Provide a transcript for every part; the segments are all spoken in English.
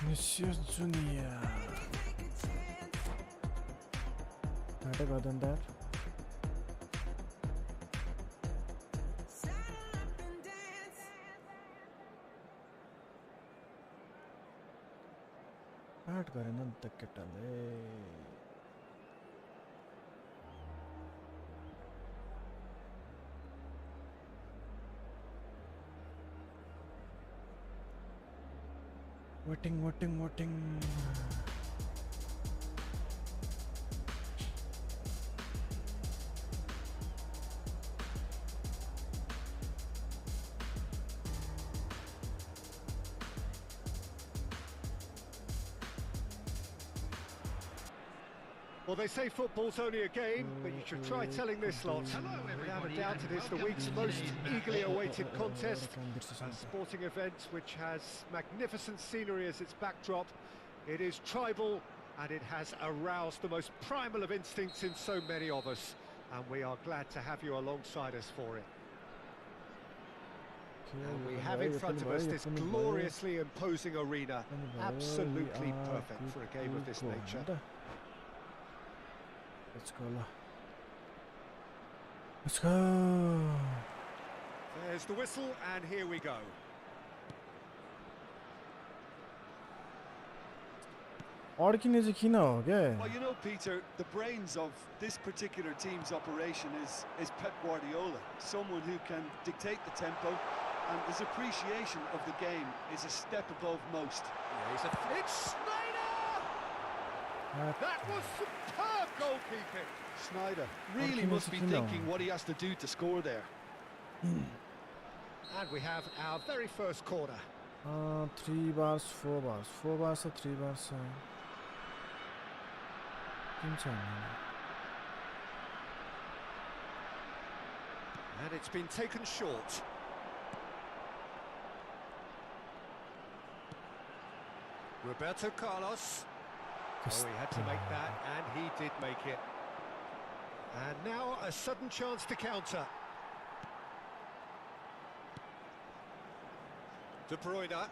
Vinicius Junior. Better than that. Bad guy, none take it away. Waiting. Well, they say football's only a game, but you should try telling this lot. Without a doubt, it is the week's most eagerly awaited contest. A sporting event which has magnificent scenery as its backdrop. It is tribal, and it has aroused the most primal of instincts in so many of us. And we are glad to have you alongside us for it. And we have in front of us this gloriously imposing arena. Absolutely perfect for a game of this nature. Let's go. There's the whistle, and here we go. Well, you know, Peter, the brains of this particular team's operation is Pep Guardiola, someone who can dictate the tempo, and his appreciation of the game is a step above most. Yeah, it's Snyder! That was superb goalkeeping! Snyder really must be thinking what he has to do to score there. And we have our very first corner. 3 bars, 4 bars. 4 bars or 3 bars. And it's been taken short. Roberto Carlos. Oh, he had to make that, and he did make it. And now a sudden chance to counter. De Bruyne.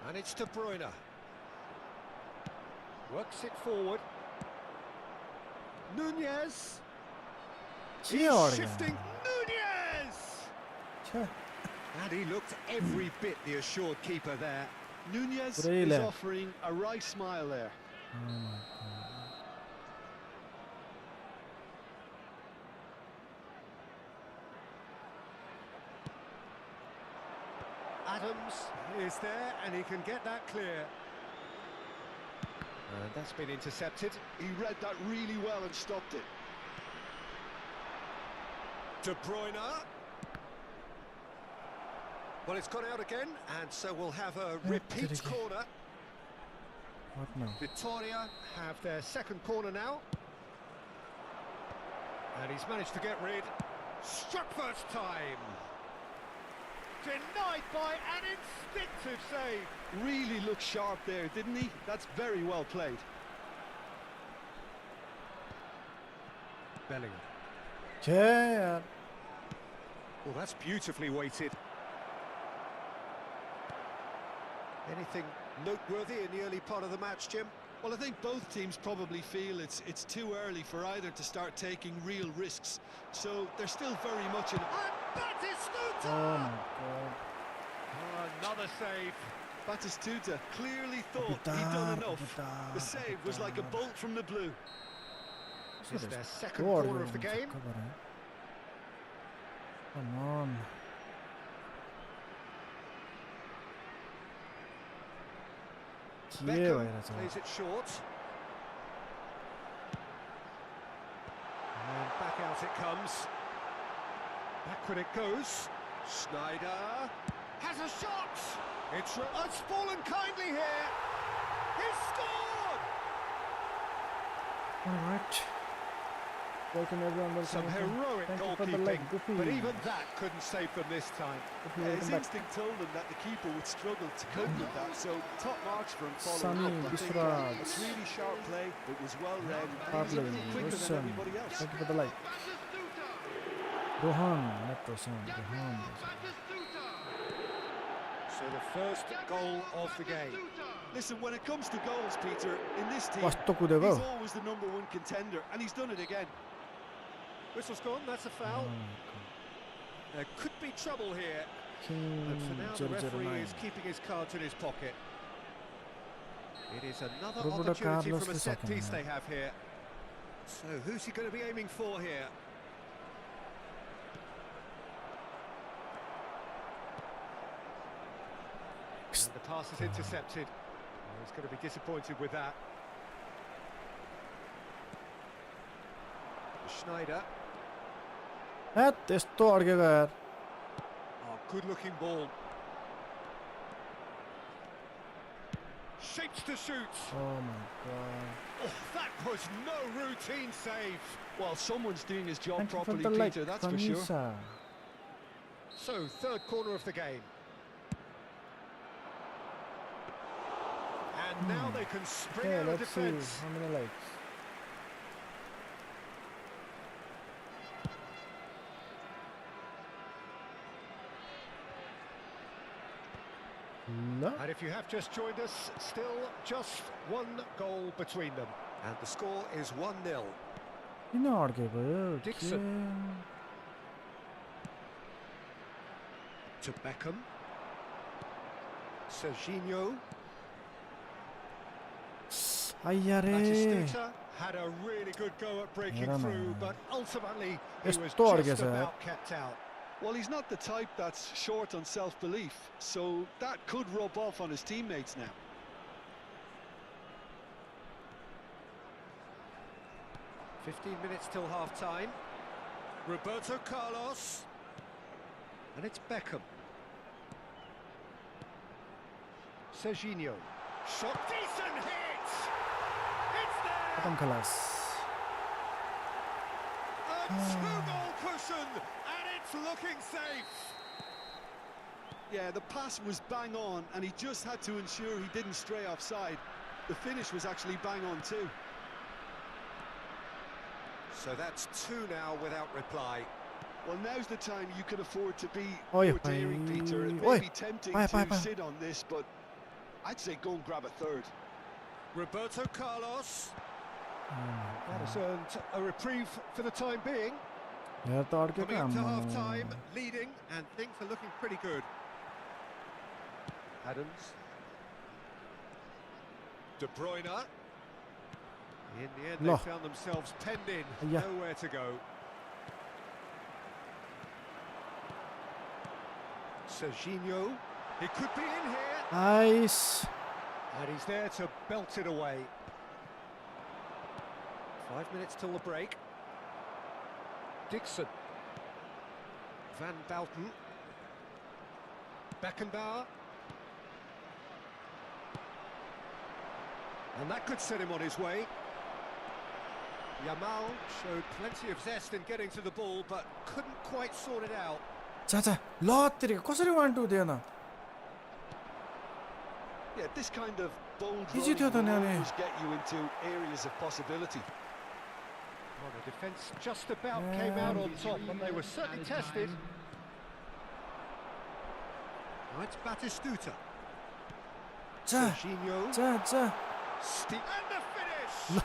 And it's De Bruyne. Works it forward. Nunez. He's shifting. Nunez! And he looked every bit the assured keeper there. Nunez is offering a wry smile there. Oh my God. Adams is there, and he can get that clear. And that's been intercepted. He read that really well and stopped it. De Bruyne. Well, it's gone out again, and so we'll have a repeat corner. What now? Victoria have their second corner now. And he's managed to get rid. Struck first time. Denied by an instinctive save. Really looked sharp there, didn't he? That's very well played. Bellingham. Yeah. Well, that's beautifully weighted. Anything noteworthy in the early part of the match, Jim? Well, I think both teams probably feel it's too early for either to start taking real risks. So they're still very much in... And Batistuta! Oh my God. Oh, another save. Batistuta clearly thought he'd done enough. The save was like a bolt from the blue. This is their second corner of the game. Come on. Beckham plays it short. And back out it comes. Backward it goes. Snyder has a shot. It's fallen kindly here. He's scored. All right. Welcome everyone. Some heroic goalkeeping, but even that couldn't save them this time. His instinct told him that the keeper would struggle to cope with that, so top marks for him following up. It's really sharp play, it was well read, and he was quicker than everybody else. Thank you for the like. Rohan, not Rohan, Rohan. So the The first goal of the game. Listen, when it comes to goals, Peter, in this team, कस्तो he's कुदेको always the #1 contender, and he's done it again. Whistle's gone, that's a foul. There could be trouble here. And for now, the referee is keeping his cards in his pocket. It is another Roberto opportunity Carlos from a the set second, piece yeah. they have here. So who's he going to be aiming for here? And the pass is intercepted. Oh, he's going to be disappointed with that. Schneider. त्यस्तो अड्केको यार Oh, good-looking ball. Shapes to shoot. Oh my god. Oh, that was no routine save. Well, someone's doing his job Thank you for properly, the like, Peter, that's for sure. Camisa. So, third corner of the game. And now they can spring Okay, out of let's see defence. how many likes. No. And if you have just joined us, still just one goal between them. And the score is 1-0. किन अड्केको यो Dixon. To Beckham. Serginho. आइया रे Batistuta had a really good go at breaking Era through, man. but ultimately he was Esto just arguesa, about kept out. Well, he's not the type that's short on self-belief, so that could rub off on his teammates now. eh? 15 minutes till half-time. Roberto Carlos. And it's Beckham. Serginho. Shot, decent hit! It's there! खतम खलास A two-goal cushion, and it's looking safe. Yeah, the pass was bang on, and he just had to ensure he didn't stray offside. The finish was actually bang on too. So that's two now without reply. Well, now's the time you can afford to be Oi, more daring, oi, Peter. It oi. may be tempting Bye, to bye, bye. sit on this, but I'd say go and grab a third. Roberto Carlos. That has earned a reprieve for the time being. यार त अड्केको Coming up to आम्मामा। half-time, leading, and things are looking pretty good. Adams. De Bruyne. In the end, they Lo. found themselves penned in, Yeah. nowhere to go. Serginho. He could be in here. Nice. And he's there to belt it away. 5 minutes till the break. Dixon. Van Bouten. Beckenbauer. And that could set him on his way. Yamal showed plenty of zest in getting to the ball, but couldn't quite sort it out. चाचा ल तेरिको कसरी 1-2 दिएन Yeah, this kind of bold Easy running to will do, always get you into areas of possibility. Well, the defence just about came out on top, but they were certainly tested. Now it's Batistuta. जा Serginho. जा And the finish!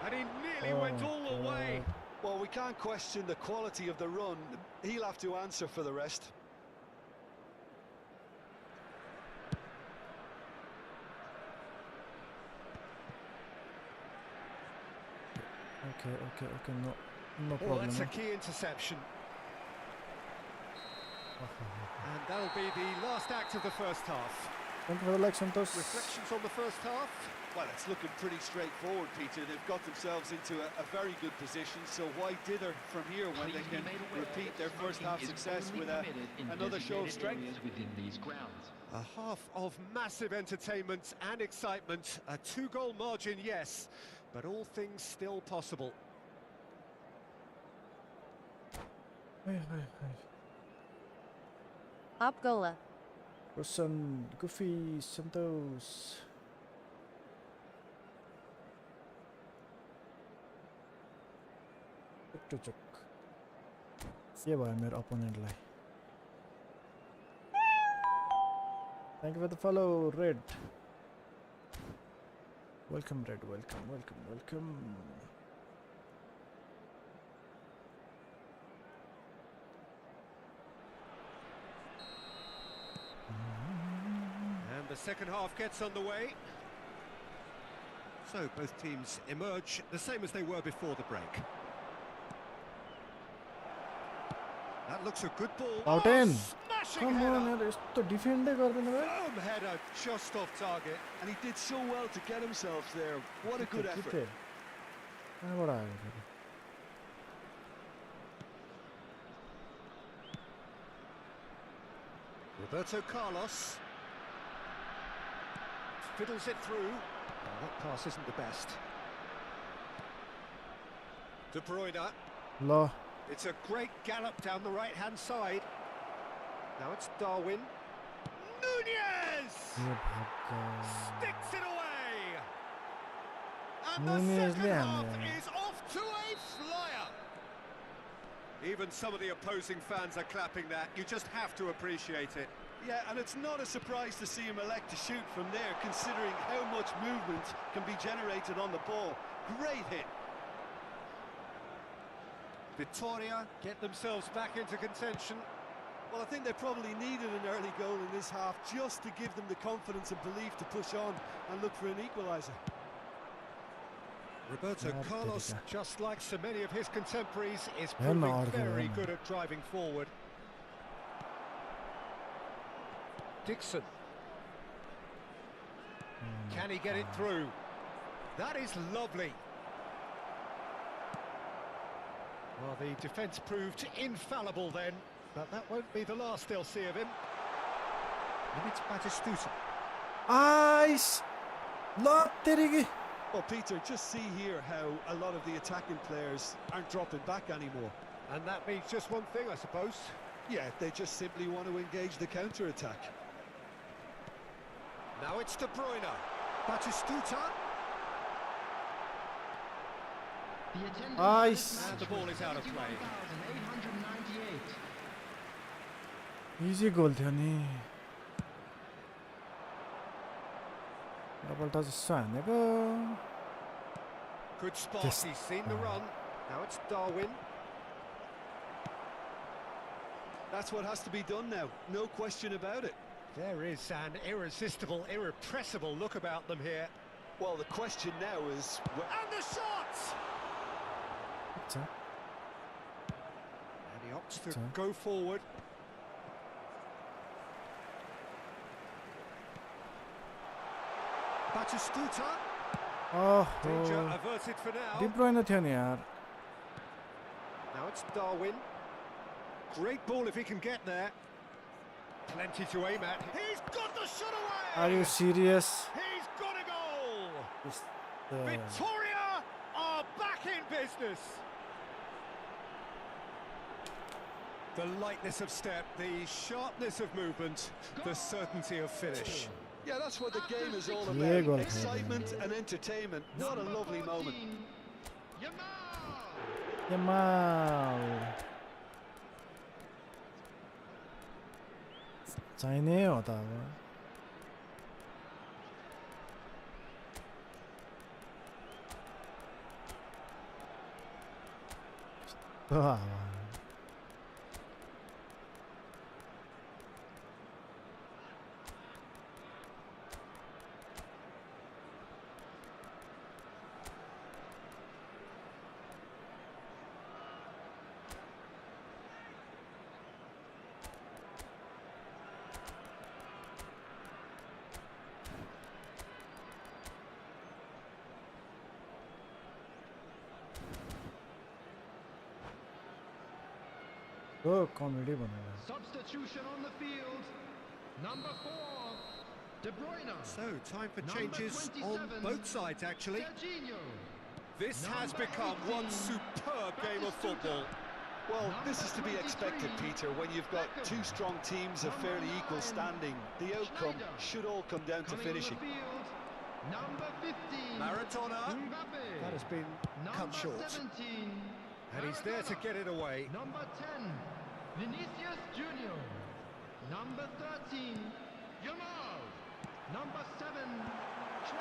And he nearly went all the way. Well, we can't question the quality of the run. He'll have to answer for the rest. Okay, no Oh, problem. that's a key interception. And that'll be the last act of the first half. Thank you for the like, Santos. Reflections on the first half? Well, it's looking pretty straightforward, Peter. They've got themselves into a very good position, so why dither from here when they can repeat their first half success with another show of strength? A half of massive entertainment and excitement. A 2-goal margin, yes, but all things still possible. Up Gola. Rosan, Goofy, Santos. चुक के भयो मेरो अपोनेन्टलाई Thank you for the follow, Red. Welcome, Red. Welcome. And the second half gets underway. So both teams emerge the same as they were before the break. That looks a good ball. Out in. Smashing Come header. on, yaar, to defend Firm header just off target. And he did so well to get himself there. What a good effort. Roberto Carlos fiddles it through. Well, that pass isn't the best. De Bruyne. Law. It's a great gallop down the right-hand side. Now it's Darwin. Nunez! Sticks it away! And the Nunez second half Liam. is off to a flyer! Even some of the opposing fans are clapping that. You just have to appreciate it. Yeah, and it's not a surprise to see him elect to shoot from there, considering how much movement can be generated on the ball. Great hit. Vitoria get themselves back into contention. Well, I think they probably needed an early goal in this half just to give them the confidence and belief to push on and look for an equaliser. Roberto Carlos, just like so many of his contemporaries, is I'm proving not very arguing. good at driving forward. Dixon. Can he get it through? That is lovely. Well, the defence proved infallible then, but that won't be the last they'll see of him. And it's Batistuta. Ice! Lot terigi. Well, Peter, just see here how a lot of the attacking players aren't dropping back anymore. And that means just one thing, I suppose. Yeah, they just simply want to engage the counter-attack. Now it's De Bruyne. Batistuta. Ice! And the ball is out of play. Easy goal थियो नि double touch जस्तो हानेको Good spot, Just- he's seen the run. Now it's Darwin. That's what has to be done now, no question about it. There is an irresistible, irrepressible look about them here. Well, the question now is... And the shot! अच्छा And he opts to Okay. go forward. Batistuta. Danger ओहो averted for now. De Bruyne थियो नि यार Now it's Darwin. Great ball if he can get there. Plenty to aim at. He's got the shot away! Are you serious? He's got a goal! Just, Victoria are back in business. The lightness of step, the sharpness of movement, the certainty of finish. Yeah, that's what the game is all Yeah, goal. about. Excitement and entertainment. What a lovely moment. Yamal चाहिने हो त अब वाह Oh, comedy बनाया Substitution on the field. Number 4, De Bruyne. So, time for Number changes 27, on both sides, actually. Serginho. This has Number become 18, one superb game of Batistuta. football. Well, this is to be expected, Peter, when you've got two strong teams of fairly equal standing. The outcome should all come down to Coming on the finishing. field. Number 15, Maradona. Mbappe. That has been cut Number short. 17, And he's there to Maradona. get it away. Number 10, Vinicius Junior. Number 13, Yamal. Number 7.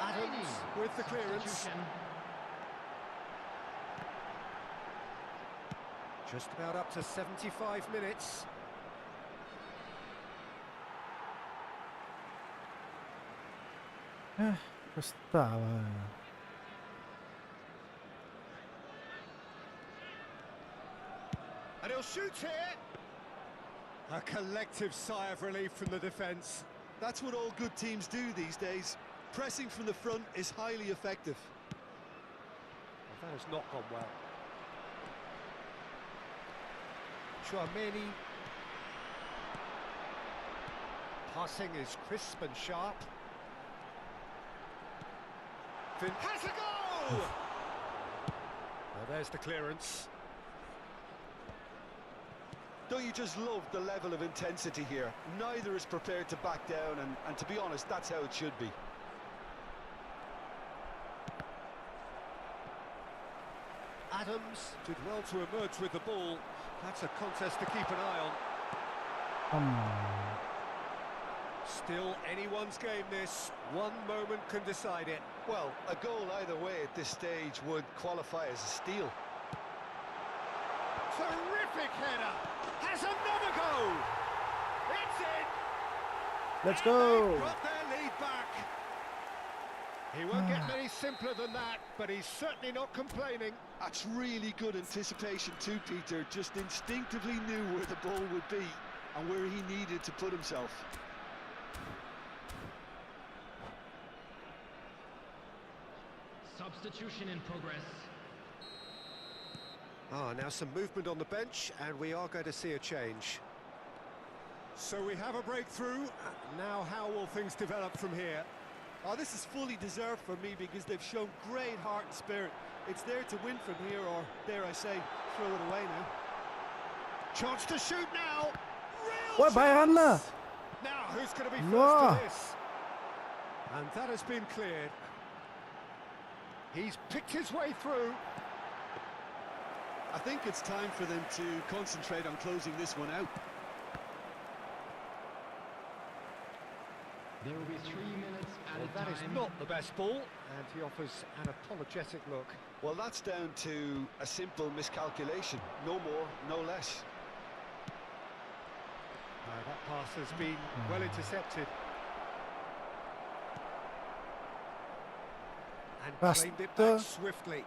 Adams with the clearance. Substitution. Just about up to 75 minutes. Costava. And he'll shoot here. A collective sigh of relief from the defence. That's what all good teams do these days. Pressing from the front is highly effective. Well, that has not gone well. Lamini. Passing is crisp and sharp. Has a goal! Well, there's the clearance. Don't you just love the level of intensity here? Neither is prepared to back down, and to be honest, that's how it should be. Adams did well to emerge with the ball. That's a contest to keep an eye on. Still anyone's game this. One moment can decide it. Well, a goal either way at this stage would qualify as a steal. Terrific header! Has another goal! It's in! Let's And go! they've got their lead back. He won't get any simpler than that, but he's certainly not complaining. That's really good anticipation too, Peter. Just instinctively knew where the ball would be and where he needed to put himself. Substitution in progress. Now some movement on the bench, and we are going to see a change. So we have a breakthrough. Now how will things develop from here? Oh, this is fully deserved for me because they've shown great heart and spirit. It's there to win from here, or dare I say, throw it away now. Chance to shoot now. Real What, Bayern? chance. Now who's going to be No. first to this? And that has been cleared. He's picked his way through. I think it's time for them to concentrate on closing this one out. There will be 3 minutes at Well, a that time. is not the best ball, and he offers an apologetic look. Well, that's down to a simple miscalculation. No more, no less. That pass has been well intercepted. And claimed it back swiftly.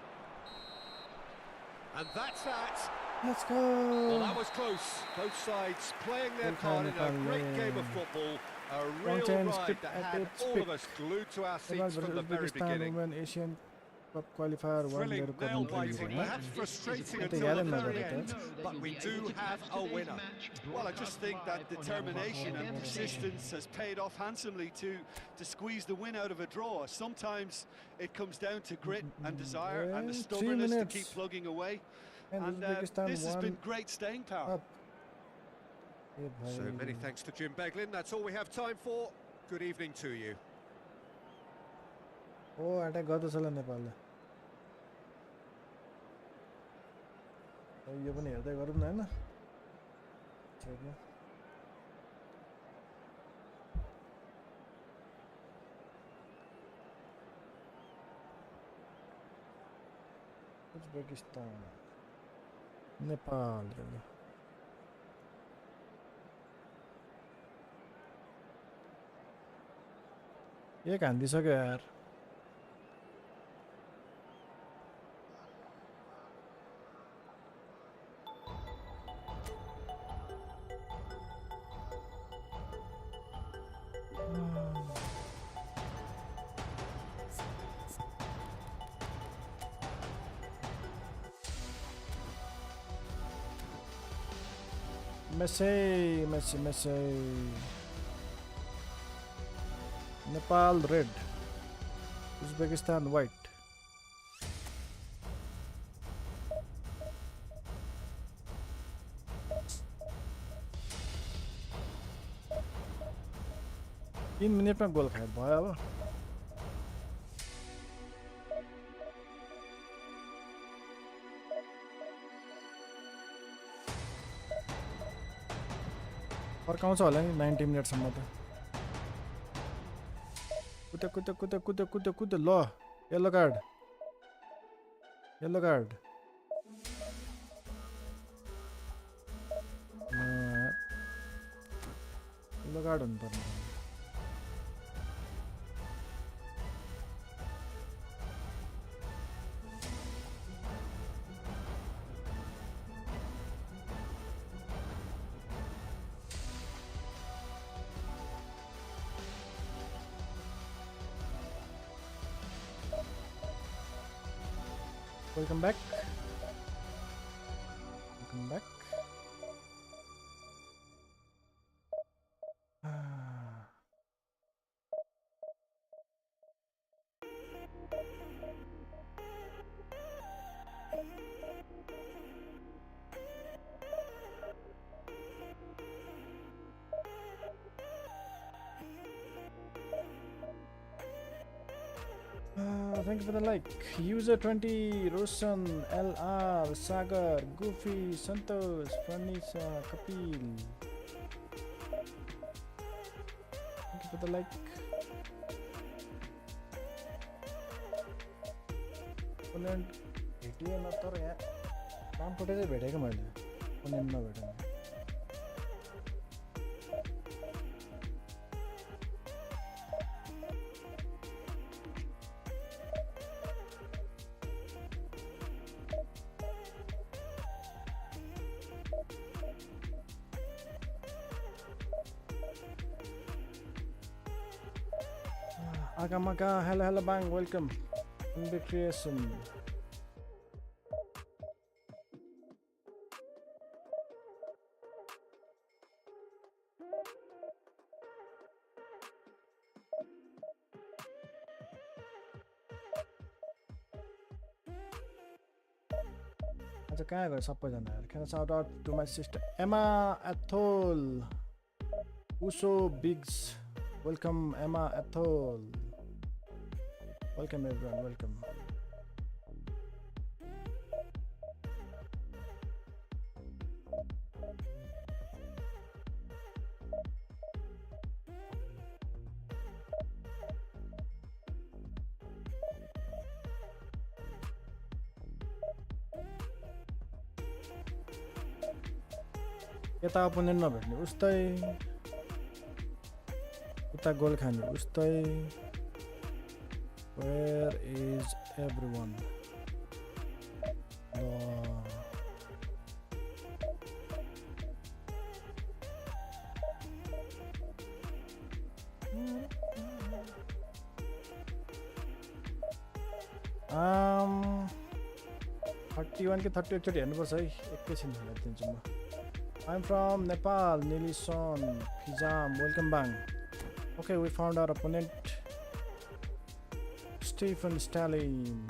And that's that. Let's go! Well, that was close. Both sides playing their part in a great game of football. A real ride that had all of us glued to our seats from the very beginning. Women Asian Cup qualifier Thrilling, nail-biting, perhaps frustrating until the very end, but we do have a winner. Well, I just think that determination and persistence has paid off handsomely to squeeze the win out of a draw. Sometimes it comes down to grit and desire and the 3 stubbornness to minutes. keep plugging away. And And this has been great staying power. up. So many thanks to Jim Beglin. That's all we have time for. Good evening to you. Oh, attack गर्दछ होला नेपालले यो पनि हेर्दै गरौँ न हैन छैन Uzbekistan Nepal एक हान्दिसक्यो यार Messi. Nepal red, Uzbekistan white. In minute में गोल खाया भयो अब फर्काउँछ होला नि 90 मिनेटसम्म त कुद ल येलो कार्ड येलो कार्ड हुनु पर्ने Welcome back. Thank you for the like. User 20, Roshan, LR, Sagar, Goofy, Santosh, Pranisa, Kapil. Thank you for the like. Opponent ATM तर यहाँ रामकोटे चाहिँ भेटेको मैले opponent नभेटेको Agamaka, hello bang, welcome. Big creation. आज कहाँ गयो सबैजना यार? Can I shout out to my sister Emma Athol, Uso Biggs. Welcome Emma Athol. Welcome everyone, welcome. यता opponent नभेट्ने उस्तै उता गोल खाने उस्तै Where is everyone? Um, 31 के 30 एकचोटि हेर्नुपर्छ है एकैछिन हेरिदिन्छु म I'm from Nepal, Nilison, Fizam, welcome bang. Okay, we found our opponent Stephen Stalin.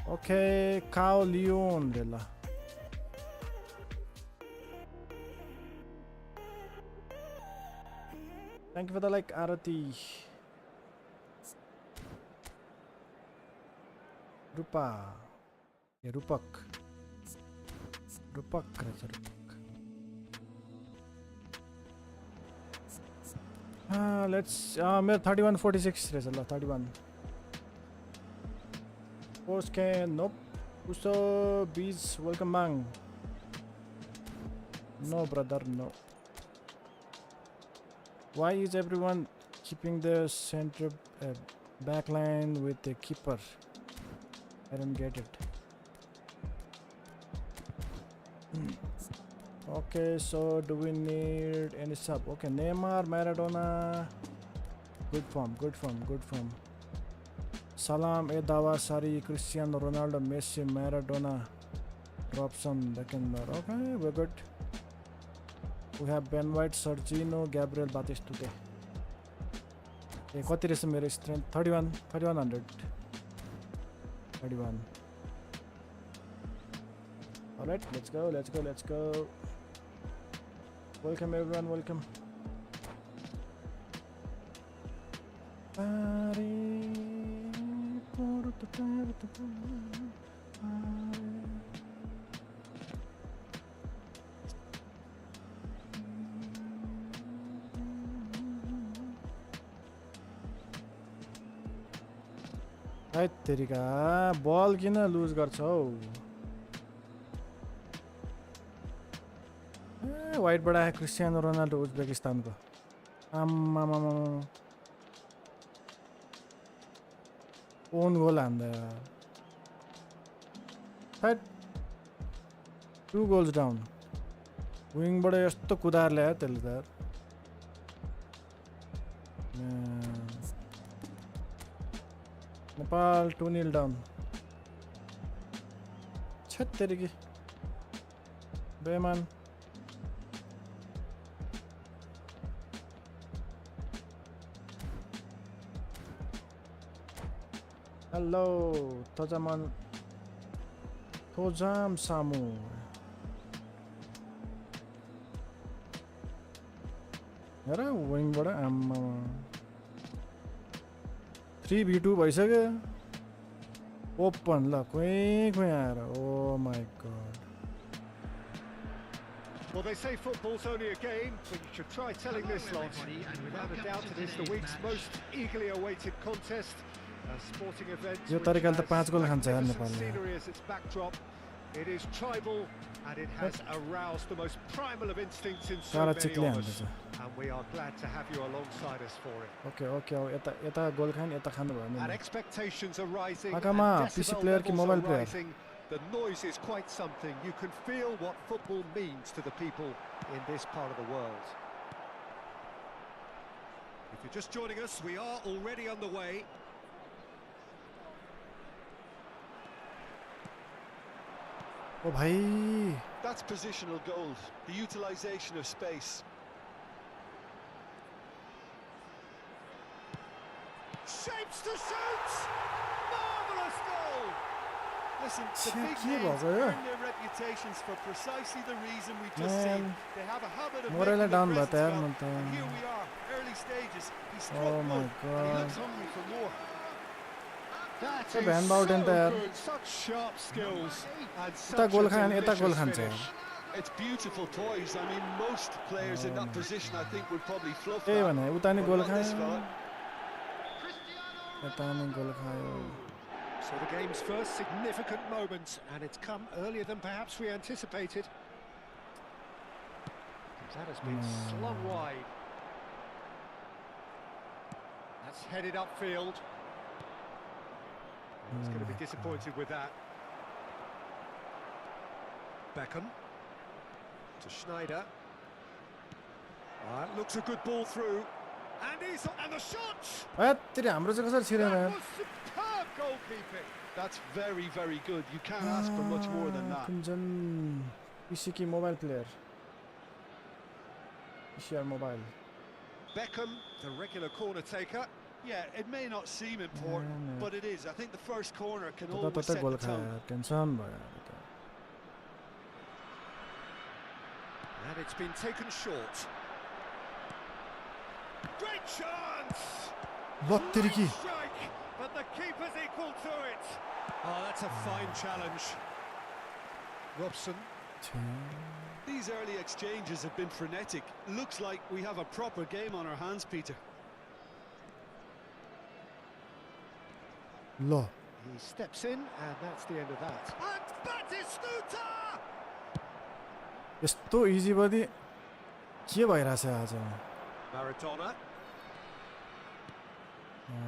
Okay, Cow Leon Villa. Thank you for the like, Arati. Rupa. Yeah, Rupak. Rupak. Let's 31-46 result 31. Post can nope. Uso bees welcome bang. No brother, no. Why is everyone keeping the center back line with the keeper? I don't get it. Okay, so do we need any sub? Okay, Neymar, Maradona. Good form. Salam, Edawa, Sari, Cristiano, Ronaldo, Messi, Maradona. Robson, Beckenbauer. Okay, we're good. We have Ben White, Sergino, Gabriel Batistuta. Okay, what is my strength? 3100. 31. Alright, let's go. Welcome everyone, welcome. हैट तेरिका बल किन लुज गर्छ हौ ए वाइटबाट आयो क्रिस्टियानो रोनाल्डो उज्बेकिस्तानको आम्मामामा ओन गोल हान्दा यार हैट 2 goals डाउन विङबाट यस्तो कुदाएर ल्यायो त्यसले त नेपाल 2-0 डाउन छत तेरिकी बेमान हेलो तोजाम सामु हेर विङबाट आम्मा 3v2 भइसक्यो ओपन ल कोही आएर ओ माई God Well, they say football's only a game, but you should try telling this lot. Without a doubt, it is the week's most eagerly awaited contest. A sporting event yo which तरिकाले त has 5 गोल खान्छ यार magnificent नेपालले scenery as its backdrop. It is tribal and it has aroused the most primal of instincts in so सारा many चिक्ले of हान्छ us. And we are glad to have you alongside us for it. Okay okay अब यता गोल खान यता खानु भयो And नि expectations are rising, आकामा, and PC decibel player कि levels mobile are player? rising. The noise is quite something. You can feel what football means to the people in this part of the world. If you're just joining us, we are already underway. ओ भाइ That's positional gold, the utilisation of space. Shapes to shoot! Marvellous goal! Listen, the Check big here, names brother. earn their reputations for precisely the reason we've just Man. seen. They have a habit of Morale making down their bata yaar presence felt. man And to. here we are, early stages. He struck Oh my one, and he God. looks hungry for more. That So is Van Bouten so there. good, such sharp skills and यता such goal a Khan यता गोल delicious खान्छ finish. यार It's beautiful poise. I mean, most players in that position, I think, would probably fluff त्यही that. भने उता नि But goal not this खायो fella. यता नि गोल खायो So the game's first significant moment, and it's come earlier than perhaps we anticipated. That has been slung wide. That's headed upfield. He's going to be disappointed with that. Beckham to Schneider. Looks a good ball through. And the shot! तेरि हाम्रो चाहिँ कसरी छिरेन That यार was superb goalkeeping. That's very, very good. You can't ask for much more than that. Kunjan PC की mobile player PCR mobile Beckham, the regular corner taker. Yeah, it may not seem important, no. but it is. I think the first corner can तता always ततै set goal the tone. खायो tension भयो यार त And it's been taken short. Great chance! ल तेरि की Great strike, but the keeper's equal to it. Oh, that's a fine challenge. Robson. These early exchanges have been frenetic. Looks like we have a proper game on our hands, Peter. ल He steps in, and that's the end of that. And Batistuta! यस्तो easy बदी के भइरहेछ आज Maradona.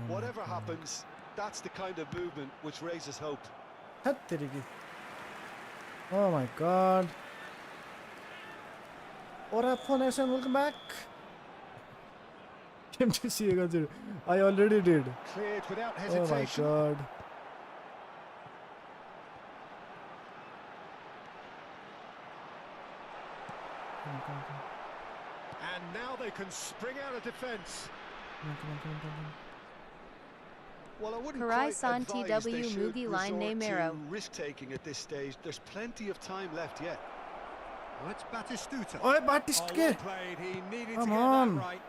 Whatever happens, that's the kind of movement which raises hope. हट तेरि की Oh my god Ora Phonation, welcome back. MTC against I already did. Cleared without Oh my hesitation. god. And now they can spring out of defence. Come on. Well, I wouldn't Karai quite San advise they TW should Mugi line resort name to arrow. risk-taking at this stage. There's plenty of time left yet. Well, it's Batistuta. Oi, Batist Oh, ke? well played. He needed Come to get on. that right.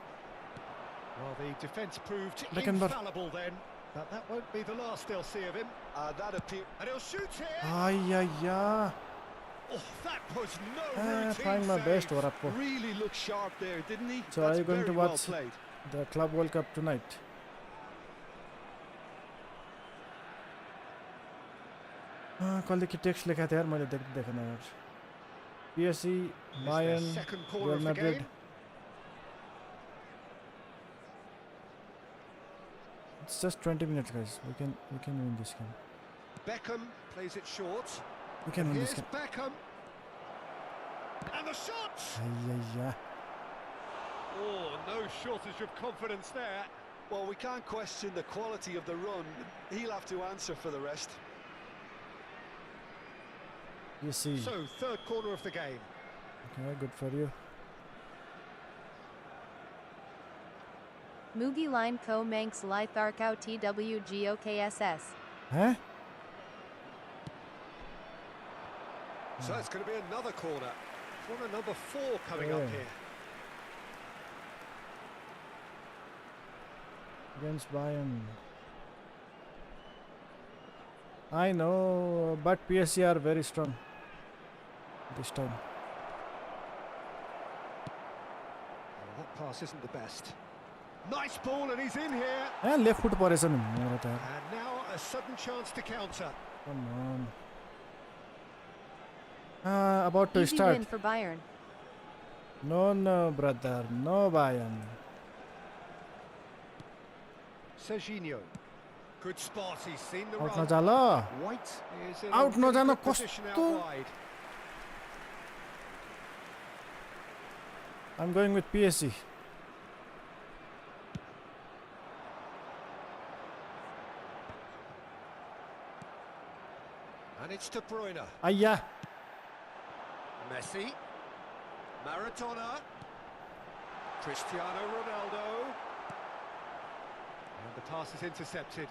Well, the defence proved Beckenbauer. infallible then. But that won't be the last they'll see of him. That appears. And he'll shoot here. Ay, ay, ay. Oh, that was no routine Trying my save. best, Warappo. Really looked sharp there, didn't he? So That's are you going to very well watch played. the Club World Cup tonight? कसले के text लेखा थियो यार मैले देखेन यार PSG It's their Bayern second corner Real of the Madrid game. It's just 20 minutes guys we can win this game Beckham plays it short. we can win this Here's game Beckham. And the shot! Ayya. Oh, no shortage of confidence there. Well, we can't question the quality of the run. He'll have to answer for the rest. You see So, third corner of the game. okay good for you Mugi line ko manx li tharkau twgokss. huh So it's going to be another corner. Corner number 4 coming up Yeah. here. against Bayern I know but PSG are very strong this time Oh, that pass isn't the best. Nice ball, and he's in here. left foot परेछ नि मेरो त यार And now a sudden chance to counter. come on about to Easy start win for Bayern. no brother no Bayern Serginho. Good spot, he's seen the out run. नजा ल White is in Out a really नजान good position out कस्तो wide. I'm going with PSG And it's De Bruyne. Ayya Messi. Maradona. Cristiano Ronaldo. And the pass is intercepted.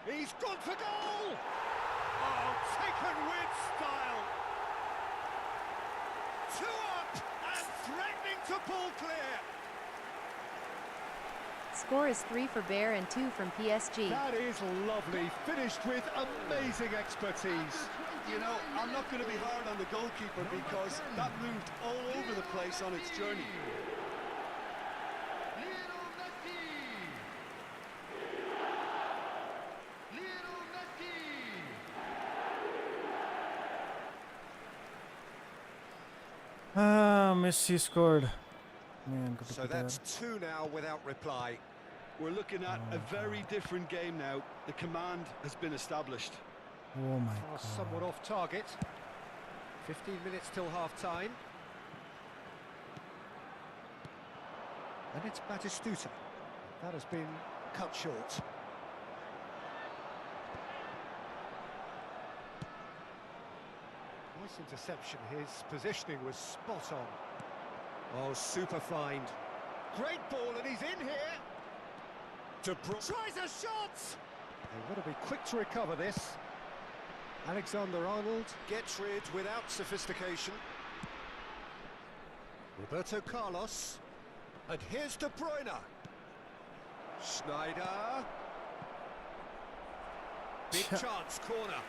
He's gone for goal! Oh, taken with style. 2 up and threatening to pull clear. Score is 3 for Bayern and 2 from PSG. That is lovely. Finished with amazing expertise. You know, I'm not going to be hard on the goalkeeper because that moved all over the place on its journey. Lionel Messi. Lionel Messi. Messi scored man So that's 2 now without reply. We're looking at a very different game now. The command has been established. oh my Pass god somewhat off target. 15 minutes till half-time. And it's Batistuta. That has been cut short. Nice interception. His positioning was spot on. Oh, super find. Great ball, and he's in here. De Bruyne tries a shot. They've got to be quick to recover this. Alexander-Arnold gets rid without sophistication. Roberto Carlos. And here's De Bruyne. Schneider. Big chance, corner.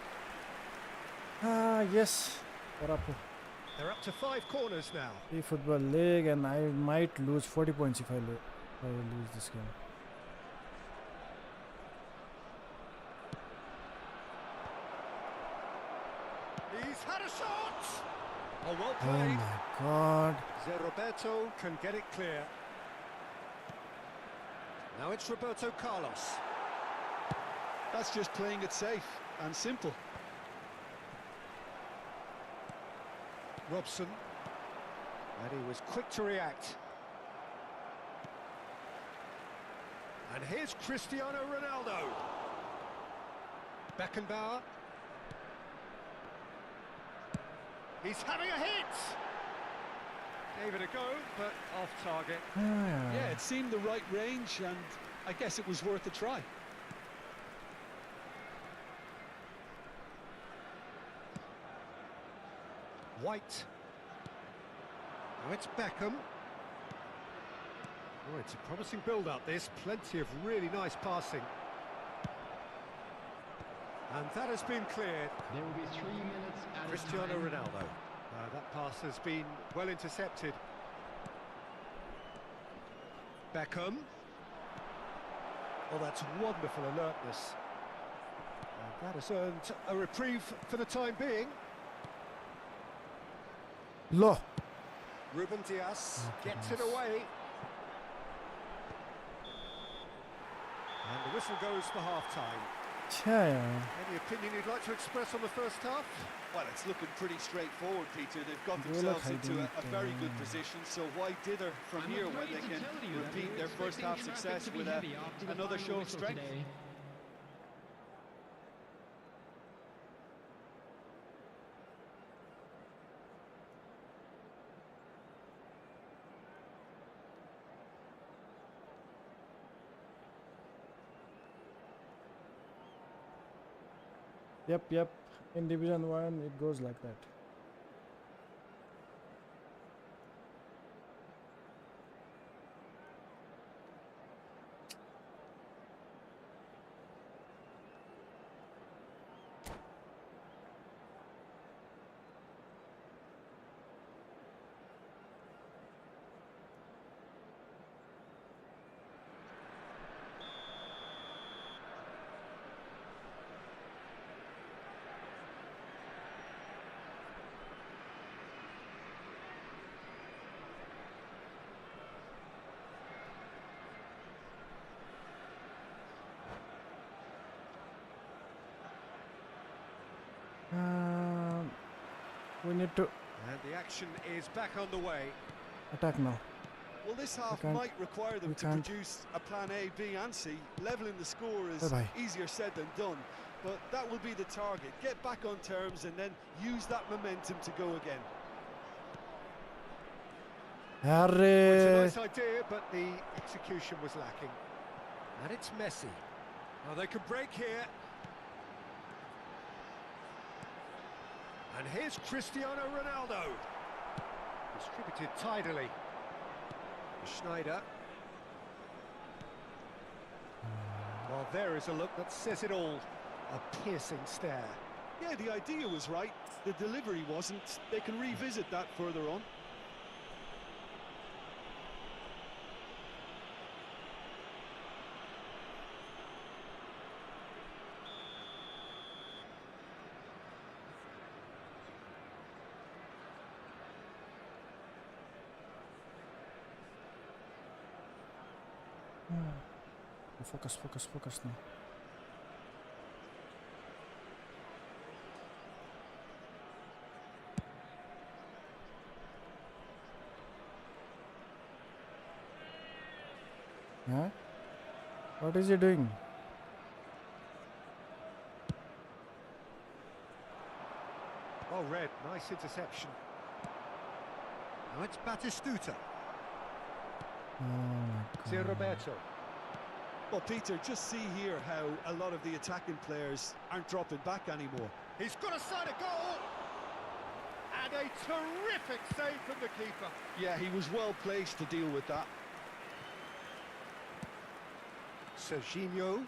yes what up They're up to 5 corners now. eFootball League and I might lose 40 points if I lose this game He's had a shot. Oh, well oh played. my god Roberto can get it clear. Now it's Roberto Carlos. That's just playing it safe and simple. Robson. And he was quick to react. And here's Cristiano Ronaldo. Beckenbauer. He's having a hit. Gave it a go, but off target. Yeah, it seemed the right range, and I guess it was worth a try. White. Now it's Beckham. Oh, it's a promising build-up, this. Plenty of really nice passing. And that has been cleared. There will be 3 minutes at Cristiano a time. Ronaldo. That pass has been well intercepted. Beckham. Oh, that's wonderful alertness. And That has earned a reprieve for the time being. Low. Ruben Dias gets it away. And the whistle goes for half-time. Any opinion you'd like to express on the first half? Well, it's looking pretty straightforward, Peter. They've got themselves into a very good position, so why dither from here when they can repeat their first half success with another show of strength? Yep. In Division 1, it goes like that. We need to And the action is back on the way. attack now. Well, this half can't- might require them we to can't. produce a plan A, B and C. Leveling the score is Bye-bye. easier said than done, but that will be the target. Get back on terms and then use that momentum to go again. It's a Harry. nice idea, but the execution was lacking. And it's Messi. Oh, they can break here. And here's Cristiano Ronaldo. Distributed tidily. Schneider. Well, there is a look that says it all. A piercing stare. Yeah, the idea was right. The delivery wasn't. They can revisit that further on. Focus now. Huh? What is he doing? Oh, Red, nice interception. Now it's Batistuta. Oh my Zé God. Roberto. Well, Peter, just see here how a lot of the attacking players aren't dropping back anymore. He's got a side of goal. And a terrific save from the keeper. Yeah, he was well placed to deal with that. Serginho. No,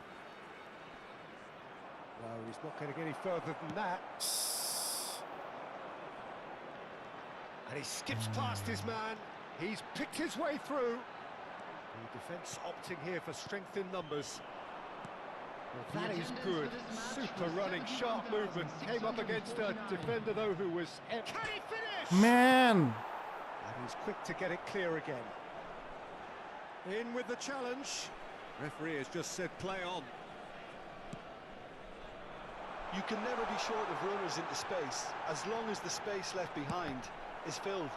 he's not going to get any further than that. And he skips past his man. He's picked his way through. The defence opting here for strength in numbers. Well, that is good. Super running, sharp movement. Came up against a defender, though, who was... Can he finish? Man! And he's quick to get it clear again. In with the challenge. Referee has just said play on. You can never be short of runners into space, as long as the space left behind is filled.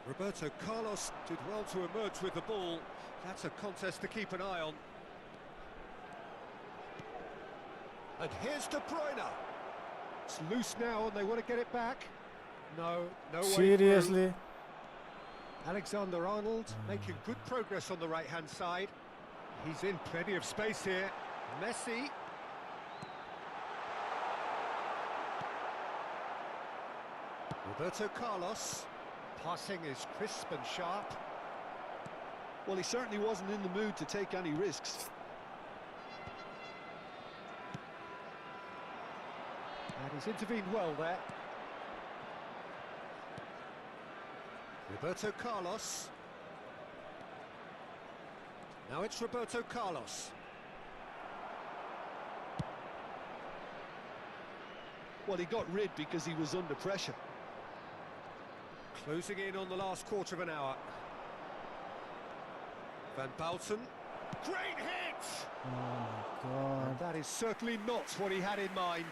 Roberto Carlos did well to emerge with the ball. That's a contest to keep an eye on. And here's De Bruyne. It's loose now and they want to get it back. No way through. Seriously? Alexander-Arnold making good progress on the right-hand side. He's in plenty of space here. Messi. Roberto Carlos. Passing is crisp and sharp. Well, he certainly wasn't in the mood to take any risks. And he's intervened well there. Roberto Carlos. Now it's Roberto Carlos. Well, he got rid because he was under pressure. Closing in on the last quarter of an hour. Van Bouten. Great hit! Oh my god. And that is certainly not what he had in mind.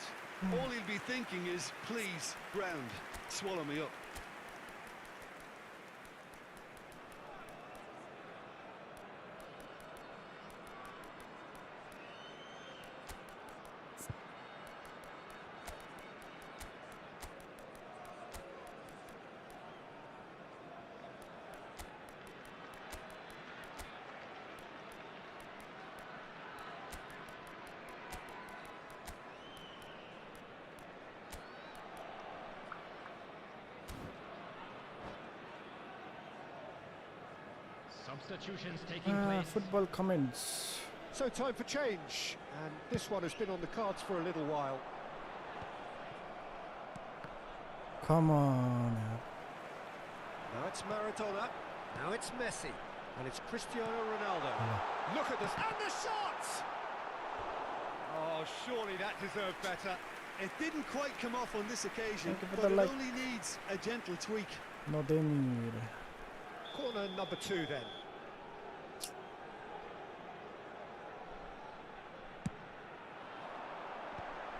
All he'll be thinking is, please, ground, swallow me up. Substitutions taking place. Football comments. So time for change, and this one has been on the cards for a little while. Come on. Now it's Maradona, now it's Messi, and it's Cristiano Ronaldo. Look at this, and the shot! Oh, surely that deserved better. It didn't quite come off on this occasion, Thank you for but the it like. only needs a gentle tweak. No, they need. Corner number 2 then.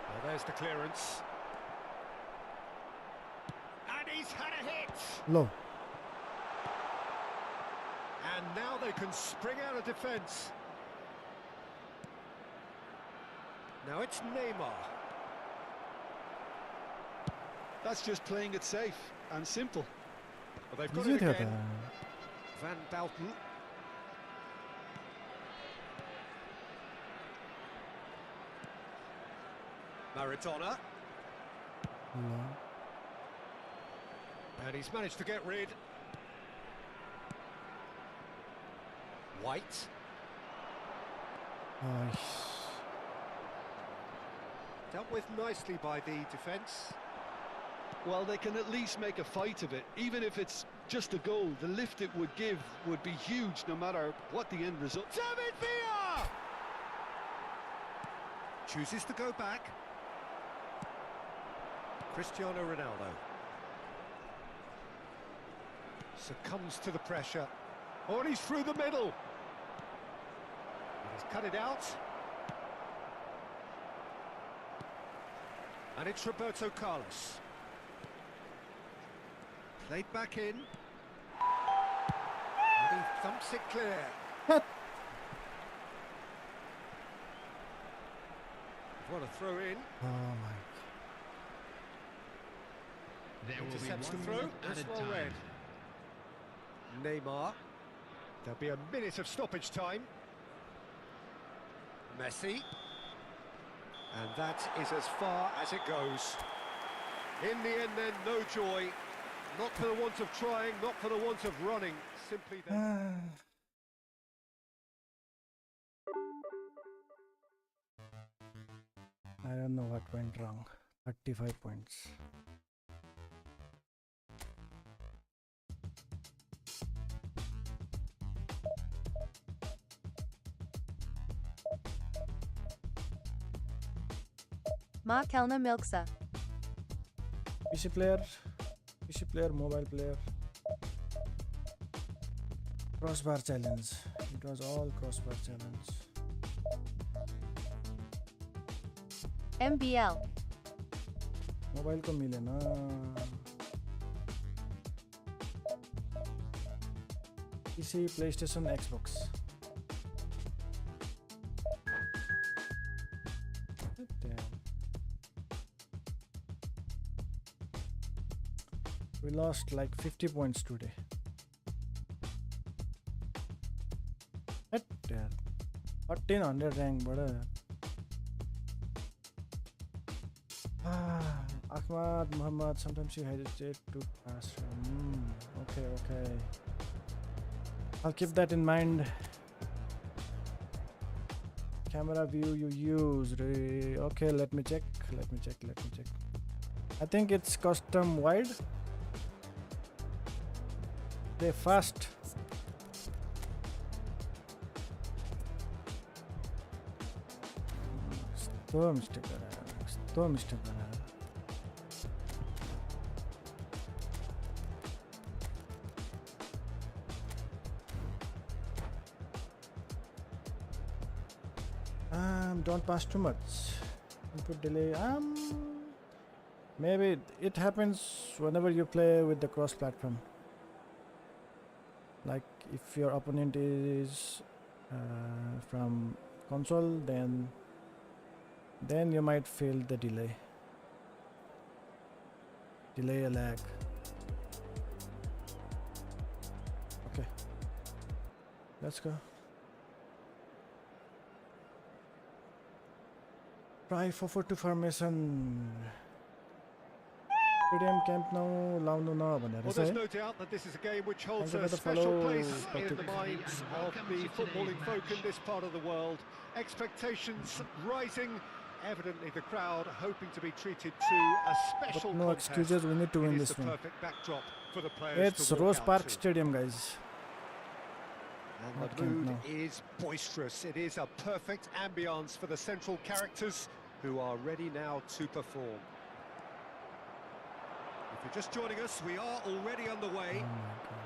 Well, there's the clearance. And he's had a hit! Low. And now they can spring out of defence. Now it's Neymar. That's just playing it safe and simple. Well, they've got Easy it था again. Van Bouten. Maradona. And he's managed to get rid. White. Nice. Dealt with nicely by the defence. Well, they can at least make a fight of it. Even if it's just a goal, the lift it would give would be huge no matter what the end result. David Villa! Chooses to go back. Cristiano Ronaldo. Succumbs to the pressure. Oh, and he's through the middle. He's cut it out. And it's Roberto Carlos. Played back in. And he thumps it clear. What? What a throw in. Oh my. There will be Intercepts the 1 throw. minute That's added well time. read. Neymar. There'll be a minute of stoppage time. Messi. And that is as far as it goes. In the end then, no joy. Not for the want of trying, not for the want of running. Simply then. I don't know what went wrong. 35 points. Ma Kelna Milksa. PC player, mobile player. Crossbar challenge. It was all crossbar challenge. MBL. Mobile को मिले ना PC, PlayStation, Xbox. Damn. We lost like 50 points today. Damn. 1400 rank, brother. Ahmad, Muhammad, sometimes you hesitate to pass. Okay. I'll keep that in mind. Camera view you use. Okay, let me check. I think it's custom wide. They fast. Mistake गरे don't pass too much. Input delay. Maybe it happens whenever you play with the cross platform. Like if your opponent is from console, then you might feel the delay a lag. Okay, let's go. Try 4-4-2 formation. Stadium Camp Nou launu na भनेर Well, there's no doubt that this is a game which holds a special place in the minds of the footballing folk in this part of the world. Expectations rising. Evidently, the crowd hoping to be treated to a special But no contest. excuses, we need to win It is this the one. perfect backdrop for the players It's to walk Rose out Park to. Stadium, guys. And Not the Camp mood Nou. is boisterous. It is a perfect ambience for the central characters who are ready now to perform. If you're just joining us, we are already Oh underway. my god.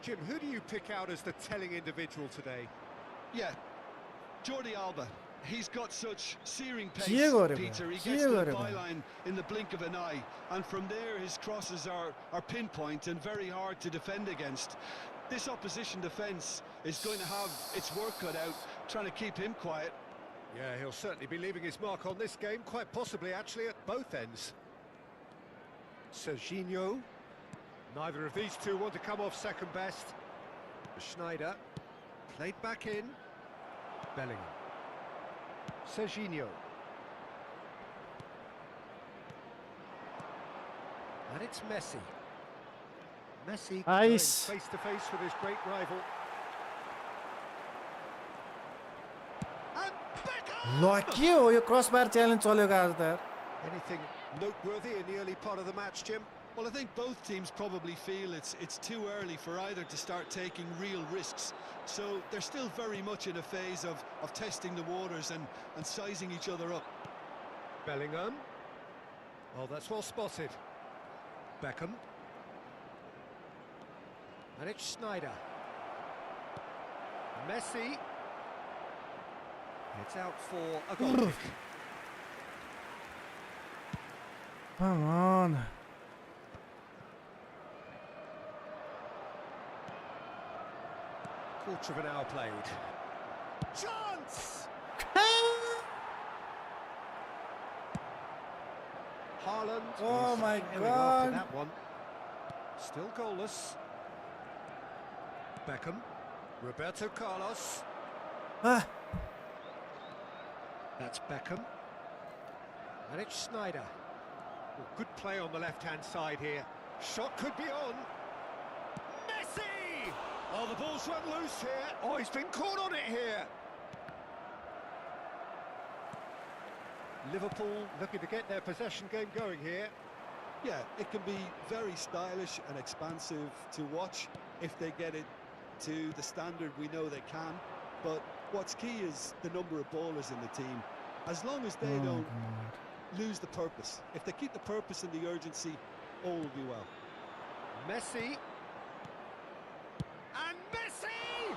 Jim, who do you pick out as the telling individual today? Yeah, Jordi Alba. He's got such searing pace, Diego Rivera. Peter. He gets Diego to the Rivera. byline in the blink of an eye, and from there his crosses are pinpoint and very hard to defend against. This opposition defence is going to have its work cut out, trying to keep him quiet. Yeah, he'll certainly be leaving his mark on this game, quite possibly actually at both ends. Serginho. Neither of these two want to come off second best. Schneider. Played back in. Bellingham. Serginho. And it's Messi. Messi Nice. face to face with his great rival. And Beckham! ल के हो यो क्रसबार challenge चलेको आज त यार Anything noteworthy in the early part of the match, Jim? Well, I think both teams probably feel it's too early for either to start taking real risks. So they're still very much in a phase of testing the waters and sizing each other up. Bellingham. Oh, that's well spotted. Beckham. And it's Schneider. Messi. It's out for a goal kick. Come on. Quarter of an hour played. Chance! Haaland. Oh is my ailing after God. that one. Still goalless. Beckham. Roberto Carlos. Ah, That's Beckham. And it's Schneider. Oh, good play on the left-hand side here. Shot could be on. Messi! Oh, the ball's run loose here. Oh, he's been caught on it here. Liverpool looking to get their possession game going here. Yeah, it can be very stylish and expansive to watch if they get it to the standard we know they can. But what's key is the number of ballers in the team. As long as they oh don't god. lose the purpose. If they keep the purpose and the urgency, all will be well. Messi. And Messi!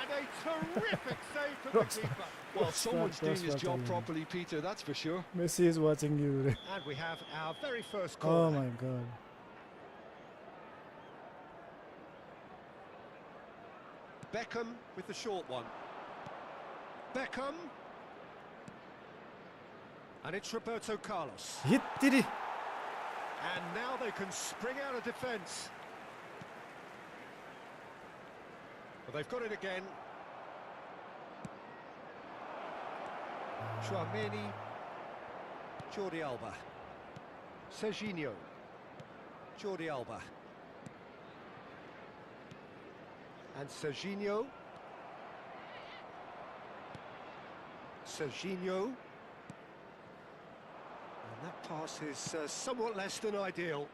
And a terrific save from the keeper. Well, someone's doing his job Cross-field. properly, Peter, that's for sure. Messi is watching you. And we have our very first Oh corner. my god. Beckham with the short one. Beckham. And it's Roberto Carlos. Hit did he? And now they can spring out of defence. Well, they've got it again. Tchouaméni. Jordi Alba. Serginho. Jordi Alba. And Serginho. Serginho. And that pass is somewhat less than ideal.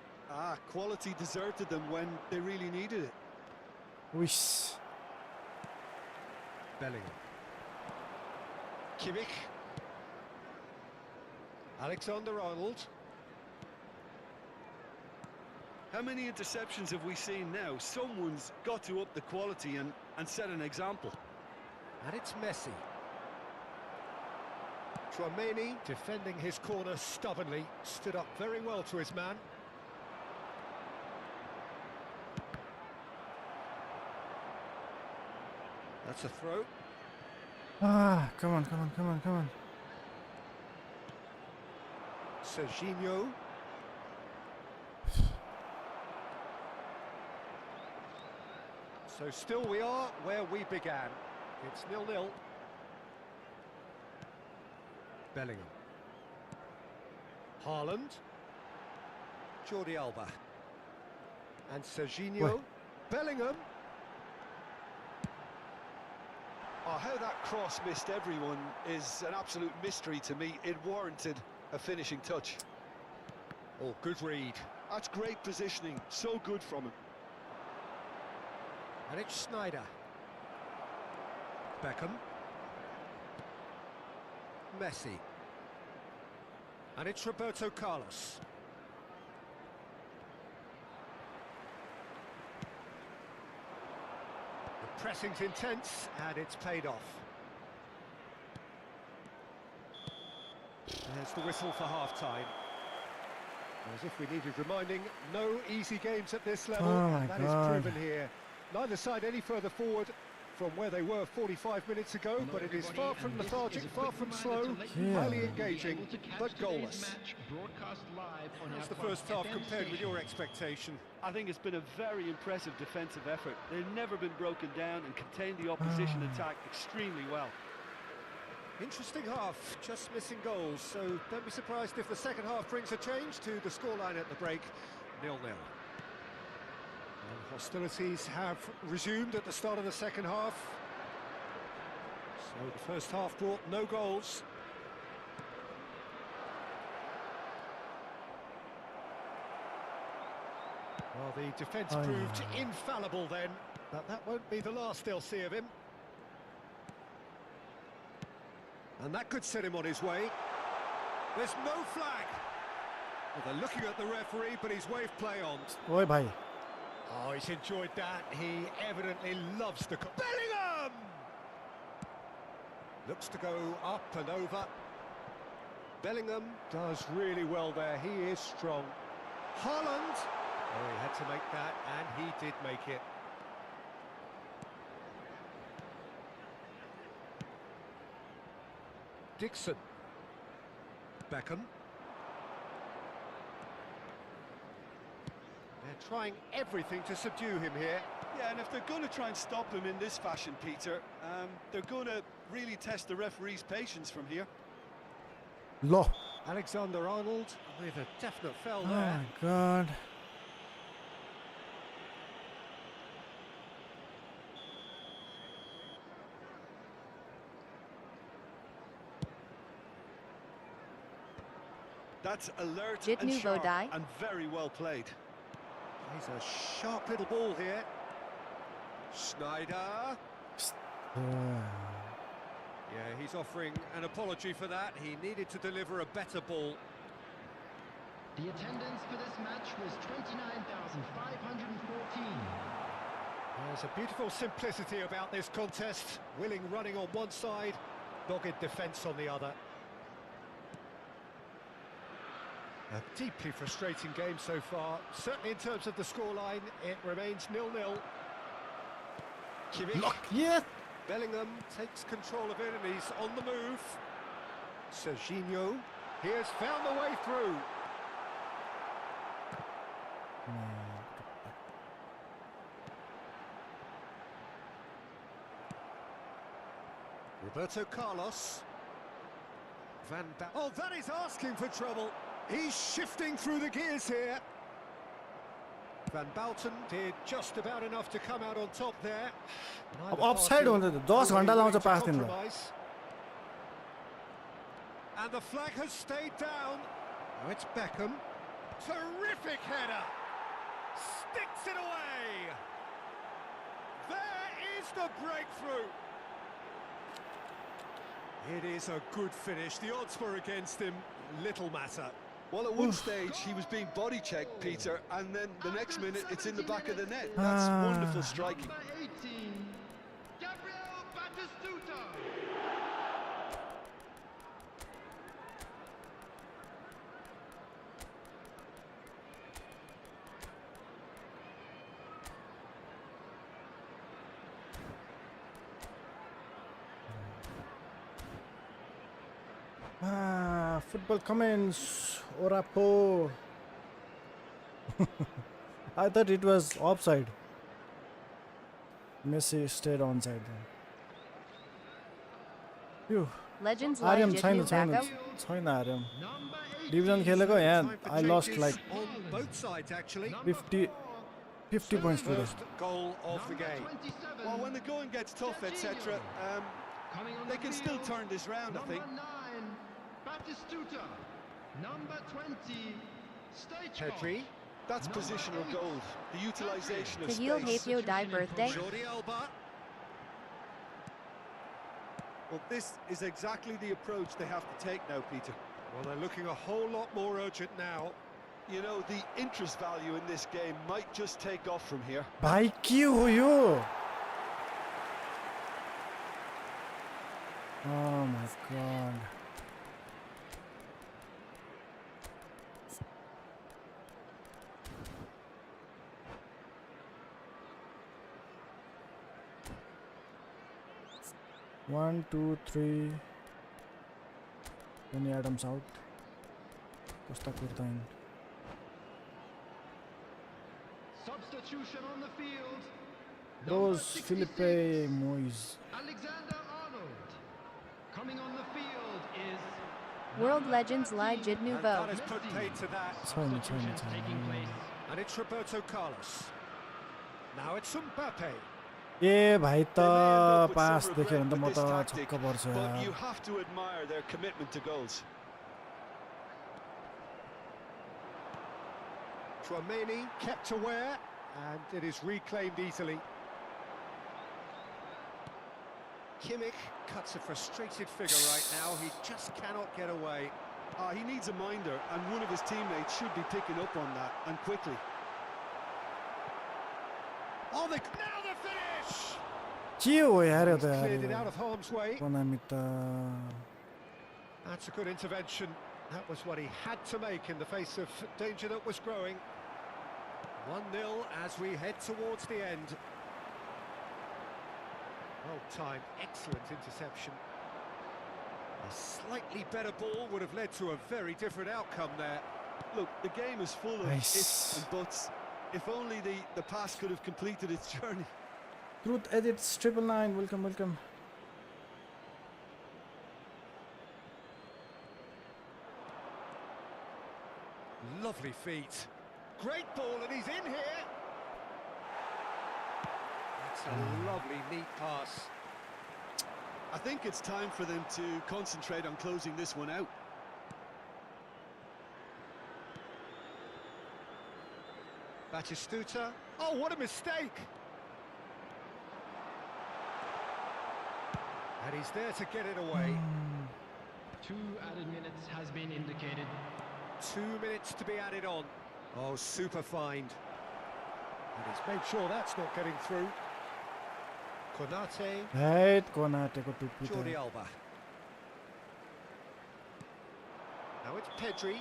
Quality deserted them when they really needed it. Wish. Bellingham. Kimmich. Alexander-Arnold. How many interceptions have we seen now? Someone's got to up the quality and set an example. And it's Messi. Lamini defending his corner stubbornly, stood up very well to his man. That's a throw. Ah, come on, come on, come on, come on. Serginho. So still we are where we began. It's 0-0. Bellingham. Haaland. Jordi Alba. And Serginho. What? Bellingham. Oh, how that cross missed everyone is an absolute mystery to me. It warranted a finishing touch. Oh, good read. That's great positioning, so good from him. And it's Snyder. Beckham. Messi. And it's Roberto Carlos. The pressing's intense, and it's paid off. There's the whistle for half-time. As if we needed reminding, no easy games at this level, Oh my and that God. is proven here. Neither side any further forward from where they were 45 minutes ago, but it is far from lethargic, far from slow, highly engaging, but goalless. How's the first half compared with your expectation? I think it's been a very impressive defensive effort. They've never been broken down and contained the opposition attack extremely well. Interesting half, just missing goals, so don't be surprised if the second half brings a change to the scoreline at the break, 0-0. And hostilities have resumed at the start of the second half. So the first half brought no goals. Well, the defence proved infallible then, but that won't be the last they'll see of him. And that could set him on his way. There's no flag. Well, they're looking at the referee, but he's waved play on. Oi, bhai. Oh, he's enjoyed that. He evidently loves the... Bellingham! Looks to go up and over. Bellingham does really well there. He is strong. Haaland! Oh, he had to make that, and he did make it. Dixon. Beckham. They're trying everything to subdue him here. Yeah, and if they're going to try and stop him in this fashion, Peter, they're going to really test the referee's patience from here. Low. Alexander-Arnold with a definite foul Oh there. my God. That's alert Jit and Nouveau sharp die. and very well played. He's a sharp little ball here. Snyder. Yeah, he's offering an apology for that. He needed to deliver a better ball. The attendance for this match was 29,514. There's a beautiful simplicity about this contest. Willing running on one side, dogged defence on the other. A deeply frustrating game so far. Certainly in terms of the scoreline, it remains 0-0. Kimmich. Yeah. Bellingham takes control of it and he's on the move. Serginho. He has found the way through. Roberto Carlos. Oh, that is asking for trouble. He's shifting through the gears here. Van Bouten did just about enough to come out on top there. अब offside हुन्छ त 10 घण्टा लाउँछ पास दिनलाई. Compromise. And the flag has stayed down. Now it's Beckham. Terrific header. Sticks it away. There is the breakthrough. It is a good finish. The odds were against him. Little matter. Well, at one stage he was being body checked, Peter, and then the next minute it's in the back of the net. That's wonderful striking. Number 18, Gabriel Batistuta. Football comments. Orapo. I thought it was offside. Messi stayed onside. Phew. Legends Aryan Live छैन Jitnu छैन backup. छैन Aryam Number 18, division खेलेको यहाँ Time for I lost changes like on both sides, actually. 50 points today. First goal of the game. 27. Well, when the going gets tough, etc., Coming on they the can still field, turn this round, I think. Number 9, Batistuta. Number 20, Stoichkov. Pedri. That's positional gold. The utilisation of Tahil space. Hapio die birthday. Jordi Alba. Well, this is exactly the approach they have to take now, Peter. Well, they're looking a whole lot more urgent now. You know, the interest value in this game might just take off from here. भाइ के हो यो? Oh my god. One, two, three. Tony Adams out. Costa Curta in. Substitution on the field. Those Felipe Moise. Alexander Arnold. Coming on the field is World Legends Live Jitnu And Vo. that has put paid to that. substitutions taking place. And it's Roberto Carlos. Now it's Mbappe. ए भाइ त They may end up with pass some देख्यो भने त regret म with त this tactic, छक्क पर्छ but you यार. have to admire their commitment to goals. Tchouameni kept aware, and it is reclaimed easily. Kimmich cuts a frustrated figure right now. He just cannot get away. He needs a minder, and one of his teammates should be picking up on that, and quickly. Oh, now the finish! के हो यार यो He's त cleared it out यार of harm's way. Konami त That's a good intervention. That was what he had to make in the face of danger that was growing. 1-0 as we head towards the end. Well timed, excellent interception. A slightly better ball would have led to a very different outcome there. Look, the game is full of Nice. ifs and buts. If only the pass could have completed its journey. Truth Edits 999, welcome, welcome. Lovely feet. Great ball, and he's in here. That's a lovely, neat pass. I think it's time for them to concentrate on closing this one out. Batistuta. Oh, what a mistake! And he's there to get it away. 2 added minutes has been indicated. 2 minutes to be added on. Oh, super find. And he's made sure that's not getting through. Konate, हैट कोनाटेको टुप्पी Jordi त Alba. Now it's Pedri.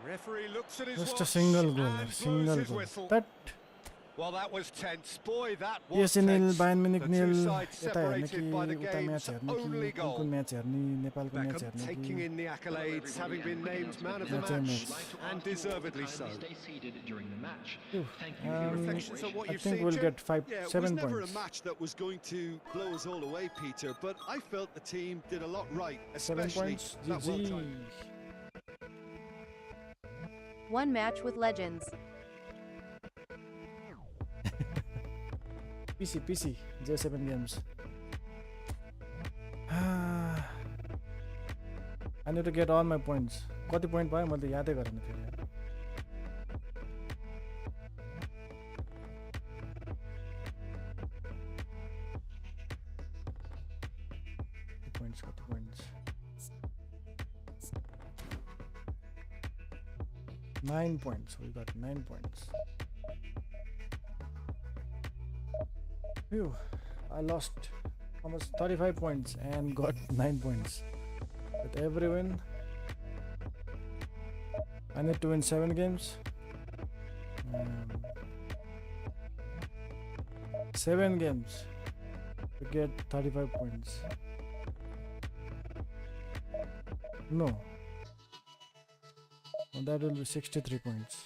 Referee looks at his just watch a single goal, and blows single his goal. whistle. That Well, that was tense. Boy, that was AC nil tense. Bayern Munich The nil two sides यता हेर्ने कि separated by the उता match game's हेर्ने कि only कुन goal. कुन match हेर्ने नेपालको म्याच Beckham हेर्ने taking कि in the accolades, having been named man of the That's a match, miss. and deservedly so. Stay seated during the match. Phew. Thank you. Reflections on what I you've think seen, we'll Jim? get Yeah, it 7 was never points. a match that was going to blow us all away, Peter, but I felt the team did a lot right, 7 especially points, that well GG. timed. One match with Legends. PC, J7 games. I need to get all my points. कति point पाएँ मैले त यादै गरेन फेरि. 9 points. We got 9 points. Phew. I lost almost 35 points and got 9 points. With every win, I need to win 7 games. 7 games to get 35 points. No. Well, that will be 63 points.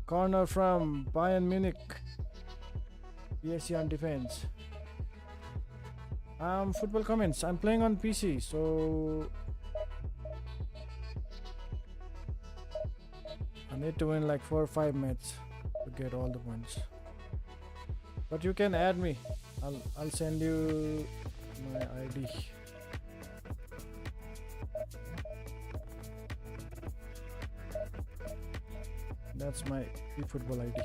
Corner from Bayern Munich. PSG on defense. Football comments. I'm playing on PC, so I need to win like 4 or 5 matches to get all the points. But you can add me. I'll send you my ID. That's my eFootball ID.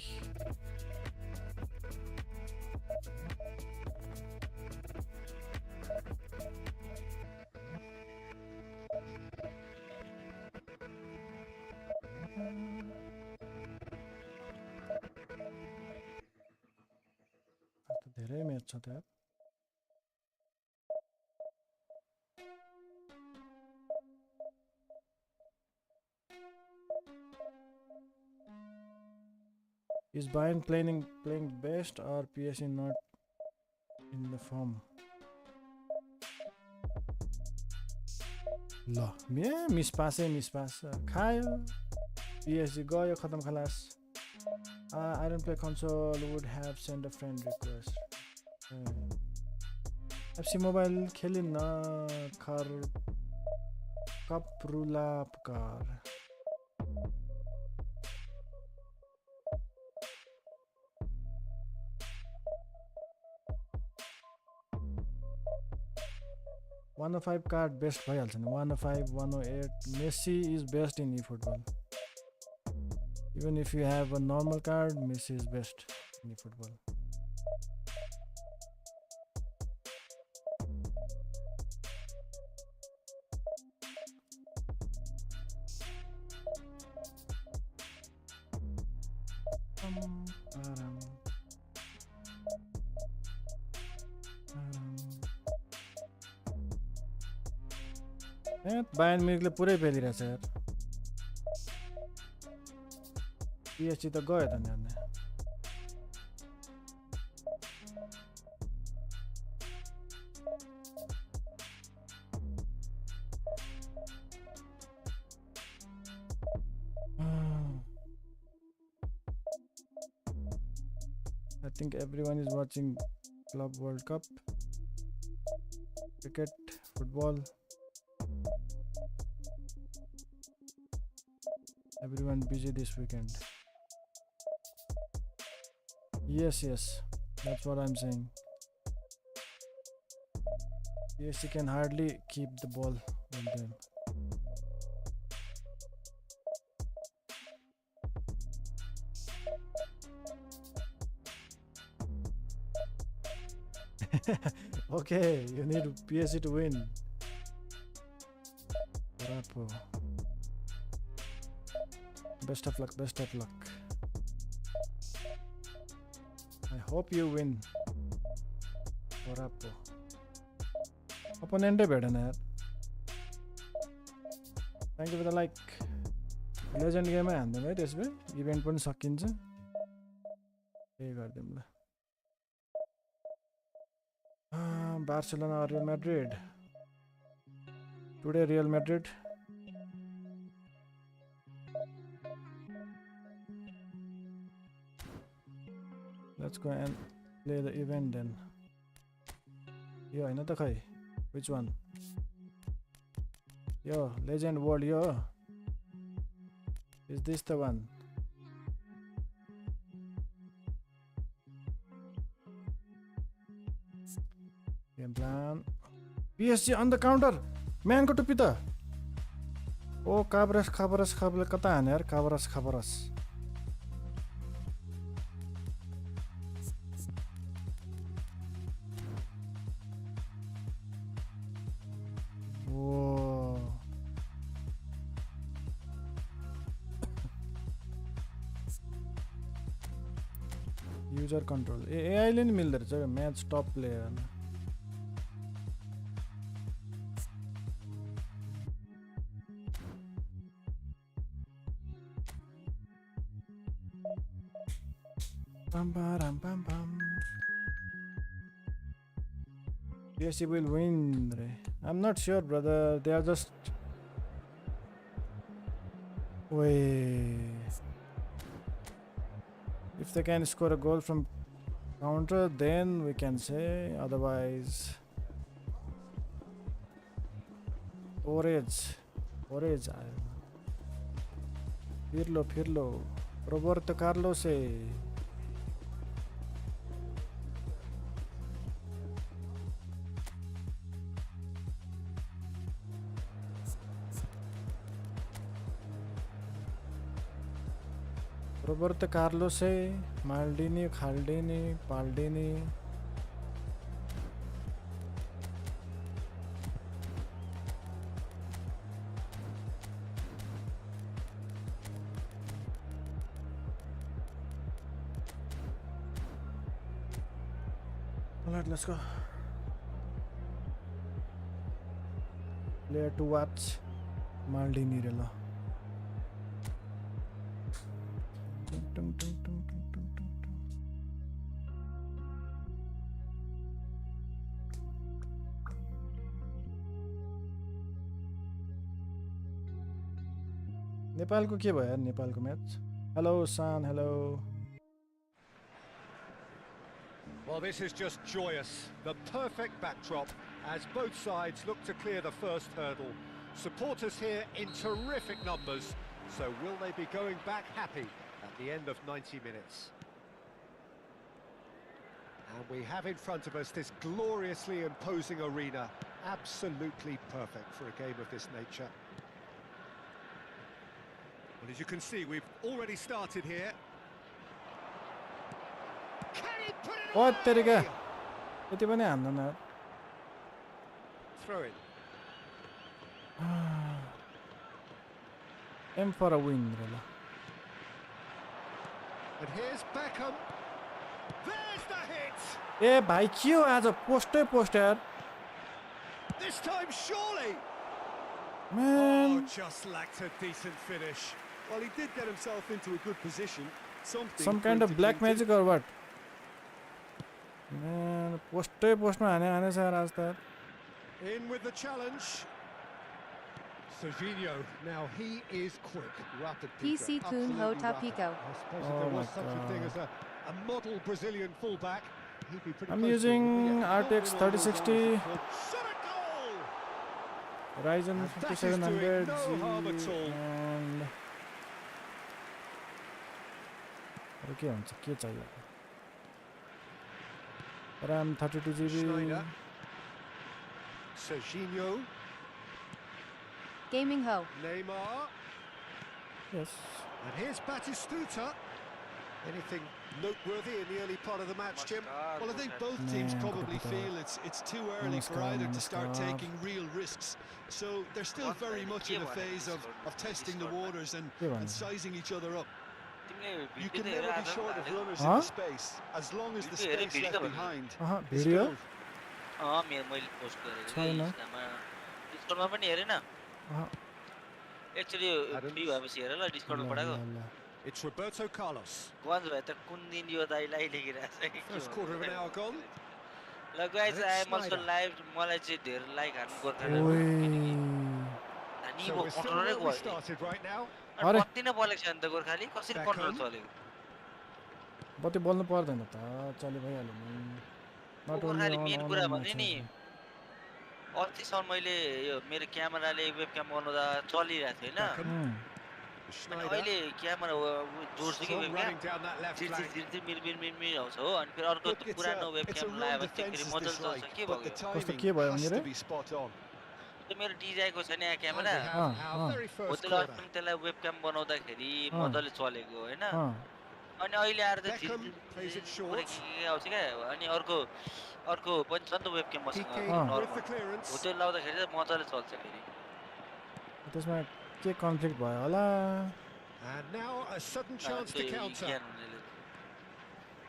धेरै match छ त यार. Is Bayern playing best or PSG not in the form? ल miss पास खायो. PSG गयो खतम खलास. I don't play console, would have sent a friend request. FC Mobile खेलिन खर कपरुला पुकार. One 105 card best भइहाल्छ नि. 105, 108. Messi is best in eFootball. Even if you have a normal card, Messi is best in eFootball. Bayern म्युनिखले पुरै पेलिरहेछ यार. PSG त गयो त नि अन्त. I think everyone is watching Club World Cup, cricket, football. Everyone busy this weekend. Yes, that's what I'm saying. PSG can hardly keep the ball with them. Okay, you need PSG to win. Bravo. Best of luck. I hope you win. Bravo. Opponent भेटेन यार. Thank you for the like. Legend game मा हान्दिम है त्यसले. Event पनि सकिन्छ. त्यही गर्दिम ल. Barcelona Real Madrid. Today Real Madrid. Let's go and play the event then. Yo, हैन त खै. Which one? Yo, Legend World yo. Is this the one? Game plan. PSG on the counter. Man को टुप्पी त. ओ Qaboos कता हाने यार. Qaboos. User control AI ले नि मिल्दो रहेछ match tub player Pam pam pam pam. Yes, he will win. I'm not sure, brother. They are just. Wait. If they can score a goal from counter, then we can say. Otherwise, Orage. Pirlo. Roberto Carlos. Roberto Carlos, Maldini, Khaldini, Paldini. Alright, let's go. Player to watch, Maldini rela. नेपालको के भयो यार नेपालको match hello सान hello Well, this is just joyous. The perfect backdrop as both sides look to clear the first hurdle. Supporters here in terrific numbers. So will they be going back happy at the end of 90 minutes? And we have in front of us this gloriously imposing arena. Absolutely perfect for a game of this nature. Well, as you can see, we've already started here. Can he put it What the away? guy? Yeti पनि हान्दैन यार Throw in. M for a win रला And here's Beckham. There's the hit. ए भाइ के हो आज post यार This time surely. Man. Oh, just lacked a decent finish. Well, he did get himself into a good position. Some kind of black magic or what? Man, पोस्टमा हाने छ यार आज त In with the challenge. Serginho, now he is quick, rapid. PC Kun Ho Tapico. I suppose if there was such a thing as a model Brazilian fullback, he'd be pretty I'm close to using it. Yeah, RTX not been on 3060 goal. Shot a goal! Ryzen And that is 5700 doing no harm at all. and अरु के हुन्छ के चाहियो RAM 32GB Schneider. Serginho, Gaming Ho. Neymar, yes and here's Batistuta. Anything noteworthy in the early part of the match, Jim? Well, I think both teams Man, probably Kubo. feel it's too early for either to start taking real risks. So they're still very much in a phase of testing the waters and sizing each other up. You can never be short of runners in the space as long as the space left behind is video filled. मैले post गरेको छैन। थिएँ इन्स्टामा डिस्काउन्टमा पनि हेरेन actually free भएपछि हेर ल डिस्काउन्टमा पठाएको It's Roberto Carlos. Guns भए त कुन दिन यो दाइलाई लेखिरहेको छ First quarter of an hour gone. ल guys Alex I am also Schneider. Live मलाई चाहिँ धेरै लाइक हान्नु ओइ अनि So वो we're still कन्ट्रोलै where we भयो started right now. अरे। कति नै बोलेको छ अन्त गोर्खाली कसरी Beckham. कन्ट्रोल चलेको बत्ती बोल्नु पर्दैन त चले भइहाल्यो नि नट गोर्खाली मेन कुरा भने नि अस्तिसम्म मैले यो मेरो क्यामेराले वेबक्याम बनाउँदा चलिरहेको थियो हैन Beckham. अनि Schneider. अहिले क्यामेरा जोड्छु कि Strong वेबक्याम running down that left flank. मिर आउँछ हो अनि फेरि अर्को Look, it's पुरानो a वेबक्याम run लगाएपछि फेरि defense is मजाले चल्छ dislike, के but the भयो timing के भयो has भने to रे? be spot on. त्यो मेरो डिजाइनको छ नि यहाँ And we camera have our very हो first त्यसले corner. अस्ति त्यसलाई वेबक्याम बनाउँदाखेरि मजाले चलेको हैन अनि अहिले आएर त Beckham plays it short. आउँछ क्या अनि अर्को पनि छ नि त वेबक्याम मसँग Piqué नर्मल with the हो clearance. त्यो लाउँदाखेरि चाहिँ मजाले चल्छ फेरि त्यसमा के कन्फ्लिक्ट भयो होला And now a sudden chance to counter.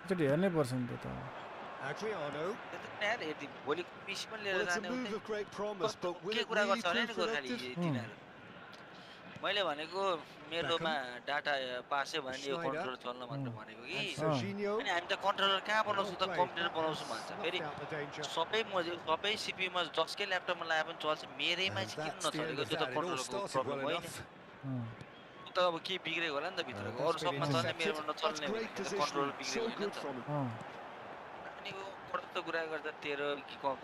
एकचोटि हेर्नै पर्छ नि त्यो त Adriano. त्यो त यार यदि भोलिको पिसी पनि लिएर Well, it's a जाने move of great promise, but will के it कुरा really गर्छ भने prove नि गोर्खाली productive? तिनीहरू मैले भनेको मेलोमा डाटा पासै भने नि यो Schneider. कन्ट्रोलर चल्न भनेर भनेको कि And Serginho. अनि हामी त कन्ट्रोलर कहाँ बनाउँछौँ त Well played. कम्प्युटर That बनाउँछौँ has भन्छ snuffed फेरि out the danger. सबै सिपियुमा जसकै ल्यापटपमा लगाए पनि चल्छ मेरैमा And चाहिँ किन that's the end नचलेको of त्यो त that. It all कन्ट्रोलरको started problem well होइन enough. त्यो त अब के बिग्रेको होला नि त भित्रको that's अरू been सबमा चल्ने intercepted. मेरोमा That's नचल्ने great भनेको त कन्ट्रोलर positioning. बिग्रेको So होइन नि good त from him. अनि यो कस्तो कुरा गर्दा तेरो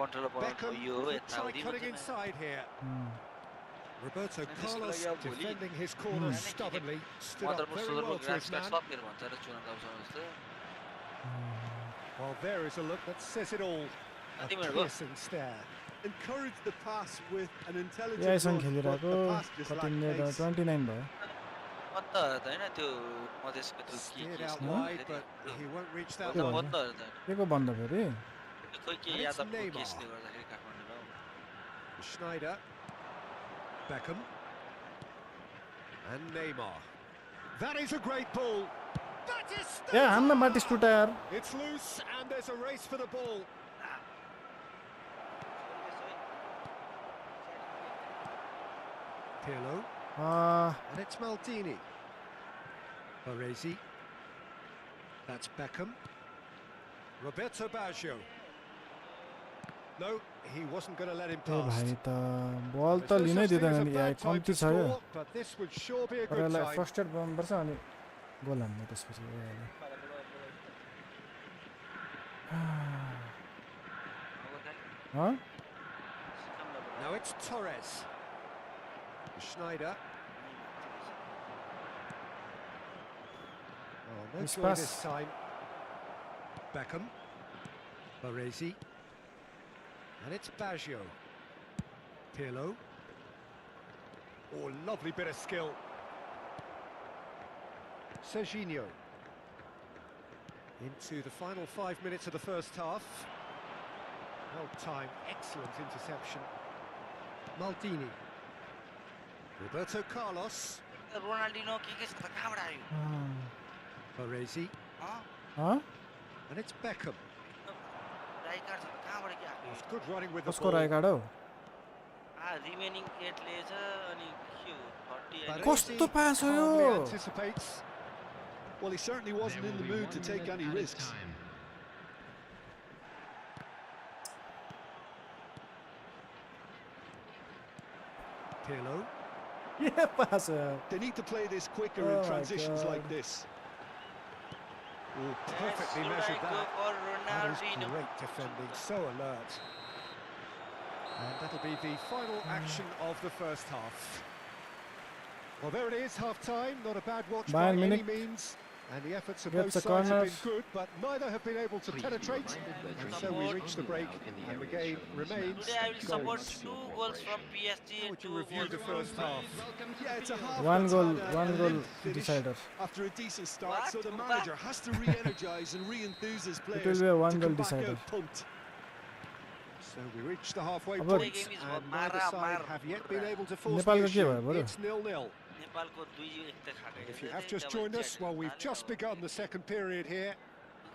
कन्ट्रोलर बनाउनु Beckham यो will try यताउति cutting भन्छ inside here. Roberto And this Carlos Liga bully. defending his corner stubbornly. Stood up मदरको very सुदरको well to graphics his card man. सब मेरो भन्छ र चुनाव जस्तो Well, there is a look that says it all. A Kati minute go? piercing stare. Encourage the pass with an intelligent यहीसँग run, but खेलिरहेको the pass just कति lacked minute pace. 29 भयो अन्त त होइन त्यो मधेसको त्यो Steered के out यस्तो wide, गर्दाखेरि but he won't reach that Good one. one. बन्द त के को बन्द फेरि खोइ के And it's यादवको Neymar. केसले गर्दाखेरि काठमाडौँमा Schneider. Beckham. And Neymar. That is a great ball. That is A still हान्न माथि स्टुटा यार It's loose and there's a race for the ball. Pirlo. And it's Maldini. Baresi. That's Beckham. Roberto Baggio. No, he wasn't going to let him ए भाइ pass. त बल त There's no लिनै such thing as दिँदैन a नि bad यार time कम्ती to छ यो score, but this would sure be a तर good यसलाई time. फ्रस्ट्रेट बनाउनुपर्छ अनि गोल हान्ने त्यसपछि हँ Now it's Torres. Schneider. Oh, no Nice joy pass. this time. Beckham. Baresi. And it's Baggio. Pirlo. Oh, lovely bit of skill. Serginho. Into the final 5 minutes of the first half. Well timed, excellent interception. Maldini. Roberto Carlos. Ronaldinho के छ त कहाँबाट आयो Baresi. हँ And it's Beckham. Right card छ त कहाँबाट के आएको It's good running with the कसको ball. राय कार्ड हौ रिमेनिङ 8 ले छ अनि के हो 30 Baresi कस्तो पास हो calmly yo anticipates. Well, he certainly wasn't in the mood to take any risks. Pirlo. के पास हो यार They need to play this quicker Oh in my transitions like God. this. Oh, perfectly measured that. That is Ronaldinho great defending, so alert. And that'll be the final action of the first half. Well, there it is, half-time. Not a bad watch by Bayern any Munich means. And the efforts of gets both a sides have corner. been good, but neither have been able to penetrate. And so we reach the break, and the game remains Today I will support goalless. 2 goals from PSG How and would 2 you review goals the from first half? Yeah, it's a half One that's goal- had one a goal limp finish decider. after a decent start, What? so the What? manager has to re-energise and re-enthuse his will players be a to one goal come back decider. out pumped. So we reach the halfway अब point, game is and Mara, neither side Mara, have yet Mara. been able to force the नेपालको के issue. भयो बरु It's 0-0. नेपालको 2-1 त खाकै If you have just joined us, well, we've just begun the second period here.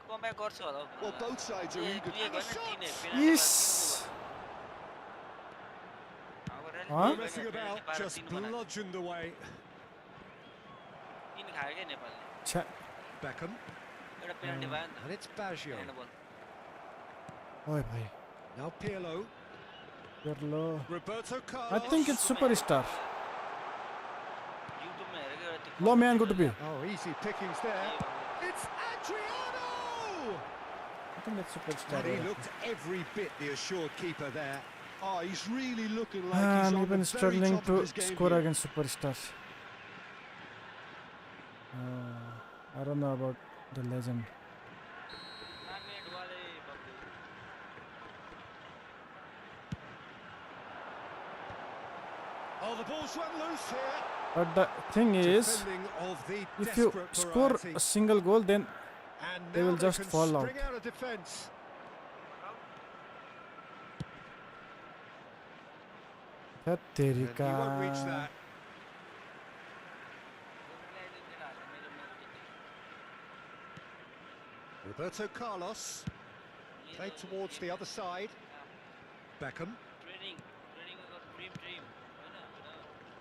Comeback गर्छ होला हौ Well, both sides are eager. 2-1 And the होइन 3-1 shot! इस Huh? No messing about, just bludgeoned away. 3 खायो क्या नेपालले छ्या Beckham, एउटा penalty भयो नि and it's Baggio. त ह्यान्डबल ओए भाइ Now Pirlo, पेर्लो Roberto I Carlos. Think it's superstar युट्युबमा हेरेको एउटा ल म्यानको टुपी Oh, easy pickings there. It's Adriano! I think it's superstar And he looked every bit the assured keeper there. Oh, he's really looking like he's I'm on the even very struggling top to of his game score here. against superstars. I don't know about the legend. Oh, the ball's run loose here. But the thing is, Defending of the if you desperate score variety. a single goal, then And they now will just can fall out. spring out of defence. And he Terika. won't reach that. Roberto Carlos. Played towards the other side. Beckham.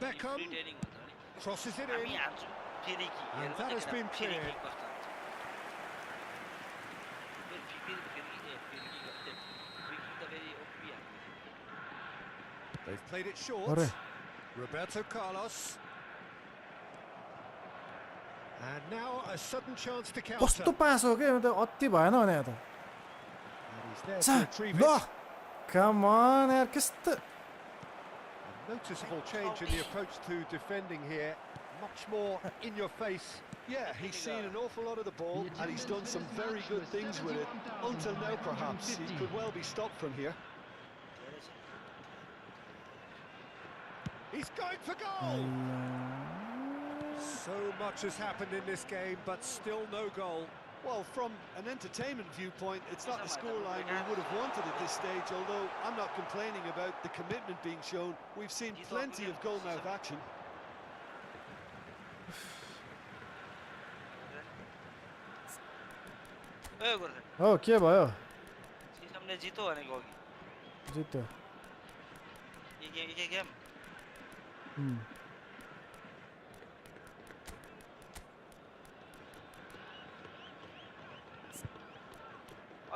Beckham. Crosses it in. And that has been cleared. They've played it short. Roberto Carlos. And now a sudden chance to counter. कस्तो पास हो के मतलब अति भएन भने त And he's there to retrieve ल it. कम अन यार कस्तो A noticeable change in the approach to defending here. Much more in your face. Yeah, he's seen an awful lot of the ball and he's done some very good things with it. Until now, perhaps, he could well be stopped from here. He's going for goal! So much has happened in this game, but still no goal. Well, from an entertainment viewpoint, it's not the scoreline we would have wanted at this stage, although I'm not complaining about the commitment being shown. We've seen plenty of goal-mouth action. हो के भयो सिस्टमले जित्यो भनेको अघि जित्यो एक game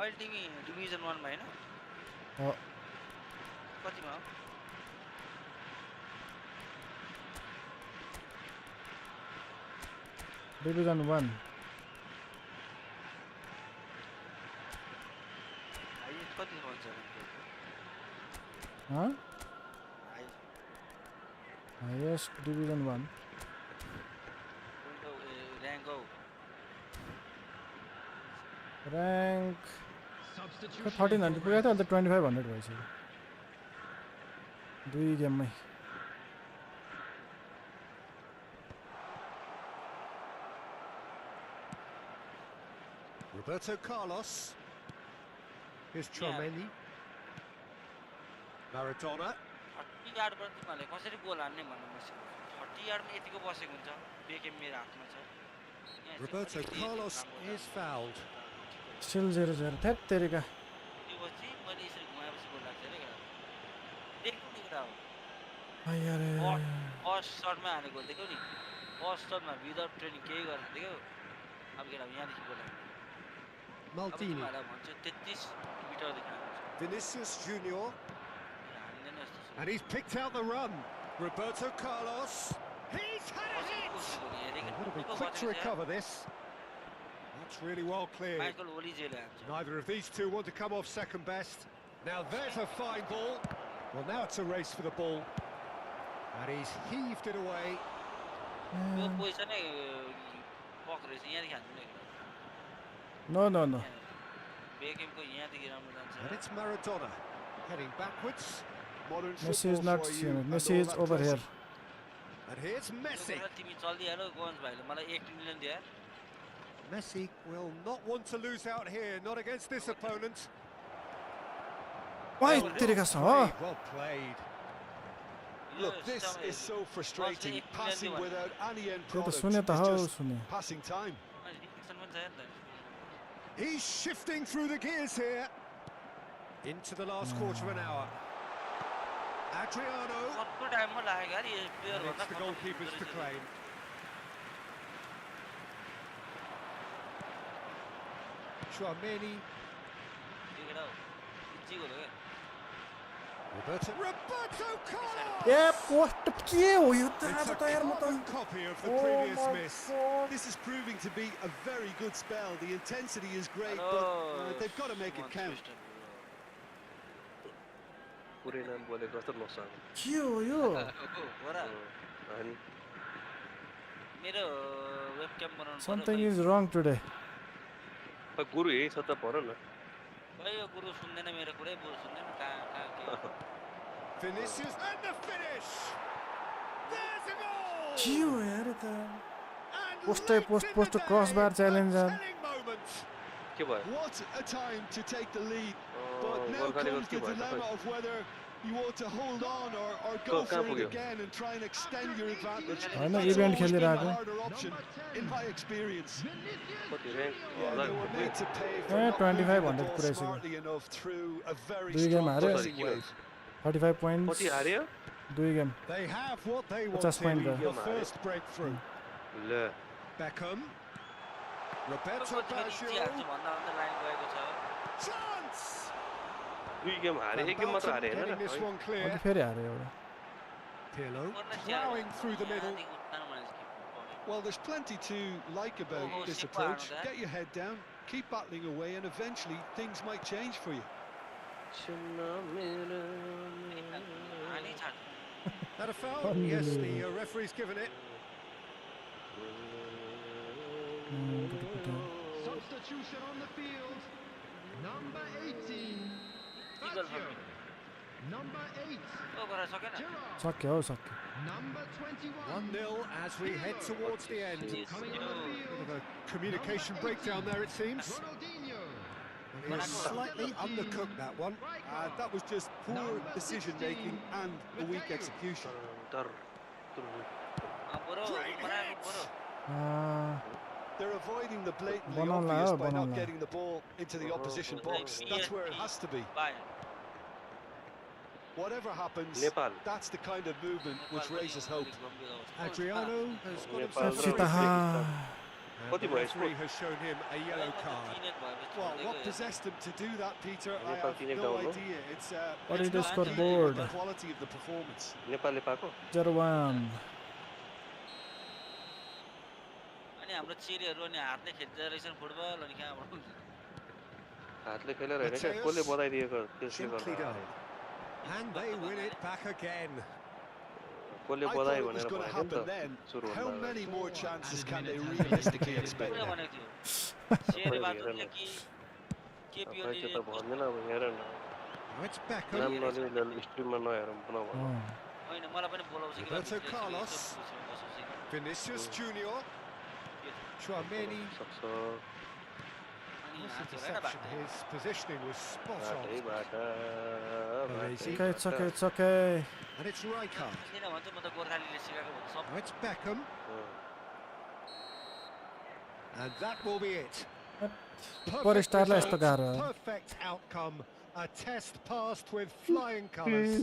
अहिले तिमी डिभिजन 1 मा हैन हो कतिमा हो डिभिजन 1 कति भन्छ huh highest division 1 rank 1300 पुगेको थियो अहिले त 2500 भइसक्यो दुई गेममै Roberto Carlos. Here's Lamini. Maradona. 30 yard पर तिमीले कसरी गोल हान्ने भन्नु मसिन 30 यार्ड मा यतिको बसेको हुन्छ बेकेम मेरो हातमा छ Roberto Carlos is fouled. still 0-0 थेट तेरीका त्यो पछि मैले यसरी घुमाएपछि गोल लाग्छ रे देख्नु नि कुरा हो अयारे फर्स्ट शटमा हाने गोल देख्यौ नि फर्स्ट शटमा विदाउट ट्रेनिङ केही गरेन देख्यौ अब केटा यहाँदेखि गोल लाग्यो Maldini. Vinicius Junior. And he's picked out the run. Roberto Carlos. He's had a hit! Would have been quick to recover this. That's really well cleared. Neither of these two want to come off second best. Now there's a fine ball. Well, now it's a race for the ball. And he's heaved it away. No. And it's Maradona heading backwards. Modern Messi is football not for you, seen. and Messi all is that over class. here. And here's Messi. Messi will not want to lose out here, not against this opponent. Why तेरीका छ हो Well played. Look, this is so frustrating. Passing without any end त्यो त product. सुने त It's हो just सुने passing time. He's shifting through the gears here. Into the last quarter of an hour. Adriano. It's the goalkeepers to claim. Lamini. Roberto Carlos! A post के हो यो त It's आज a त यार म carbon त copy of the previous miss. This is proving to be a very good spell. The intensity is great, but they've got to make it count. पुरै नाम बोलेको जस्तो लस के हो यो अनि मेरो वेबक्याम बनाउनु something is wrong today गुरु यही छ त भन न भाइ यो गुरु सुन्दैन मेरो कुरै बुझ सुन्दैन कहाँ के Vinicius and the finish! There's a goal! के हो यार त And Post leaps into crossbar day, challenge a and- telling moment. के भयो What a time to take the lead. But now Volcano comes the के भयो dilemma of whether You ought to hold on or go for it again and try and extend your advantage. होइन That's event always been the खेलिरहेको harder option, in my experience. कति rank Yeah, they were made to pay for Eh, not moving 2500 the ball पुऱ्याइसक्यो। smartly enough through a very दुई game strong हार्यो। pressing wave. 45 points कति हार्यो 2 game They have what they 50 point wanted, भयो। the first breakthrough. ल Beckham. Roberto कति बेला Baggio. Easy हाल्छु भन्दा भन्दा line गएको छ Chance! 2 गेम हारे 1 गेम मात्र Van हारे Basten Hahn getting this raw one अनि clear. फेरि हार्यो एउटा Pirlo गर्न plowing through the middle. Well, there's plenty to like about Oh, this Sipa, approach. that. Get your head down, keep battling away, and eventually things might change for you. Honey छाड That a foul? Yes, the referee's given it. Substitution on the field. Number 18. Eagle Baggio. Number 8. ओ गर्न सकेन Gerrard. सक्यो हौ सक्यो Number 21. 1-0 as we head towards the end. Coming on the Bit field. of a communication breakdown there, it seems. Ronaldinho. He was slightly undercooked, that one. That was just poor decision-making and a weak execution. बरु बनाएको बरु They're avoiding the blatantly Banana, obvious by banana. not getting the ball into the opposition box. That's where it has to be. Bio Whatever happens, Nepal. that's the kind of movement which raises hope. Adriano has got Nepal himself Nepal. sorted. What And the do you want, referee has shown him a yellow card. Well, what possessed him to do that, Peter? I Nepal have team no down, no? idea. It's What it's is the not scoreboard? the quality of the performance. नेपालले पाएको 0-1 अनि हाम्रो चेरीहरू अनि हातले खेल्दै रहेछन् football अनि कहाँबाट हुन्छ हातले खेलेर हैन क्या Mateus. कसले बधाइदिएको त्यसले Simply गर्दा done. And they win it back again. कसले I thought बधाई it was भनेर going to भनेको नि happen त then. सुरु How भन्दा many more chances can they realistically expect? पुरै now? भनेको थियो चेरी बादलले कि के खै त्यो पियोले त भन्दैन अब हेर न Now it's नाम Beckham. नलिँदा स्ट्रिममा नहेरौँ पुनः भन्नु होइन मलाई पनि बोलाउँछ कि Roberto Carlos. Vinicius Junior. Chouameni. सक्छ What's the deception? His positioning was spot on. बाटैबाट Okay, it's okay, it's okay. And it's Rijkaard. किन भन्छ म त गोर्खालीले सिकाएको भन्छु सब Now it's Beckham. And that will be it. पर स्टारलाई यस्तो result, गाह्रो perfect outcome. A test passed with flying colours.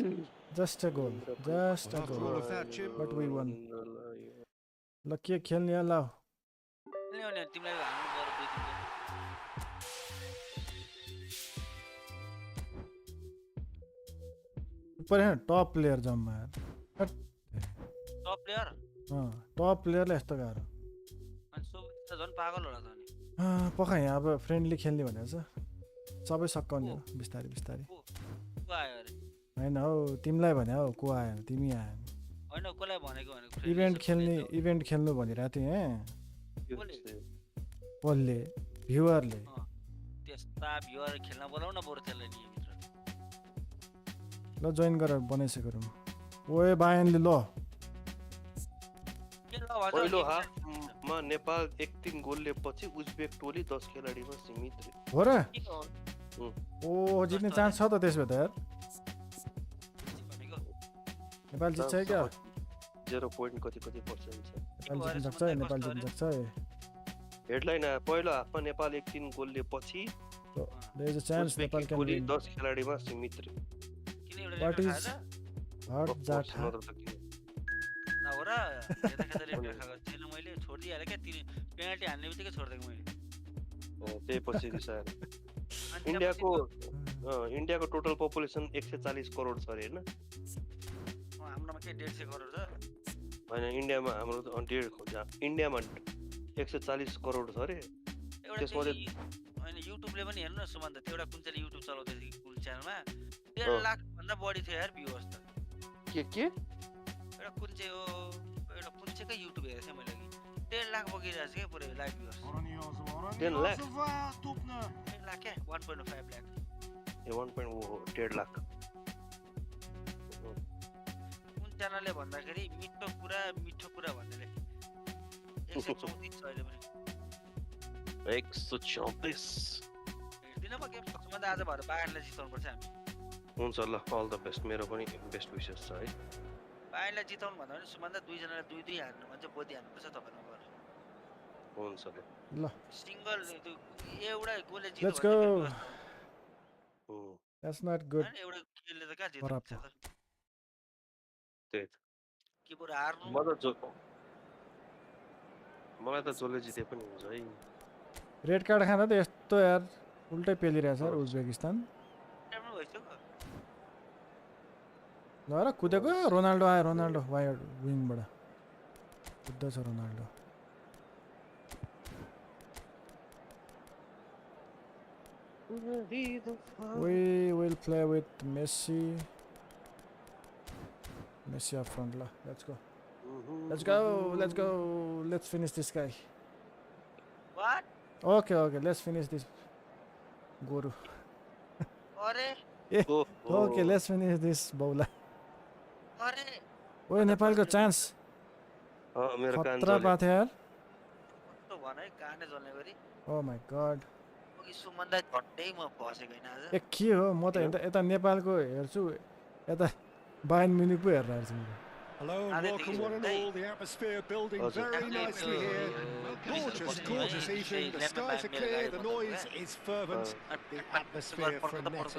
Just a goal, just a After all goal. of that, Jim. But we won. ल के खेल्ने हो ल ल्याउने तिमीलाई हान्नु पर्यो दुई तिन दिन पर यहाँ टप प्लेयर जम्मा टप प्लेयर टप प्लेयरलाई यस्तो गाह्रो अनि सोभित त झन् पागल होला त अनि पख यहाँ अब फ्रेन्डली खेल्ने भनेको छ सबै सकाउने हो बिस्तारै बिस्तारै को आयो अरे होइन हौ तिमीलाई भने हौ को आयो तिमी आयो होइन कसलाई भनेको भनेको इभेन्ट खेल्नु भनिरहेको थिएँ कसले भ्युवरले त्यस्ता भ्युवर खेल्न बोलाउ न बरु त्यसलाई नि भित्र ल जोइन गरेर बनाइसक्यो रुम ओए बायनले ल के ल भन्छ पहिलो हाफमा नेपाल 1-3 गोलले पछि उज्बेक टोली 10 खेलाडीमा सीमित रह्यो हो र के हो ओ जित्ने चान्स छ त त्यसो भए त यार भनेको नेपाल जित्छ है क्या 0 पोइन्ट कति कति पर्सेन्ट छ नेपाल जित्न सक्छ है नेपाल जित्न सक्छ है हेडलाइन पहिलो हाफमा नेपाल 1-3 गोलले पछि there is a chance Nepal can Toli win 10 खेलाडीमा सीमित रह्यो किन एउटा What रेड is- हट जाट न हो र यता खेल्दा रेड खाएको थिएन मैले छोडिदिहालेँ क्या तिनी पेनाल्टी हान्ने बित्तिकै छोडिदिएको मैले त्यही पछि रिसाएर अनि इन्डियाको टोटल पपुलेसन 140 करोड छ अरे हैन हाम्रोमा के 150 करोड छ हैन इन्डियामा हाम्रो 1.5 इन्डियामा 140 करोड छ अरे एउटा त्यसमध्ये होइन युट्युबले पनि हेर्नु न सुमन्त त्यो एउटा कुन चाहिँ युट्युब चलाउँदै थियो कुन च्यानलमा 1.5 लाख भन्दा बढी थियो यार भ्युअर्स त के एउटा कुन चाहिँ हो एउटा कुन चाहिँकै युट्युब हेरेको थिएँ मैले कि 1.5 लाख बगिरहेको छ क्या पुरै लाइभ भ्युअर्स 10 लाख 1.5 लाख क्या 1.5 लाख ए 1.1.5 लाख कुन च्यानलले भन्दाखेरि मिठो कुरा भन्नेले 134 छ अहिले पनि 134 हेर्दिनँ म गेम सक्छु म त आज भएर बाहिरलाई जिताउनु पर्छ हामी हुन्छ ल अल द बेस्ट मेरो पनि बेस्ट विशेस छ है बाइला जिताउनु भन्दा पनि सुमन्दा दुईजनाले 2-2 हार्नु भन्छ बोधी हार्नुपर्छ तपाईहरुको घर हुन्छ ल ल सिंगल एउटा गोलले जित्यो लेट्स भने गो चाहिँ द्याट्स नट गुड एउटा गोलले त कहाँ जित्छ त त्यही त के पुरा हार्नु मलाई त जसले जिते पनि हुन्छ है रेड कार्ड खाँदा त यस्तो यार उल्टै पेलिरहेछ यार उज्बेकिस्तान राम्रो भइसक्यो ल र कुदेको रोनाल्डो आयो रोनाल्डो वाइड विङबाट कुद्दैछ Ronaldo We will play with Messi up front la. Let's go. Let's finish this guy. What? Okay, let's finish this Guru. अरे Okay, let's finish this Bola. अरे ओए नेपालको चान्स मेरो कान खतरा पाथ्यो यार कस्तो भन है काने जल्ने गरी ओ माय गॉड ओके सुमन्दा झट्टै म फसेको हैन आज ए के हो म त यता नेपालको हेर्छु यता बायर्न म्युनिक पो हेरेर हेर्छु Hello and welcome one and all. The atmosphere building very nicely here. Gorgeous evening. The skies are clear. The noise is fervent. The atmosphere frenetic.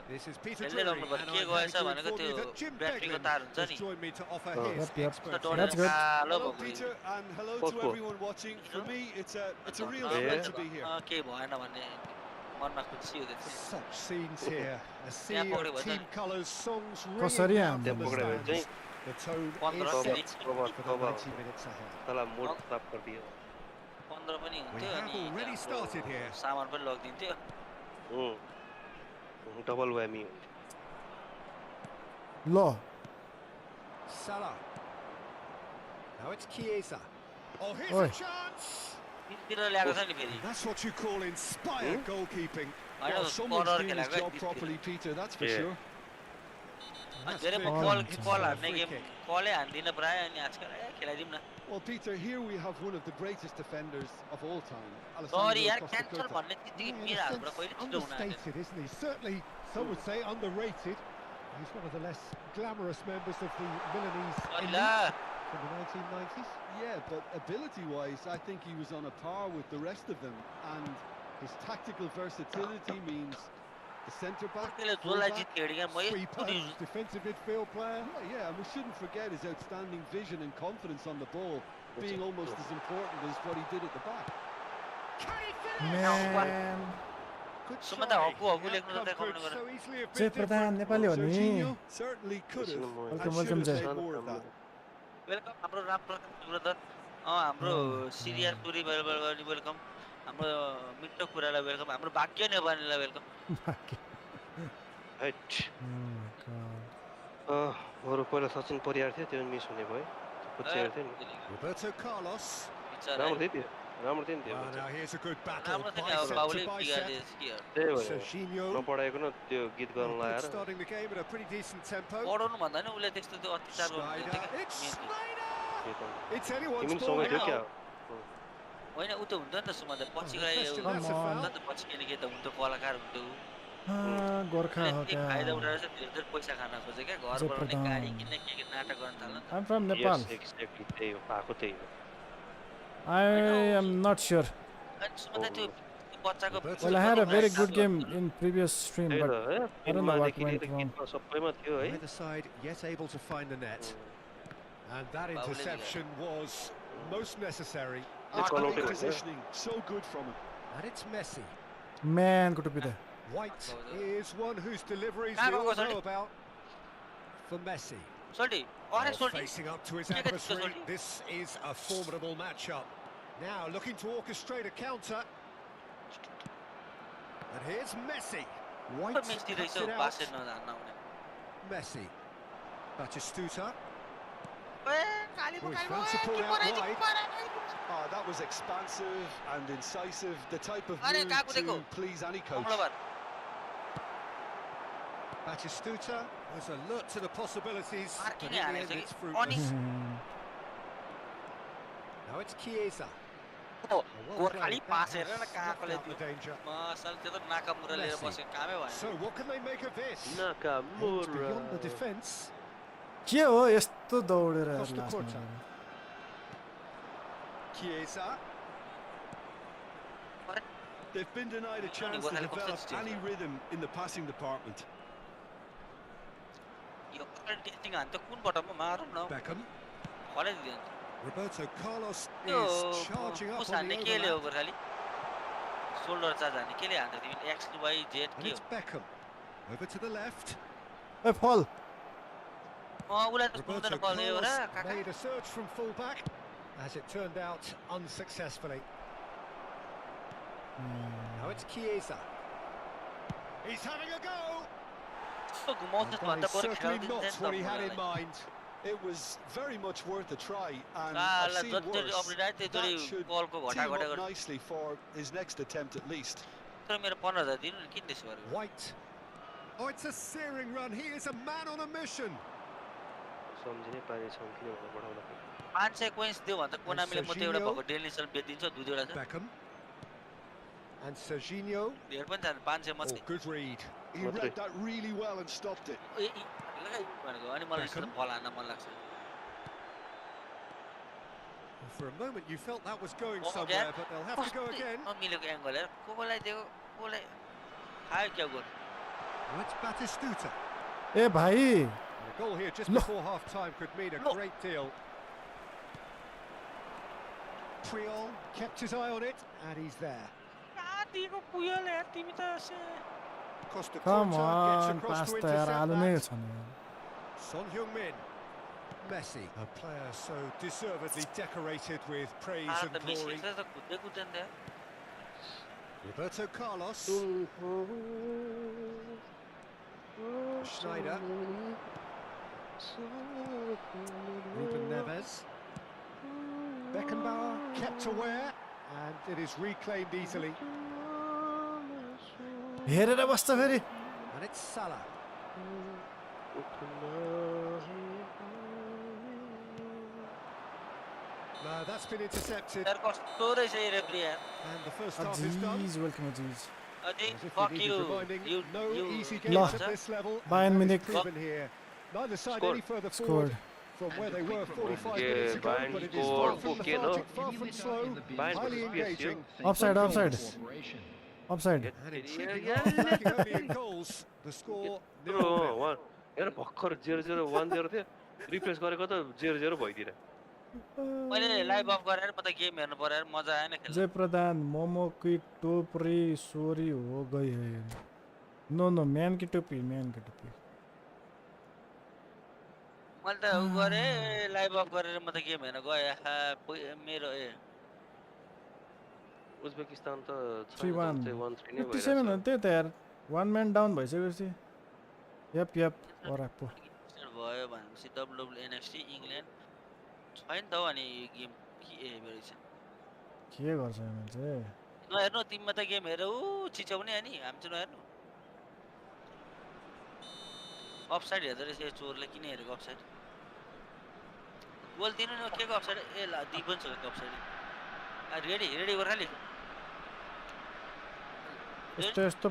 This is Peter Drury, and I'm happy to inform you that Jim Beglin has joined me to offer his expertise. That's good. Hello Peter and hello to everyone watching. For me it's a real thrill to be here. के भएन भन्ने मनमा खुसी हुँदैछ Such scenes here. A sea of team colours, songs कसरी ringing out हान्दै from the stands. The tone is set for the 90 minutes ahead. तला mode स्टप गरिदियो 15 पनि We हुन्थ्यो have अनि already started here. सामान पनि लगिदिन्थ्यो डबल व्यामी हुन्छ ल Salah. Now it's Chiesa. Oh, here's Oi. a chance. तिर ल्याएको छ नि फेरि That's what you call inspired goalkeeping. I know, Well, someone's corner doing his खेलाएको job है, properly, Peter, that's for Yeah. sure. That's धेरै big. म Ball कल हुन्छ। हान्ने गेम कलै हान्दिनँ प्राय अनि आजकल खेलाइदिउँ न Well Peter, here we have one of the greatest defenders of all time. सरी यार Alessandro क्यान्सर Costa. भन्ने चित्तिकै Yeah, in मेरो a हातबाट sense, कहिले छिटो हुन आएन understated, isn't he? Certainly, some would say underrated. He's one of the less glamorous members of the Milanese सरी elite La from the 1990s. Yeah, but ability-wise, I think he was on a par with the rest of them. And his tactical versatility means the centre-back, त्यसले जोलाई full-back, जित्यो अरे क्या म Superb defensive midfield player. yeah, and we shouldn't forget his outstanding vision and confidence on the ball, being almost as important as what he did at the back. Can he finish? म्यान Good सुमन्दा try. हक्कु हक्कु The लेख्नु त outcome देखाउनु could गरेर so easily have चाहिँ been Pradhan different. Nepali हो नि Jorginho certainly could have Welcome, and welcome, should have sir. made more of that. Welcome हाम्रो Ram Prakash brother हाम्रो सिरिया टुरी वेलकम हाम्रो मिठो कुरालाई वेलकम हाम्रो भाग्य नेपालीलाई वेलकम हाइट अरू पहिला सचिन परियार थियो त्यो मिस हुने भयो पुच्छेर थियो नि Roberto Carlos. राम्रो थियो राम्रो थियो नि त्यो Well, now here's a good battle. राम्रो थियो नि अब Bicep बाबुले to बिगार्दै bicep. त्यही भएर Serginho. नपढाएको न त्यो गीत गाउन Good लगाएर starting the game at a pretty decent tempo. पढाउनु भन्दा नि उसले त्यस्तो त्यो अत्याचार गर्नु Snyder. It's Snyder. It's तिमी anyone's पनि ball सँगै थियो now. क्या होइन उ त हुन्थ्यो नि त सुमन्दा पछि Oh, गएर question, yo that's a foul. त पछि केही त हुन्थ्यो कलाकार हुन्थ्यो गोर्खा हो उसले क्या फाइदा उठाएर चाहिँ धेरै धेरै पैसा खान खोज्यो क्या घर जे बनाउने प्रधान। गाडी किन्ने के नाटक गर्न थाल्यो नि त आइम फ्रम नेपाल यस एक्ज्याक्टली त्यही हो पाएको त्यही हो आई एम नट स्योर अनि सुमन्दा त्यो बच्चाको Well, I had a very good game in previous stream, त्यही but त है I don't know what फिल्ममादेखि went लिएर wrong. गीतमा सबैमा थियो है Neither side yet able to find the net. And that Paul interception was most necessary. Great positioning, so good from him. And it's Messi. Man, go to be there. White is one whose deliveries Ah, we all go, Soldi. know about. For Messi. सोल्टी अरे सोल्टी Facing up to his Look at this, adversary, Soldi. this is a formidable matchup. Now looking to orchestrate a counter. And here's Messi. White मेस्टी cuts रहेछ it out. Bassett नजान्न आउने Messi. Batistuta. A Kali Oh, he's Pakali found support out wide. Oh, that was expansive and incisive, the type of Are, move Kaku to देखो। please any coach. कमलाबार Batistuta was alert to the possibilities, but marking in the हानेछ end कि it's अनि fruitless. Now it's Chiesa. Oh, Well गोर played. खाली That pass has हेरेर न कहाँ snuffed कसले out the दियो danger. मसल त्यो त नाकामुरा लिएर Messi. बसेको कामै भएन So what can they make of this? Aims Nakamura. beyond the defence. के हो यस्तो दौडेर Costa लास्टमा Curta. गएर? Chiesa. They've been denied a chance to Goraले कस्तो develop छिटो any छ rhythm in the passing department. Yo testing हान त कुन बटममा मारौँ न Beckham. खलै दिन्छ Roberto Carlos त्यो is charging up पुस on हान्ने the केले हो overlap. गोर्खाली सोल्डर चार्ज हान्ने केले हान्छ तिमी एक्स वाइ जेड And के it's Beckham. Over to the left. ए फल हो उसलाई त Roberto सुन्दैन बल हो र Carlos काका made a search from fullback. As it turned out, unsuccessfully. Now it's Chiesa. He's having a go. कस्तो घुमाउँछस् That भन्दा is बरु certainly खेलाउँदिन्छ not नि त what he had in मुलालाई mind. It was very much worth a try, and I've काला seen जति worse. अप्रिडाइ त्यति That should बलको घटा team घटा up गर्छ nicely for his next attempt at least. तर मेरो 15,000 दिनु नि किन त्यसो गरेको White. Oh, it's a searing run. He is a man on a mission. सम्झिनै पानी छौँ किन भनेर पठाउँदाखेरि 500 कोइन्स दियो भने त कोनामीले म त्यो एउटा Serginho. भएको डेली सल बेचिदिन्छ दुई दुईवटा छ Beckham. And Serginho. धेर पनि छैन 500 Oh, मात्रै good read. He read that really well and stopped it. भनेको अनि मलाई यसरी बल हान्न मन लाग्छ Well, for a moment you felt that was going Oh, somewhere, again? but they'll have to go again. नमिलेको एङ्गल हेर कोलाई दिएको कोलाई खायो क्या गोल Well, it's Batistuta. ए भाइ And a goal here just No. before half-time could mean a No. great deal. Priol kept his eye on it, and he's there. कहाँ दिएको पुग्यो यार तिमी त Costa come Curta gets on across pass to त यार intercept आलु नै that. छ नि Son Heung-min. Messi, a player so deservedly decorated with praise आज and त मेसी glory. त कुद्दै कुद्दैन त्यहाँ Roberto Carlos. Schneider. Ruben Neves. Beckenbauer kept aware, and it is reclaimed easily. हेरेर बस्छ फेरि And it's Salah. No, that's been intercepted, यार कस्तो रहेछ यो रेफ्री यार and the first half is done. Aziz welcome Aziz अझै As if fuck we needed you reminding, you no you easy Lo. games at this level. Bayern and that Munich. is proven here. Neither side Scored. any further Scored. forward from where they were 45 Okay, minutes ago, Bayern but it is scored. far from Okay, no? lethargic, far from slow, Bayern highly versus PSG, engaging. Offside, offside. Offside And intriguing one, lacking only in goals. The score तर 0-0. हेर भर्खर 0-0 1-0 थियो replace गरेको त 0-0 भइदिएर मैले live of गरेर म त game हेर्नु पर्यो यार मजा आएन खेल्न जय प्रधान मोमो की टोपरी सोरी हो गई है नो नो मैन की टोपी मैले त उ गरे लाइभ अफ गरेर म त गेम हेर्न गए मेरो उज्बेकिस्तान त 3-1 1-3 नै 57 हो त्यही त यार वान म्यान डाउन भइसकेपछि यप ओरापो भयो भनेपछि डब्ल्युडब्ल्यू एनएफसी इङ्ल्यान्ड छैन त हौ अनि यो गेम के हेरेछ के गर्छ यो मान्छे नहेर्नु तिमीमा त गेम हेर ऊ चिच्याउने अनि हामी चाहिँ नहेर्नु अफसाइड हेर्दो रहेछ यो चोरले किन हेरेको अफसाइड गोल दिनु न के को अफसाइड ए ला दिइ पनि सकेको अफसाइड रेडी रेडी गोर्खाली यस्तो यस्तो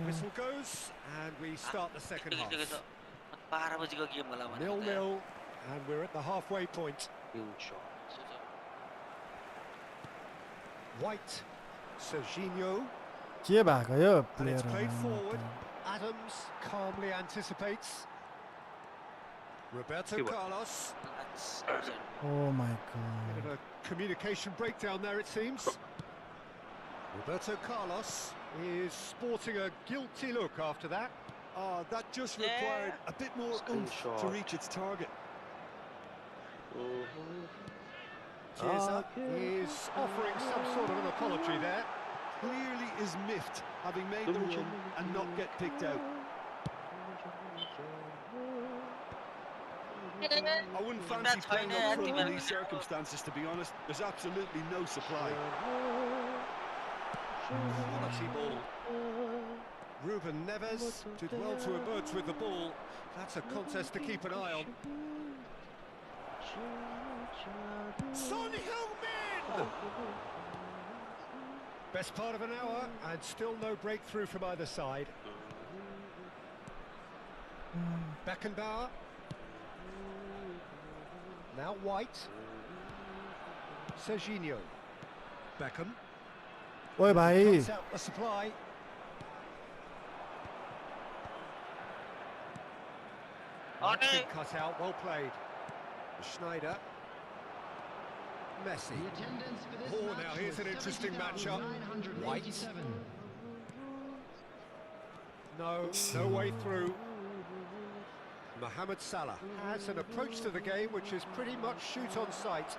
Whistle goes, and we start the second half. 12 बजेको गेम होला भने 0-0, and we're at the halfway point. White, Serginho, के भएको यो and it's played player forward. Adams calmly anticipates. Roberto Carlos. Oh my Bit God of a communication breakdown there, it seems. Roberto Carlos is sporting a guilty look after that. That just required a bit more oomph to reach its target. Chiesa is offering some sort of an apology there. Clearly is miffed, having made the run and not get picked out. I wouldn't fancy playing up front in these circumstances, to be honest. There's absolutely no supply. Quality ball. Ruben Neves did well to emerge with the ball. That's a contest to keep an eye on. Son Heung-min! Best part of an hour, and still no breakthrough from either side. Beckenbauer. Now White. Serginho. Beckham. Oi bhai. Cuts out the supply. That's been cut out, well played. Schneider. Messi. The attendance for this Oh, match now here's was an interesting matchup. 70,987. No way through. Mohamed Salah has an approach to the game which is pretty much shoot on sight.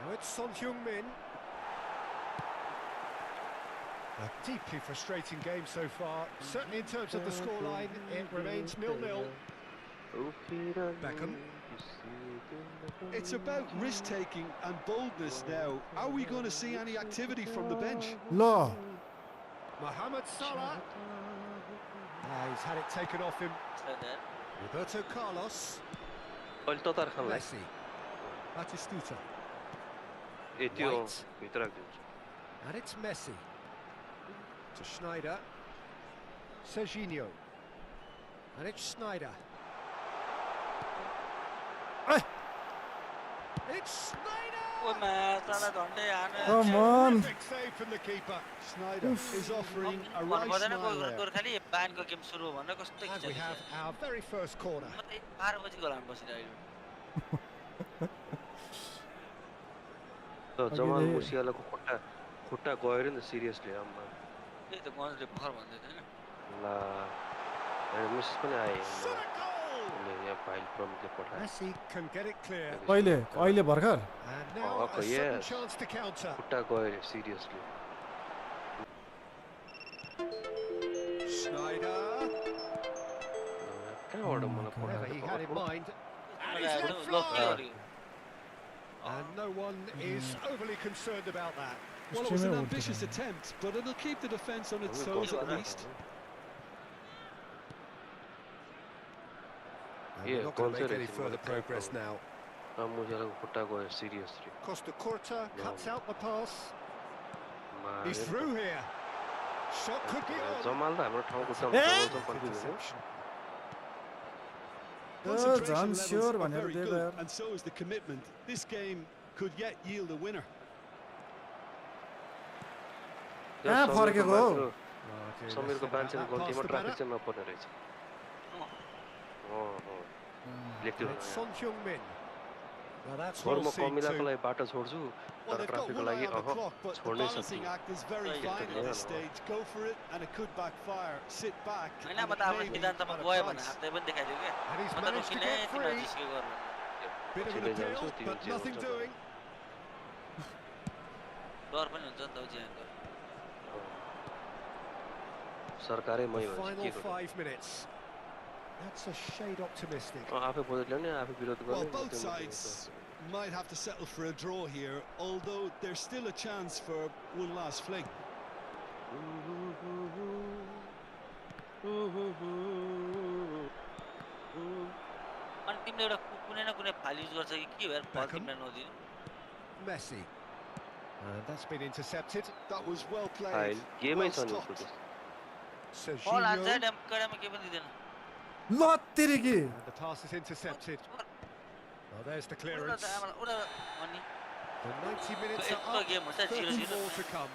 Now it's Son Heung-min. A deeply frustrating game so far. Certainly in terms of the scoreline, it remains 0-0. Beckham. It's about risk-taking and boldness now. Are we going to see any activity from the bench? Lo. Mohamed Salah. He's had it taken off him. Roberto Carlos. Messi. Batistuta. White. And it's Messi. To Schneider. Serginho. And it's Schneider. It's Schneider! Come on. Terrific save from the keeper. Schneider is offering a right smile there. And we have our very first corner. Jamal Musiala को खुट्टा गयो नि seriously आम्मा त्यही त गन्जले भर भन्दै थिएन ला Mrs पनि आए यहाँ फाइल प्रमले पठाए Messi can get it clear. अहिले भर्खर And now a sudden chance to counter. खुट्टा गयो सिरियसली Schneider. कहाँबाट मलाई Whatever he had in पठाएको mind. And he's let fly. And no one is overly concerned about that. Well, it was an ambitious attempt, but it'll keep the defence on its toes at least. And we're not going to make any further progress now. Musiala को खुट्टा गयो seriously Costa Curta cuts out the pass. He's through here. Shot could be on. Jamal त हाम्रो ठाउँको Jamal Interception. Concentration sure levels are भनेर very दिएको good, यार and so is the commitment. This game could yet yield a winner. कहाँ फर्केको हो समीरको बान्छेको गल्तीमा traffic चाहिँ नपर्ने रहेछ लेख्दियो It's Son Heung-min. Now that's घर well म seen कमिलाको too. लागि बाटो छोड्छु Well, तर they've got ट्राफिकको one लागि eye on the clock, but the छोड्नै balancing सक्दिनँ act is very Yeah, fine yeah, at this yeah. stage. Go for it, and it could backfire. Sit back. Hahn and म it त आफ्नो may be सिद्धान्तमा at a गयो भने price. हातले पनि देखाइदियो के And he's म त managed to रोकिने get तिमीलाई free. जिस्के गर्नु Bit of an पछिल्लो जान्छ appeal, त्यो but चाहिँ nothing हुन्छ doing. डर पनि हुन्छ नि त उजिएको सरकारै मै The भन्छ final के गर्नु 5 minutes. That's a shade optimistic. आफै बोल्दै ल्याउने आफै विरोध Well, गर्ने both sides might have to settle for a draw here, although there's still a chance for one last fling. अनि तिमीले एउटा कुनै न कुनै फाइल युज गर्छ कि के भएर फल Beckham. तिमीलाई नदिनु Messi. And that's been intercepted. That was well file played. गेमै Well छ नि stopped. फल हान्छ Serginho. ड्याम कडामा के पनि दिँदैन ल तेरेकी And the pass is intercepted. Well, there's the Uda clearance. त आमा उडा अनि The 90 minutes So are it's a game, up. it's a 0-0. 30 more to come.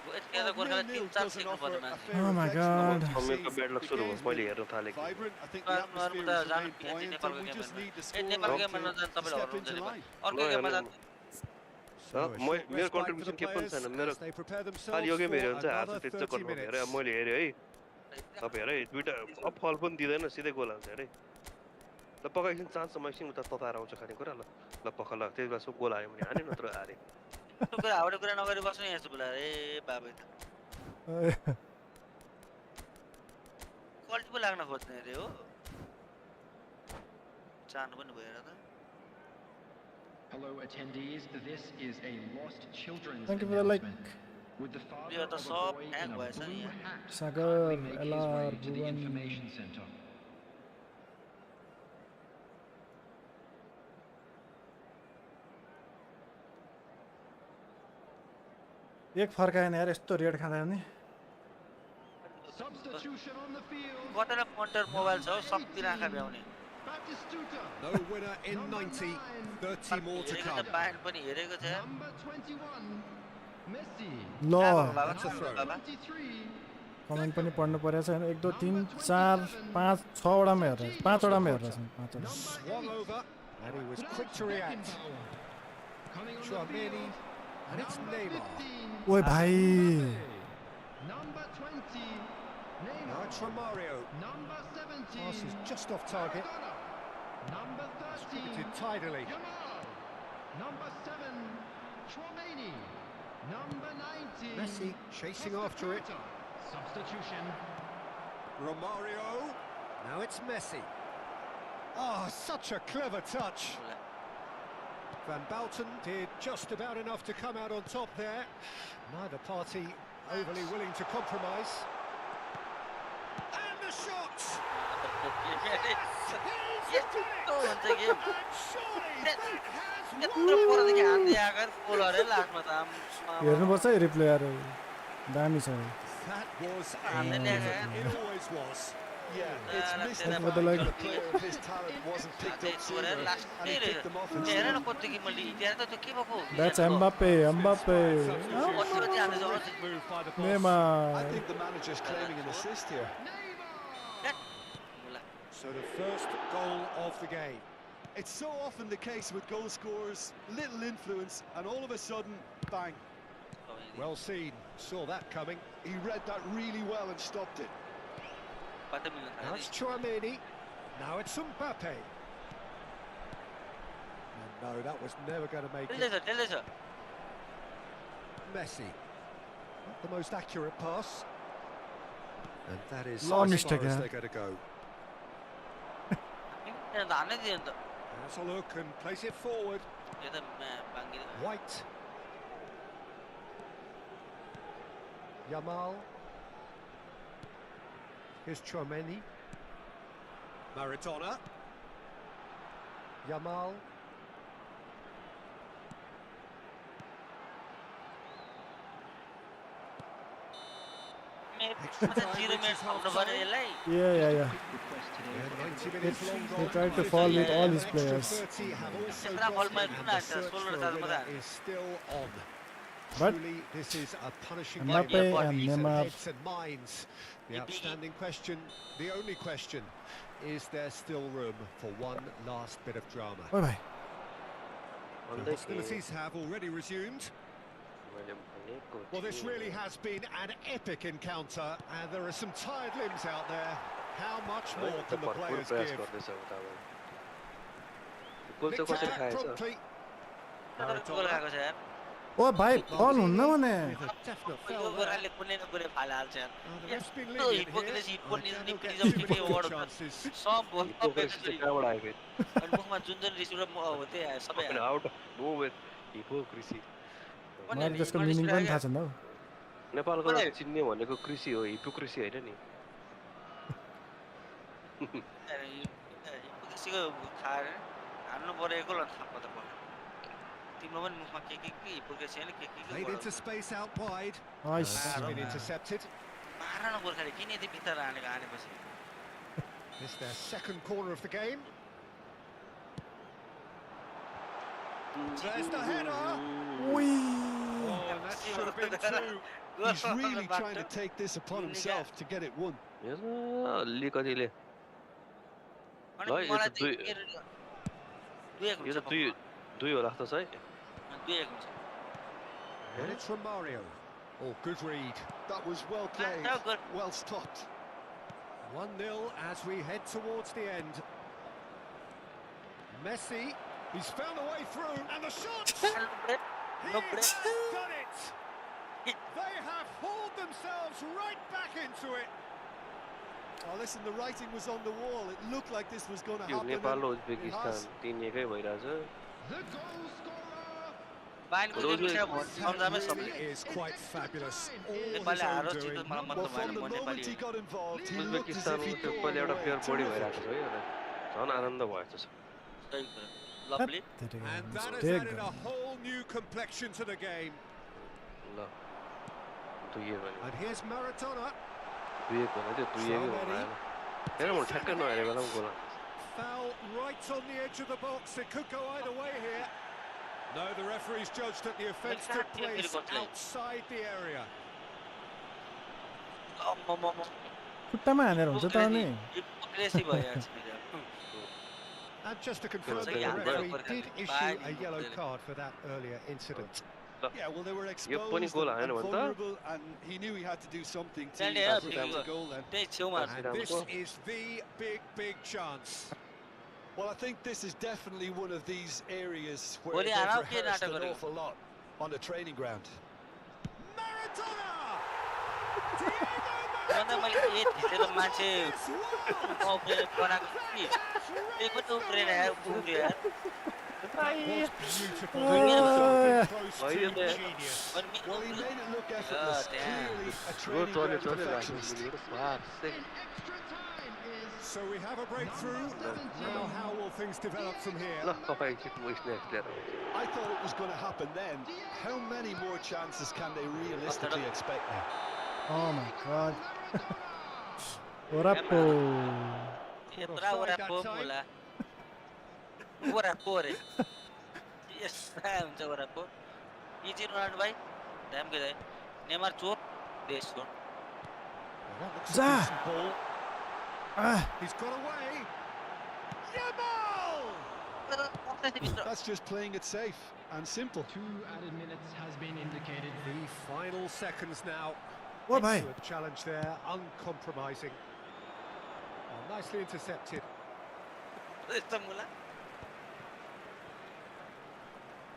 यतिकै त गोर्खालाई 0-0 3-4 doesn't सिक्नु offer पर्यो a मान्छे fair Oh my reflection of what God. we've समीरको seen. Bad luck The सुरु भयो game's मैले been हेर्न थालेको vibrant. I think the normal atmosphere त has जानु remained पिएच buoyant, नेपालको and we game just need the ए नेपालको गेममा scoreline नजानु to तपाईँले step हराउनुहुन्छ into नेपाल line. अर्को गेममा जानु So a म- short मेरो respite for the contribution के पनि players छैन मेरो as they prepare खालि themselves यो गेम हेऱ्यो for भने चाहिँ हात another त्यति 30 चक्कर नभएर minutes. मैले हेरेँ है तपाईँ हेर है दुइटा अब फल पनि दिँदैन सिधै गोल हाल्छ हेर है ल पक्का एकछिन चान्ससम्म एकछिन उता तताएर आउँछ खाने कुरा ल ल पक्का ल त्यति बेला गोल हाल्यो भने हाने नत्र हारे त्यो कुरा हाउडे कुरा नगरी बस्नु यहाँ चाहिँ बोला ए बाबा त क्वालिटी पो लाग्न खोज्ने अरे हो चाहनु पनि भएर त Hello attendees, this is a lost children's Thank you for the like. announcement. With the father Yeah, of the a sub boy hang in a was, blue yeah. hat Sagar, proudly make his LR, way to the Bhuvan. information center. एक फर्काएन यार यस्तो red खाँदा नि Substitution on the field. कतैले motor mobile छ सबै आँखा भ्याउने Batistuta. No winner in 90, 30 more to हेरेको त come. बाहेन पनि हेरेको छ Number 21. Messi. ल That's a throw. 23. कमेन्ट पनि पढ्नु परेको छ 1 2 3 4 5 6 वटामा हेरेर 5 वटामा हेरेर छन् 5 वटा Swung over, and he was quick to react. Coming on the Tchouaméni, field. and it's Number Neymar. 15. ओए भाइ Number 20. Now Neymar. it's Romario. Number 17. Pass is just off target. Number 13. Distributed tidily. Yamal. Number 7. Tchouaméni. Number 19. Messi chasing after it. Substitution. Romario. Now it's Messi. Oh, such a clever touch. Van Bouten did just about enough to come out on top there. Neither party overly willing to compromise. And the shot! यस्तो हुन्छ game Surely that has यत्रो परदेखि हान्दै आएर गोल अरे लास्टमा त हेर्नुपर्छ है replay यार दामी छ That was And then it there's always was. Yeah, it's missed that's out the that like- a player of his talent wasn't picked up sooner, and he picked them off hair instead. न कतिको मैले हेर त त्यो के भएको that's Mbappe Mbappe कति हाल्दै छ Move by the boss. I Neymar think the manager's claiming an assist here. So the first goal of the game. It's so often the case with goal scorers, little influence, and all of a sudden, bang. Well seen. Saw that coming. He read that really well and stopped it. कतै मिल्न Now थाल्यो it's Tchouaméni. Now it's Mbappe. And no, that was never going to make it. त्यसले छ Messi. Not the most accurate pass. And that is Long as mistake, far as yeah. they're going to go. त्यहाँ त हान्नै दियो नि त Has a look and plays it forward. यो त बाङ्गिदियो White. Yamal. Here's Tchouaméni. Maradona. Yamal. Extra time, 0 which minute is आउनु half पर्यो time. यसलाई या Yeah, 90 minutes long They goal. tried to fall with all his Extra players 30 have also Extra ball gone, ma and kuna the ata, search solo for a ata winner mata. is still on. But Truly, this is a punishing Mbappe game of and bodies and Neymar. heads and minds. The Big outstanding question, the only question, is there still room for one last bit of drama? ओए भाइ The hostilities have already resumed. Well, this really has been an epic encounter, and there are some tired limbs out there. How much more can the players give? Nicked it back promptly. गोल खाएको छ यार ओ भाइ बल हुन्न भने With a definite yo foul there. गोराले कुनै न कुनै फाल हाल्छ यार The ref's been यस्तो lenient hypocrisy here. Hypocrisy I cannot get निक्लिजम too के many वर्ड chances. सब बोल अनि मुखमा जुन जुन रिस उठ्यो हो त्यही आयो सबै आयो आउट नो विथ हिपोक्रेसी मलाई त्यसको मिनिङ पनि थाहा छैन हौ नेपालको चिन्ने भनेको कृषि हो हिपोक्रेसी होइन नि हिपोक्रेसीको खाएर हान्नु परेको ल थाहा पत्ता पर्यो तिम्रो पनि मुखमा के हिपोक्रेसी होइन के Played into space out wide. Nice Has been intercepted. मार न गोर्खाले किन यति भित्र हानेको हानेपछि It's their second corner of the game. There's the header. Oh, that should have been two. He's really trying to take this upon himself to get it won. अलि कतिले अनि ल यो मलाई त दुई दुई एक यो हुन्छ त दुई होला जस्तो छ है दुई एक हुन्छ And it's Romario. Oh, good read. That was well played, no, good. well stopped. 1-0 as we head towards the end. Messi, he's found a way through, and the shot! He No has break. done it! They have hauled themselves right back into it. Oh, listen, the writing was on the wall. It looked like this was going to यो happen. Nepal र and it Uzbekistan has. 3-1 भइरहेछ The goal scorer. बाहिरको रोज देख्नु छ That सम्झामै really सबले is quite fabulous. All his नेपालले own हारो doing. जित्यो मलाई Well, मतलब from भएन the म moment Nepali he got involved, he looked as Uzbekistan if he त्यो threw पहिला एउटा away. प्लेयर बढी भइरहेको Terrific. छ है झन् आनन्द भयो जस्तो सही कुरा lovely And that has Mistake. added a whole new complexion to the game. ल दुईएको नि And here's Maradona. दुईएको होइन त्यो दुईएकै हुन आएन हेर म ठ्याक्कै नहेरे बेला पनि गोल Foul right on the edge of the box. It could go either way here. No, the referee's judged that the offence took place outside the area. खुट्टामा हानेर हुन्छ त अनि एग्रेसिभ भयो यार And just to confirm that the referee did issue a yellow card for that earlier incident. Yeah, well, they were पनि exposed goal and हानेन भने त vulnerable, and he knew he had to do something to Stand get here, the goal then. त्यही छेउमा And this is the big chance. Well, I think this is definitely one of these areas where Oli, they've आराम के rehearsed नाटक an गरेको? awful lot on the training ground. Maradona! भन्दा मैले ए थिचेर मान्छे बनाएको कि त्यही पनि उब्रेन यार उब्रियो यार Beautiful. Close to genius. Well, he made it look effortless. Clearly a training ground perfectionist. Extra time is So we have a breakthrough. Now how will things develop from here? ल तपाईँ एकछिन म स्न्याक्स लिएर I thought it was going to happen then. How many more chances can they realistically expect now? Oh my god. Orapo. यत्रा ओरापो होला ओरापो रे यस्ता हुन्छ ओरापो easy Ronaldo भाइ ड्याम के नेमार चोर देश चोर That looks a Za. decent ball. He's got away. Yamal! That's just playing it safe and simple. 2 added minutes has been indicated. The final seconds now. Oh, bhai. Excellent challenge there, uncompromising. Oh, nicely intercepted. यस्तो मुला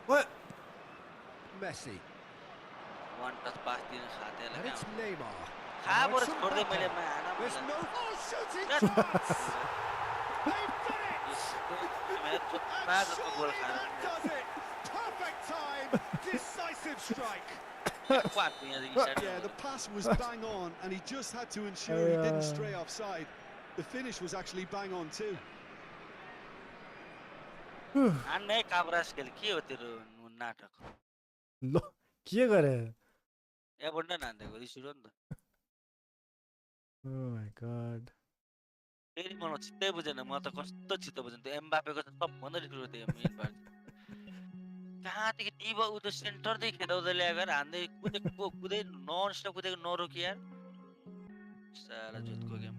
What? Messi. One touch पास दिन खाते And it's लगा Neymar. खा बरस Some छोड्दै मैले backhand. माना There's no shooting Yes. chance. They've done it. Goal And that does it. Perfect time. Decisive strike. Yeah, the pass was bang on, and he just had to ensure he didn't stray offside. The finish was actually bang on too. हान्ने काब्रास खेल के हो तेरो नाटक ल के गरे एबन्डन हान्देको रिस उठ्यो नि त Oh my god. फेरि मलाई चित्तै बुझेन म त कस्तो चित्त बुझेन त्यो एम्बापेको त सबभन्दा रिस उठ्यो त्यो मेन पार्ट कहाँदेखि टिभ उ त सेन्टरदेखि खेदाउँदै ल्याएर हान्दै कुदेको कुदै नन स्टप कुदेको नरोकी यार साला जुतको गेम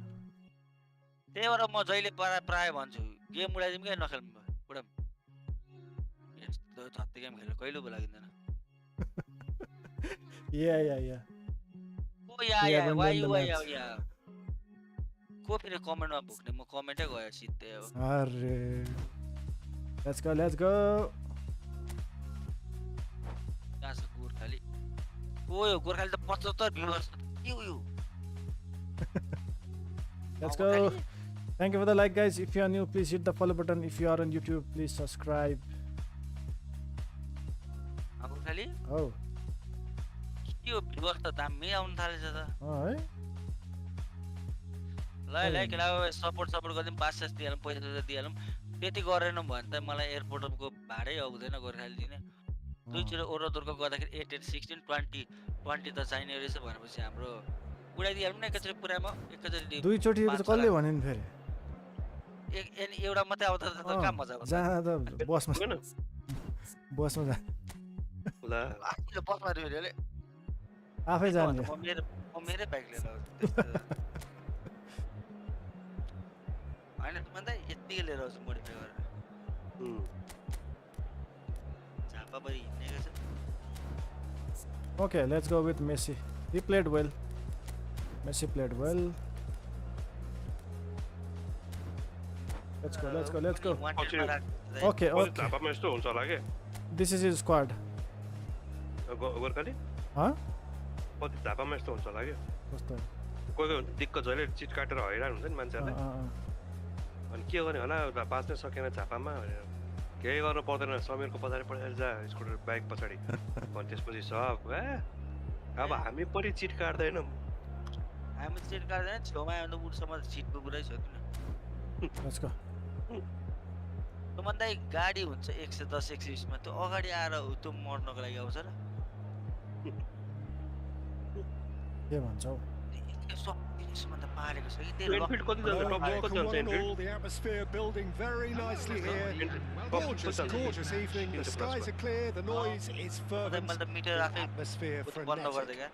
त्यही भएर म जहिले प्राय भन्छु गेम उडाइदिउँ क्या नखेल्नु उडाम यस्तो छत्ते गेम खेलेर कहिले भो लागिँदैन Yeah. ओ या को फेरि कमेन्टमा भुक्ने म कमेन्टै गयो सिधै हो Arre. Let's go. कहाँ छ गोर्खाली ओ यो गोर्खाली त 75 viewers yo Let's go. Thank you for the like, guys. If you are new, please hit the follow button. If you are on YouTube, please subscribe. Gorkhali Oh. Yo viewers त दामी आउन थालेछ त Oh, है ल खेला सपोर्ट गर्दिम 500 दिइहालौँ पैसा दिइहालौँ त्यति गरेनौँ भने त मलाई एयरपोर्टको भाडै आउँदैन गोर्खाली दिने दुईचोटि ओरोदोरको गर्दाखेरि 8 16 20 20 त चाहिने रहेछ भनेपछि हाम्रो उडाइदिइहालौँ न एकैचोटि पुरामा एकैचोटि दुईचोटि कसले भन्यो नि फेरि एउटा मात्रै आउँदा त काम मजा आउँछ जहाँ त बसमा जा ल आफूले बसमा फेरि अरे आफै जाने म मेरै बाइक लिएर होइन भन्दा यतिकै लिएर आउँछु मोडिफाई गरेर झापाभरि हिँडेको छ Okay, let's go with Messi. He played well. Messi played well. Let's go. Okay. झापामा यस्तो हुन्छ होला के This is his squad. Gorkhali Huh? कति झापामा यस्तो हुन्छ होला के कस्तो कोही दिक्क जहिले चिट काटेर हैरान हुन्छ नि मान्छेहरूलाई अनि के गर्ने होला बाँच्नै सकेन झापामा भनेर केही गर्नु पर्दैन समीरको पछाडि पछाडि जा स्कुटर बाइक पछाडि अनि त्यसपछि सब अब हामी पनि चिट काट्दैनौँ हामी चिट काट्दैन छेउमा आयो भने उठसम्म चिटको कुरै छ Let's go. त्यो भन्दा गाडी हुन्छ 110 120 मा त्यो अगाडि आएर त्यो मर्नको लागि आउँछ र के भन्छौ सबैसम्म त पारेको छ कि इनफिल्ड कति Hello, जान्छ टप कति welcome जान्छ one and Enfield all. The atmosphere building very nicely here. Gorgeous, gorgeous evening. The skies are clear. The noise is fervent. मैले त मिटर The आफै atmosphere बन्द गरिदिएँ frenetic. क्या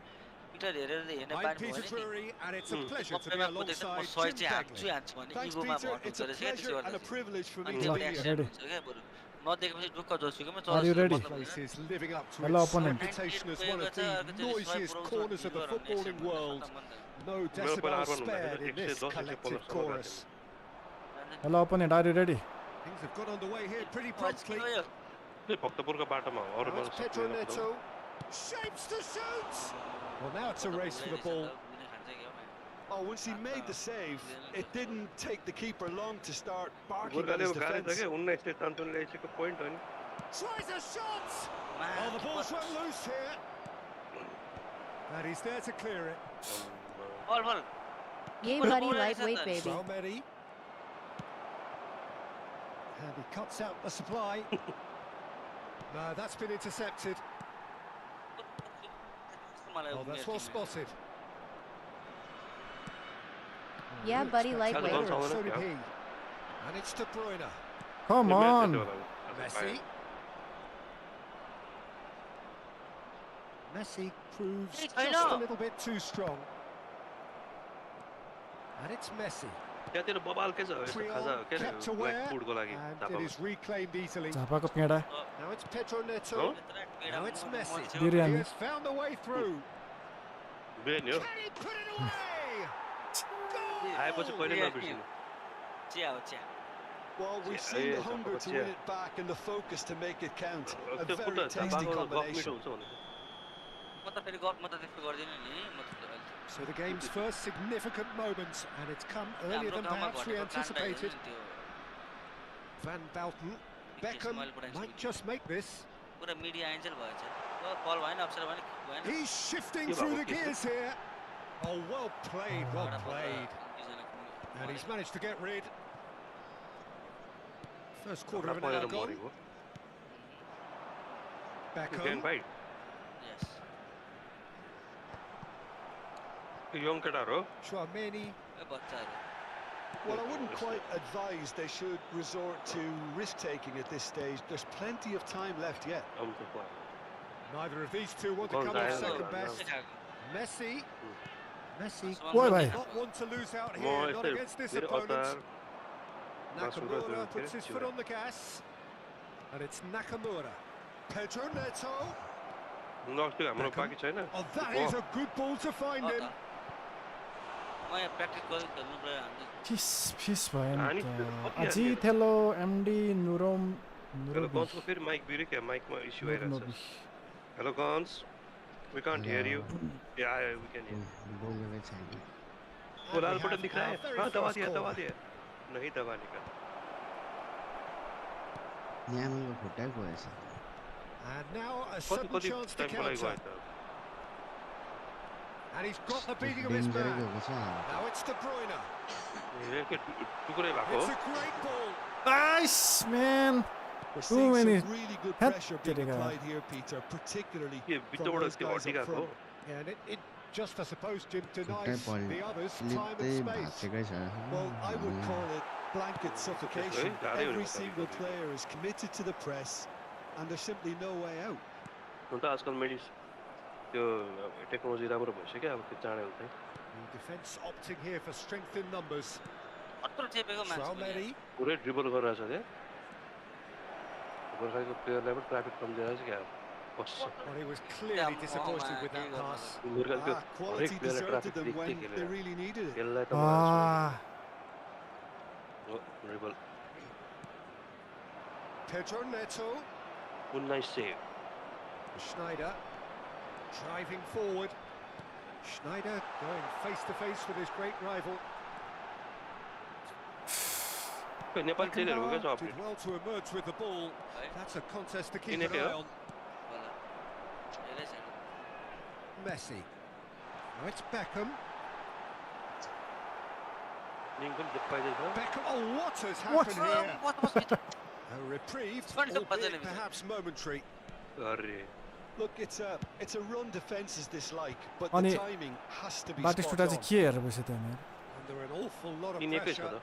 मिटर हेरेर हेर्ने I'm बानी भयो Peter नि Drury, and it's a pleasure to be सबैमा कुदेछ म alongside सय Jim चाहिँ हान्छु Begley. हान्छु भने Thanks, इगोमा Peter. भन्नु It's a रहेछ pleasure and a privilege for me अनि to जब be एक्सिडेन्ट here. हुन्छ क्या बरु नदेखेपछि ढुक्क जोड्छु क्या म Are you ready? The place is living up to Hello, its opponent. reputation as one of the noisiest corners of the footballing world. No मेरो पहिला decibels urban spared in this 110 collective 115 chorus. Hello opponent, are you ready? Things have got underway here pretty promptly. भक्तपुरको बाटोमा हो अरु Now it's मलाई Pedro सक्दैन Neto. Shapes to shoot! Well, now it's a race for the ball. Oh, once he made the save, it didn't take the keeper long to start barking at गोर्खाले his गाली छ defence. के 19 ले चान्चुन ल्याइसकेको point हो नि Tries a shot! Oh, the ball's run loose here. And he's there to clear it. बल बल Yay, buddy, lightweight baby. Lamini. And he cuts out the supply. No, that's been intercepted. Oh, that's well spotted. Yeah, buddy, Spectacular, lightweight. and so did he. And it's De Bruyne. Come on. Messi. Messi proves Hey, just I know. a little bit too strong. And it's Messi. त्यहाँतिर बबाल के छ यस्तो खाजा के Kept black aware, फुडको लागि and it is reclaimed easily. झापाको पेडा Now it's Pedro Neto. Now it's Messi. He biryani has found a way through. बेन हो Can he put it away? आएपछि Goal! कहिले नबिर्सिनु चिया हो चिया Well, we've Yeah, seen the yeah, hunger to yeah. win it back and the focus to make it count. A त्यो very foot tasty झापाको गफ मिठो combination. हुन्छ भने म त फेरि गफ म त त्यस्तो गर्दिनँ नि म त So the game's first significant moment, and it's come earlier हाम्रो than गाउँमा perhaps we घटेको काण्ड anticipated. त्यो Van Balten, Beckham might just make this. पुरा मिडिया एन्जल भएछ बल भएन अप्सर भएन भएन He's shifting Yeah, through but the what gears here. Oh, well played, well played. And he's managed to get rid. First quarter of an hour परेर gone. मरेको Beckham. गेन fight यस यङ केटाहरु हो Tchouameni. A बच्चाहरु Well, I wouldn't quite advise they should resort to risk-taking at this stage. There's plenty of time left yet. Neither of these two want to come off second best. Messi. Messi. Boy, boy. Not one to lose out म here, not यस्तै against this मेरो opponent. अतार Nakamura puts his foot on the gas. And it's Nakamura. Pedro Neto. नक्ति हाम्रो बाँकी छैन Oh, that is a good ball to find him. म यहाँ practice गर्दै खेल्नु पर्यो हामी फिस फिस भयो हानी नि त त अझै थेलो एमडी नुरोम हेलो गन्सको फेरि माइक बिग्रे क्या माइकमा इस्यु आइरहेको छ hello guns we can't hear you yeah we can hear वो लाल बटन दिख रहा है हाँ दबा दिया नहीं दबा निकल न्यामको खुट्टा गएछ And now a कति sudden कति chance to टाइमको लागि counter. गयो त And he's got the beating of his डेन्जरै man. गएको छ Now it's De Bruyne. टुकुरै भएको It's a great ball. Nice म्यान We're Too seeing many some really good hat pressure being did he applied here, Peter, particularly के from बिचबाट those त्यो guys up अड्डिगाको front. Yeah, and it just, I suppose, Jim, खुट्टै denies the others time लिप्दै and space. भाँचेकै छ Well, I would call it blanket suffocation. गाह्रै हुने Every भयो single कति-कति। player is committed to the press, and there's simply no way out. हुन त आजकल त्यो technology राम्रो भइसक्यो अब त्यो चाँडै हुन्छ The defence opting here for strength in numbers. अत्रो चेपेको मान्छे Tchouameni. पुरै ड्रिबल गरिरहेछ क्या गोर्खाको प्लेयरलाई पनि ट्राफिक कम दिइरहेछ क्या बस्छ Well, he was clearly disappointed with that pass. गोर्खाले त्यो Quality हरेक प्लेयरलाई deserted ट्राफिक them दिँदै when they खेलेर really needed it. यसलाई त dribble Pedro Neto. 19 save Schneider driving forward. Schneider going face to face with his great rival. Nepali प्लेयरहरूको क्या Beckenbauer छ did well to emerge with the ball. That's a contest to keep an Ineke, eye huh? on. Messi. Now it's Beckham. Link पनि देखाइदिन्छ Beckham. Oh, what has happened here? A reprieve, It's funny, some albeit puzzle. perhaps momentary. अरे Look, it's a run defense is dislike, but Ani- the timing has to be Batistuta spot चाहिँ on. के हेरेर बस्यो त्यहाँ यार Under an awful lot of यिनीकै छ pressure. त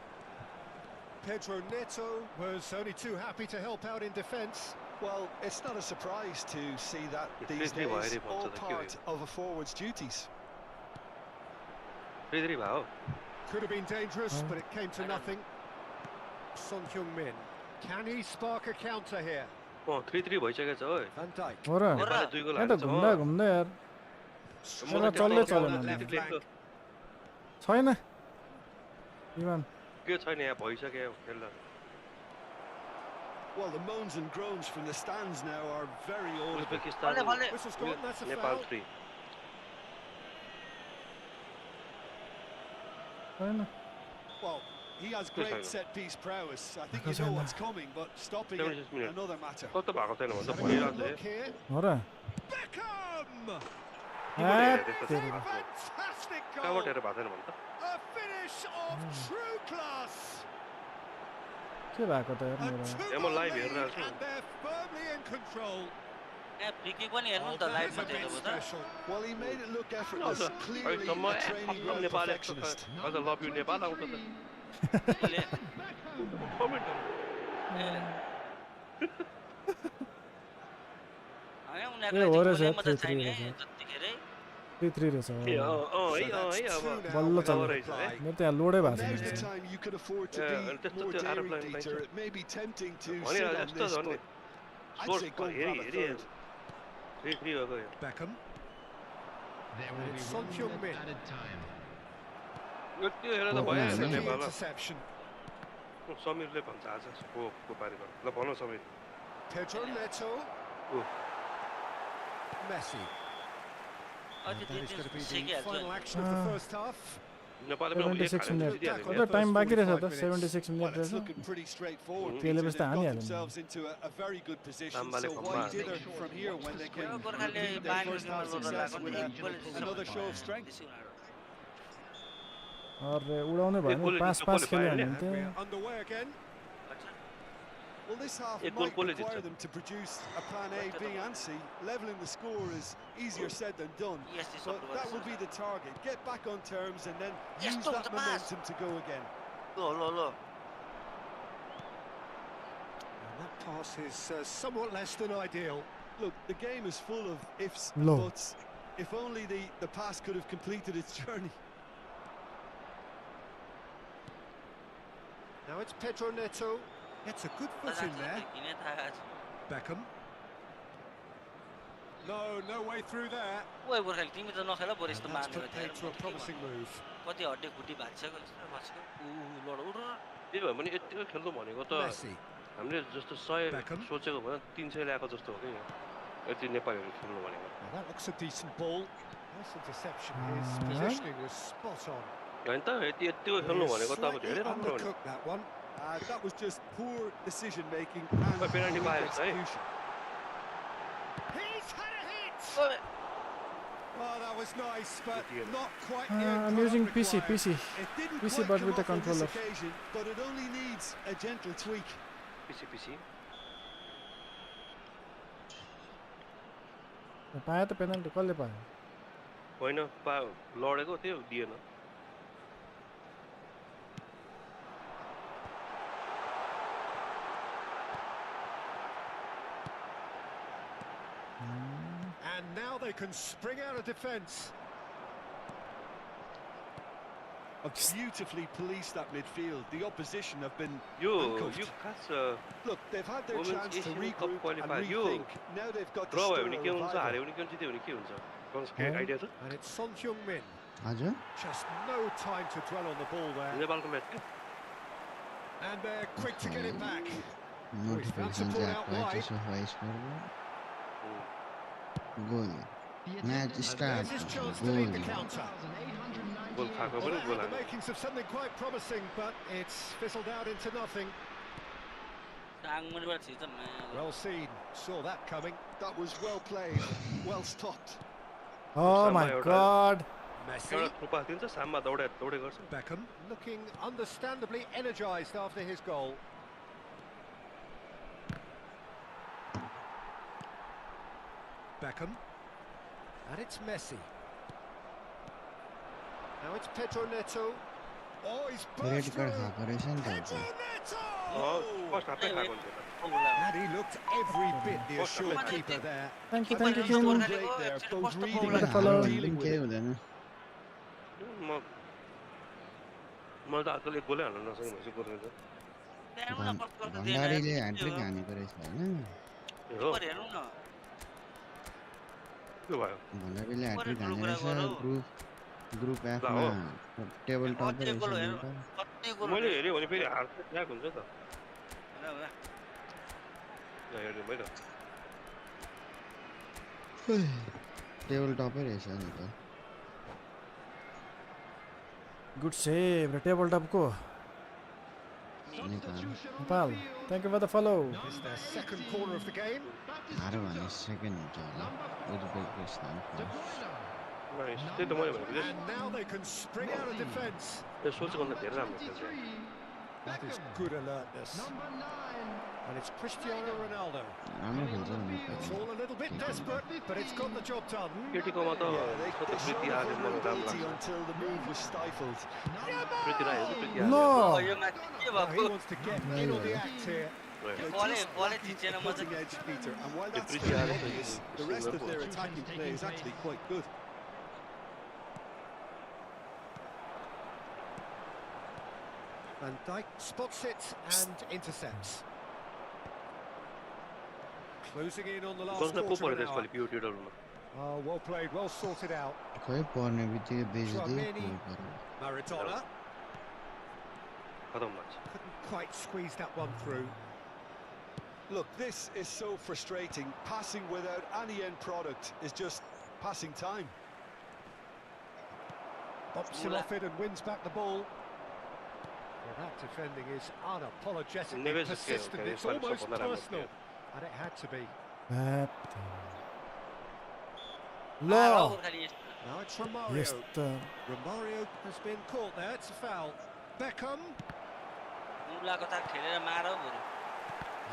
Pedro Neto was only too happy to help out in defence. Well, it's not a surprise to see that It's these really days, wide, all it's part of a forward's duties. 3-3 भयो Could have been dangerous, Oh. but it came to nothing. Son Heung-min. Can he spark a counter here? 3-3 भइसकेछ ओइ Van Dijk. हो र नेपालले 2 गोल यहाँ त घुम्दा घुम्दा यार Strong चल्लै block on चलेन that left flank. छैन इमान के छैन यहाँ भइसक्यो खेल्दा Well, the moans and groans from the stands now are very audible. Uzbekistan Whistle's gone, that's a Nepal foul. 3 छैन Well, He has Good great final. set-piece prowess. I think Because you know I'm, what's coming, but stopping 76 it, minutes. another matter. कस्तो भएको छैन भन्छ Having a भनिरहेको good look थिएँ here. हो र Beckham! Fantastic कहाँबाट goal! हेरेर भएको छैन भन्छ A finish of true class! के भएको त यार A मेरो two-goal live lead हेरिरहेको छु। and they're firmly in control. यहाँ फ्री किक पनि हेर्नु नि त Oh, that लाइभमा is a bit हेरेको त special. Well, he made it look effortless. Clearly अहिलेसम्म a training ground Nepal perfectionist. अझ लभ यु नेपाल आउँछ त त्यसले कमेन्ट होइन ए, उनीहरूलाई हो चाहिँ रहेछ, गोलै मात्रै 3-3 चाहिने रहेछ। जतिखेरै 3-3 रहेछ ए हो। है अब Two now बल्ल with चल्यो। a reply. मेरो त्यहाँ लोडै भएको Now's the छैन time you could afford to Yeah, and be just more to daring, aeroplane Peter. plane. It may be tempting to भने sit on जस्तो this, झन् but I'd score say go हेरी grab a हेरी third. 3-3 भएको यो Beckham. There will be It's 1 Son Heung-min. minute added time. त्यो हेरेर त Oh, भइहाल्छ yeah. Key Nepal interception. समीरले भन्छ आज को बारेमा ल भनौ Sameer Pedro Neto. Oh. Messi. अझै That is going to be the सिकिहाल्छ final action of the first half. नेपालले पनि 76 मिनट Tackle. अझ टाइम बाँकी रहेछ त 45 76 Well, मिनट it's रहेछ looking pretty straightforward, Mhm. Peter. त्यसले They've पछाडि got हानिहाल्यो नि। themselves into a very good position, Sambale so why combined. dither from here when they can गोर्खाले repeat their बाहिर first half success with another show of strength? अरे उडाउनै भयो नि गोलले 5-5 जित्नु खेल्यो गोलले भने And चाहिँ we're underway again. Well, this half एक गोल might कसले require जित्छ? them to produce a plan A, B and C. Levelling the score is easier said than done, Yes, it's but up to that us. will be the target. Get back on terms and then Yes, use to that the pass. momentum to go again. ल And that pass is somewhat less than ideal. Look, the game is full of ifs Low. and buts. If only the pass could have completed its journey. Now it's Pedro Neto. Gets a good foot in there. Beckham. No way through there. ओए गोर्खाली तिमी त नखेल बरु And यस्तो that's मानेको put paid to a थिएँ promising move. कति हड्डी खुट्टी भाँचिसक्यो जस्तो भाँचिसक्यो लड उठ त्यही भए पनि यतिको खेल्नु भनेको त Messi. हामीले जस्तो 100 Beckham. सोचेको भने 300 ल्याएको जस्तो हो कि यहाँ यति नेपालीहरू खेल्नु भनेको Well, that looks a decent ball. Nice interception. His Uh-huh. positioning was spot on. होइन त यतिको खेल्नु भनेको त अब Slightly धेरै राम्रो हो नि undercooked that one. That was just poor decision making and But penalty weak bias, eh? execution. He's had a hit. ओए Oh, that was nice, but Good not quite the end I'm product using PC required. It didn't PC quite but come with the off on this controller. occasion, but it only needs a gentle tweak. पिसी पिसी पायो त penalty कसले पायो होइन लडेको थियो दिएन And now they can spring out of defence. Beautifully policed that midfield. The opposition have been yo handcuffed. यो खास Look, they've had their Women's chance to Asian Cup regroup and qualifier. Yo, rethink. Now they've got to ड्र भयो stir भने a के हुन्छ revival. हार्यो भने के हुन्छ जित्यो भने के हुन्छ केही Huh? आइडिया छ And it's Son Heung-min. हजुर Just no time to dwell on the ball there. नेपालको म्याच के And they're quick to get it back. Notification चाहिँ आएको है त्यसो स्कोरको goal match start There's his chance to lead the goal counter. Goal खाएको Well, पनि that goal had the हाल्यो makings of something quite promising, but it's fizzled out into nothing. टाङमुनिबाट छिर्छ Well seen. Saw that coming. That was well played, well stopped. Oh my god Messi. एउटा थुपा दिन्छ साममा दौडे गर्छ Beckham looking understandably energised after his goal. Beckham. And it's Messi. Now it's Pedro Neto. Oh, he's burst through. Pedro Neto! First हाफै खाएको हुन्छ And he looked every bit the assured keeper there. Thank you, Great Kim. there, both reading Follow. and Follow. dealing with it. म त आजकल एक गोलै हाल्न नसक्ने भएछु गोलमा त भण्डारीले ह्याट्रिक हानेको रहेछ हैन हो के भयो भण्डारीले ह्याट्रिक हानेको रहेछ ग्रुप एफमा टेबल टप रहेछ मैले हेर्यो भने फेरि हार्छ ल्याक हुन्छ त हेर्नु भयो त टेबल टपै रहेछ नि त Good save. The table top ko. Nepal. Thank you for the follow. It's their second corner of the game. Second Uzbekistan. Nice. And now they can spring out of defence. That is good alertness. And it's Cristiano Ronaldo. It's all a little bit desperate, but it's got the job done. They showed until the move was stifled. No! He wants to get in on the act here. Cutting edge, Peter, and while that's very obvious, the rest of their attacking play is actually quite good. Van Dijk spots it and intercepts. Closing in on the last quarter of an hour. Oh, well played, well sorted out. Lamini, Maradona. Couldn't quite squeeze that one through. Look, this is so frustrating. Passing without any end product is just passing time. Bops it off it and wins back the ball. Well, that defending is unapologetically persistent. It's almost personal. And it had to be. No. Now it's Romario. Yes, Romario has been caught there. It's a foul. Beckham.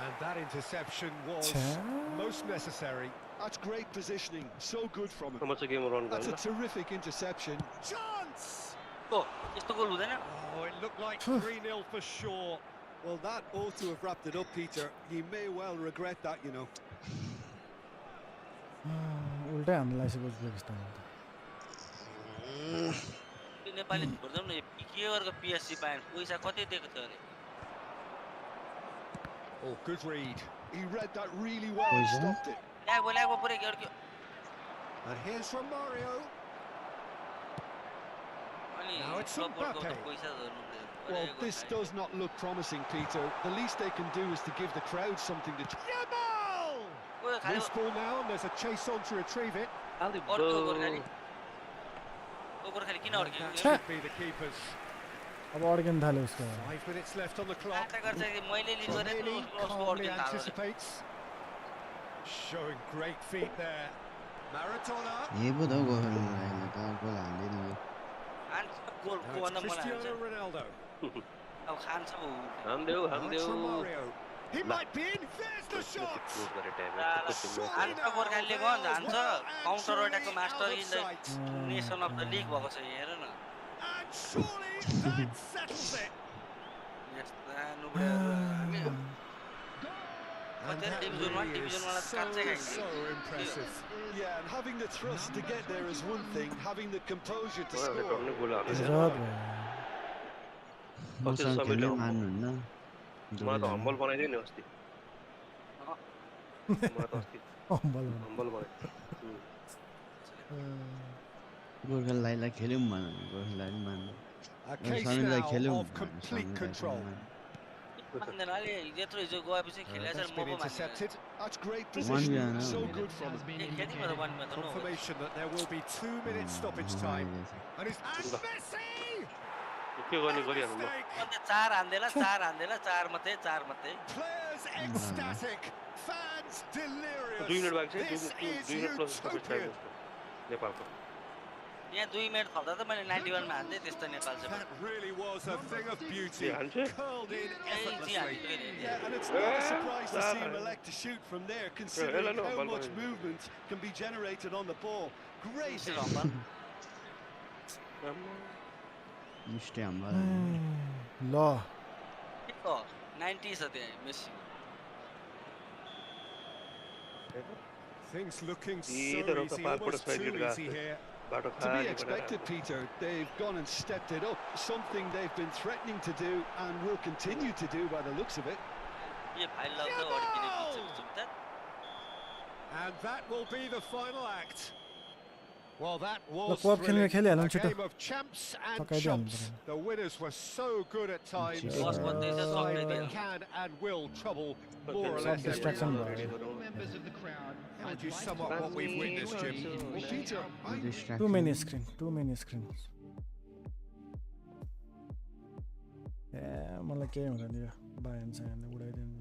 And that interception was most necessary. That's great positioning. So good from him. That's a terrific interception. Chance! Oh, it looked like 3-0 for sure. Well, that ought to have wrapped it up, Peter. He may well regret that, you know. उल्टै हामीलाई Uzbekistan. Oh, good read. He read that really well and stopped it. And here's Romario. Now it's Mbappe. Well, this does not look promising, Peter. The least they can do is to give the crowd something to... Yamal! Loose ball now, and there's a chase on to retrieve it. That should be the keepers. 5 minutes left on the clock. Lamini calmly anticipates. Showing great feet there. Maradona. Now it's Cristiano Ronaldo. Romario. He might be in. There's the shot. And surely that settles it. And that really is so impressive. Yeah, and having the thrust to get there is one thing, having the composure to score is another. A case now of complete control. That's been intercepted. That's great position, so good from him. Confirmation that there will be 2 minutes stoppage time. And it's Messi! Players ecstatic, fans delirious. This is utopian. यहाँ 2 minute थप्दा त मैले 91 मा हान्दै त्यस्तो नेपाल चाहिँ That really was a thing of beauty. Hansje? Curled in effortlessly. effortlessly. Yeah, and it's not a surprise to see him elect to shoot from there, considering how much movement can be generated on the ball. Great. मिस्टे हाम्रो ल 90 छ त्यहाँ Messi Things looking so Either of the easy, park almost put a too side easy here. To be expected, Peter. They've gone and stepped it up, something they've been threatening to do and will continue to do by the looks of it. And that will be the final act. Well, that was Club thrilling. खेल्ने A छिटो game of champs and पकाइदियो chumps. The winners were so good at times. Was what they said, Side okay, that then. can and will trouble more or Some less distraction everyone. भयो All members of the crowd. And you sum up what we've witnessed, Jim. Well, Peter, too many screens मलाई केही हुँदैन यो बायनसँग उडाइदिनु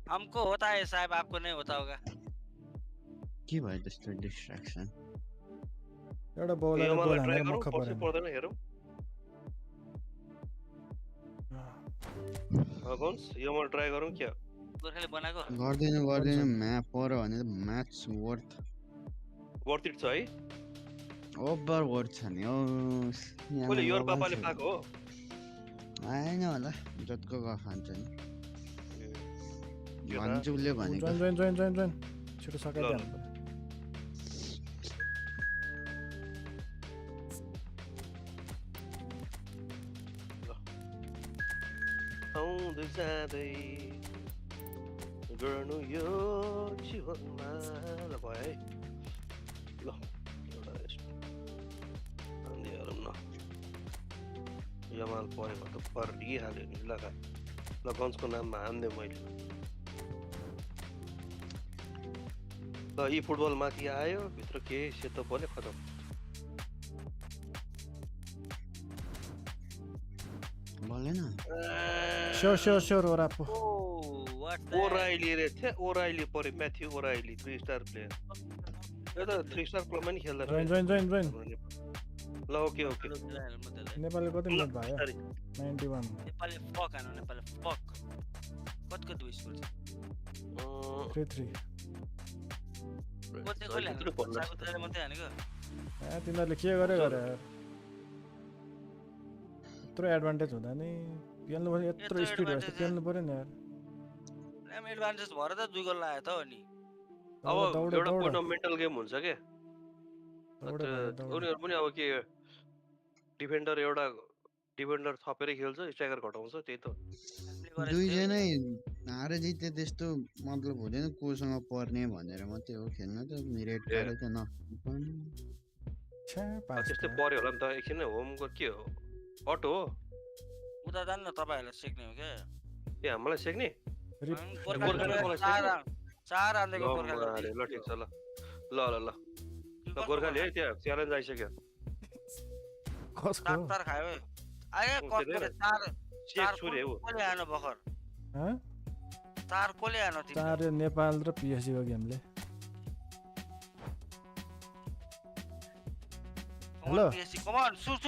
हमको होता है साहब आपको नहीं होता होगा के भयो त्यस्तो डिस्ट्र्याक्सन एउटा बलर गोल हानेर मक्ख पर्यो पर्दैन हेरौँ अगन्स यो म ट्राई गरौँ क्या गोर्खाले बनाएको गर्दैन म्याप पर्यो भने त म्याच वर्थ इट छ है ओभर वर्थ छ नि कसले योर पापाले पाएको हो आएन होला जतको खान्छ नि भन्छ उसले भनेको जोइन छिटो सकाइदियो हाम्रो आउँदै जाँदै गर्नु यो जीवनमा ल भयो है ल एउटा हेरौँ न यमाल परेको त परिहाल्यो नि लगा ल गन्जको नाममा हान्दियो मैले ल यी फुटबल माथि आयो भित्र के सेतो पर्यो खतम बोलेन स्योर ओरापो ओराइली रे थे ओराइली परे म्याथ्यु ओराइली 3 स्टार प्लेयर यो त 3 स्टार क्लबमा नि खेल्दा जोइन ल ओके नेपालले कति मिनेट भयो 91 नेपालले फक हान्नु नेपालले फक कतको दुई स्कोर 3-3 कतै खोले हान्नु सागुताले मात्रै हानेको तिनीहरूले के गरे यत्रो एडभान्टेज हुँदा नि पेल्नु पर्यो यत्रो स्पिड भएछ पेल्नु पर्यो नि यार एडभान्टेज भएर त 2 गोल लाग्यो त अनि अब एउटा फन्डामेन्टल गेम हुन्छ के उनीहरु पनि अब के डिफेन्डर थपेरै खेल्छ स्ट्राइकर घटाउँछ त्यही त दुईजनै हारे जिते त्यस्तो मतलब हुँदैन कोसँग पर्ने भनेर मात्रै हो खेल्न त रेड कार्ड त न त्यस्तै पर्यो होला नि त एकछिन होमको के हो अटो हो उता जान्न तपाईहरुलाई सिक्ने हो के ए हामीलाई सिक्ने चार हान्देको गोर्खाले ल ठिक छ ल गोर्खाले है त्यहाँ च्यालेन्ज आइसक्यो कसको तार खायो आए कसले चार छुरे हो कोले हानो भखर चार कोले हानो तिमी चार नेपाल र पीएसजी को गेमले hello PSG come on shoot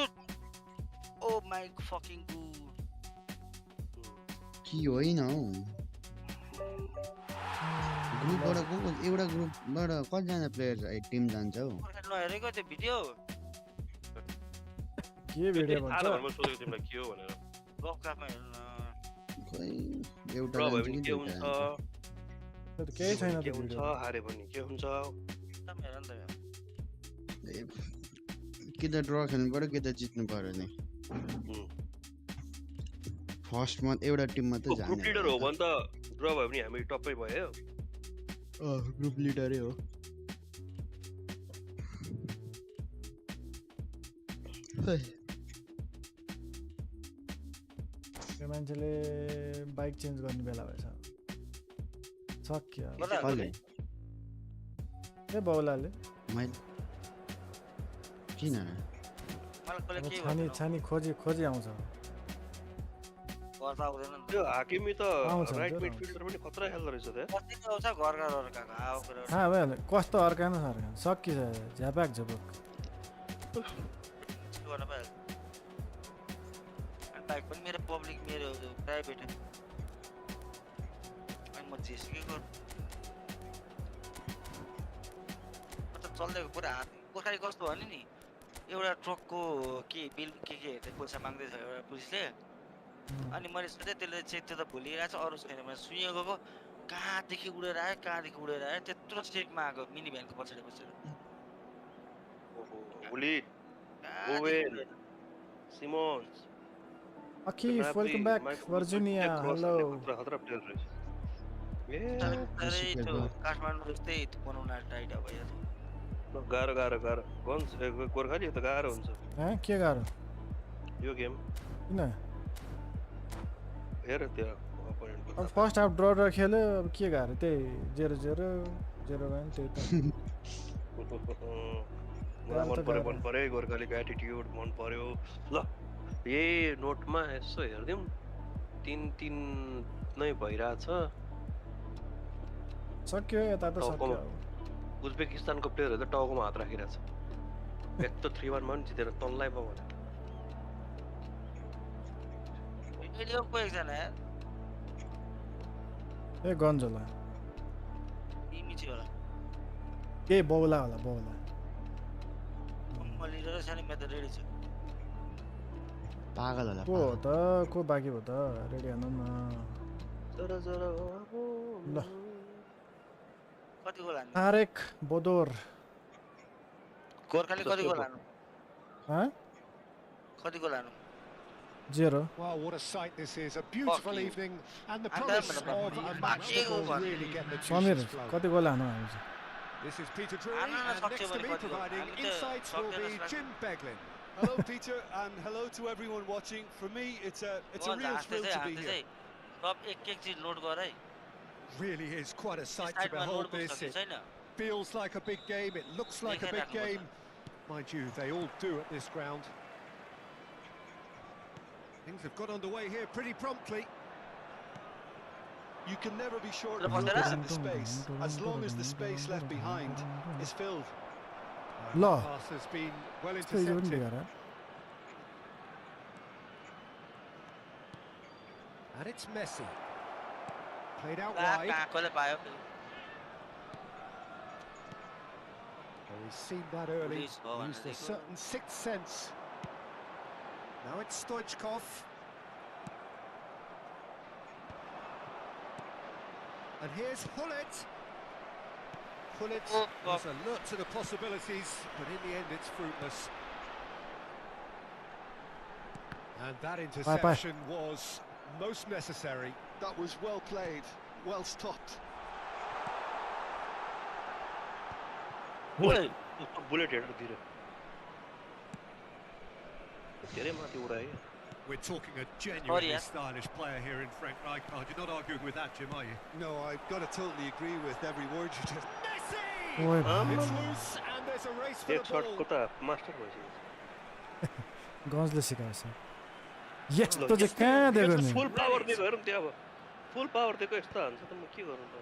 oh my fucking good के होइन हौ ग्रुपबाट एउटा ग्रुपबाट कतिजना प्लेयर टिम जान्छ हौ नहेरेको त्यो भिडियो के भिडियो भन्छ थाहा भएर सोधेको तिमीलाई के हो भनेर ब्लक काफमा हेर्न खै एउटा र भयो जान्छ भने कि के हुन्छ केही छैन के त हुन्छ भिडियो हारे भने के हुन्छ एकदम हेर नि त कि त ड्र खेल्नु पर्यो कि त जित्नु पर्यो नि फर्स्टमा एउटा टिममा त जाने ग्रुप लिडर हो भने त ड्र भयो भने हामी टप्पै भयो ग्रुप लिडरै हो यो मान्छेले बाइक चेन्ज गर्ने बेला भएछ सक्यो कसले ए बौलाले मैले किन मलाई कसले के छानी खोजी आउँछ गर्दा हुँदैन नि त त्यो हाकिमी त आउँछ, राइट त्यो मिडफिल्डर पनि खतरा खेल्दो रहेछ त कति आउँछ घर घर अर्काको आओ गरेर कहाँ भइहाल्यो कस्तो अर्कान सर्कान सकिसक्यो झ्यापाक झुपुक गर्न पाइहाल्छ अनि बाइक पनि मेरो पब्लिक मेरो प्राइभेट अनि म जेसुकै गर्नु चल्दैको पुरा हात गोर्खाली कस्तो भने नि एउटा ट्रकको के बिल के हेर्दै पैसा माग्दैछ एउटा पुलिसले अनि मैले सोधेँ त्यसले चाहिँ त्यो त भुलिरहेको छ अरू छैन भने सुइँ गएको कहाँदेखि उडेर आयो त्यत्रो सेकमा आएको मिनी भ्यानको पछाडि बसेर बुलिट Owen Simmons Akif, welcome back, Virginia. Hello. खतरा प्लेयर रहेछ काठमाडौँ जस्तै बनाउन टाइट अब यार गाह्रो गन्स गोर्खाली त गाह्रो हुन्छ के गाह्रो यो गेम किन हेर त्यो अपोनेन्टको अब फर्स्ट हाफ ड्र खेल्यो अब के गाह्रो त्यही 0-0 0-1 त्यही त मलाई मन पर्यो गोर्खालीको एटिट्युड मन पर्यो ल यही नोटमा यसो हेर्दिउँ 3-3 नै भइरहेछ सक्यो यता त सक्यो उज्बेकिस्तानको प्लेयरहरू त टाउकोमा हात राखिरहेछ एक त 3-1 मा पनि जितेर तन्लाई पो भने एलियमको एकजना यार ए गन्ज होला मिची होला के बौला होला बौला मैले र सानो म्याच रेडी छु पागल होला को हो त को बाँकी हो त रेडी हुनु न ल कति गोल हान्नु तारेक बोदोर गोर्खाली कति गोल हान्नु कति गोल हान्नु 0 Well, what a sight this is. A beautiful evening and the promise of a match that will really get the Sameer juices flowing. कति गोल हान्नु हामी चाहिँ This is Peter Drury, and next to me providing insights will be Jim Beglin. Hello, Peter, and hello to everyone watching. For me, it's a real thrill to be here. सब एक चीज note गर है Really is quite a sight to behold this. It feels like a big game, it looks like a big game. Mind you, they all do at this ground. Things have got underway here pretty promptly. You can never be sure of the space, as long as the space left behind is filled. La. Pass has been well intercepted. And it's Messi. Played out wide. Oh, he's seen that early. Used a certain sixth sense. Now it's Stoichkov. And here's Hullet. Hullet was alert to the possibilities, but in the end it's fruitless. And that interception was most necessary. That was well played, well stopped. Bullet हेर्नु दिएर धेरै माथि उडाए We're talking a genuinely stylish player here in Frank Rijkaard. You're not arguing with that, Jim, are you? No, I've got to totally agree with every word you just... Messi! Oi, It's loose and there's a race for एक the शटको ball. त master भइसक्यो गन्जले सिकाएछ यस्तो चाहिँ कहाँ दिएको नि full power दिएको हेरौँ त्यो अब फुल पावर दिएको यस्तो हान्छ त म के गर्नु त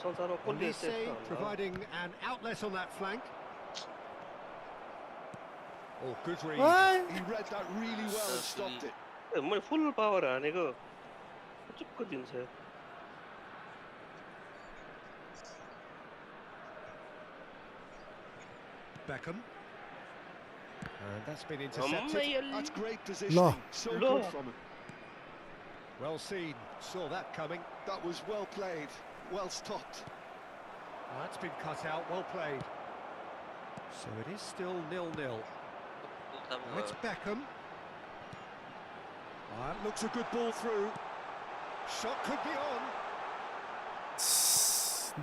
संसारमा कसले यस्तो Olise हान्छ providing an outlet on that flank. Oh, good read. He read that really well and stopped it. मैले फुल पावर हानेको चुक्क दिन्छ Beckham. And that's been intercepted. That's great positioning. So good from him. Well seen. Saw that coming. That was well played. Well stopped. That's been cut out. Well played. So it is still 0-0. Now it's Beckham. That looks a good ball through. Shot could be on.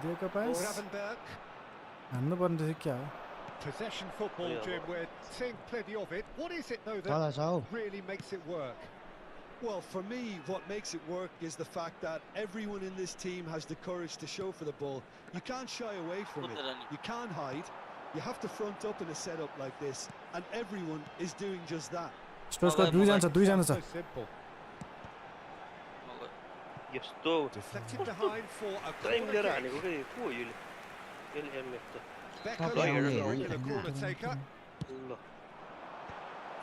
दिएको पास Gravenberch. हान्नु पर्ने चाहिँ क्या हो Possession football, Jim. We're seeing plenty of it. What is it, though, Tell that us how. really makes it work? Well, for me, what makes it work is the fact that everyone in this team has the courage to show for the ball. You can't shy away from it. You can't hide. You have to front up in a setup like this, and everyone is doing just that. स्टोर्सको दुईजना छ So simple. यस्तो Deflected behind for a time corner लिएर kick. हानेको के को हो यसले यसले एमएफ त Beckham, Top the down, regular yeah. corner taker, ल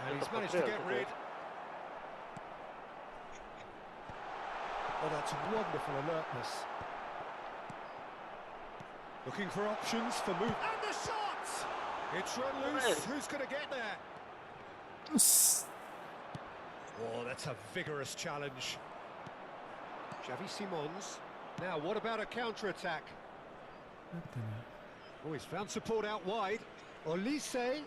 and he's managed to get rid. Oh, that's wonderful alertness. Looking for options for move. And the shot! It's run loose. Who's going to get there? Oh, that's a vigorous challenge. Xavi Simons. Now, what about a counter-attack? Oh, he's found support out wide. Olise.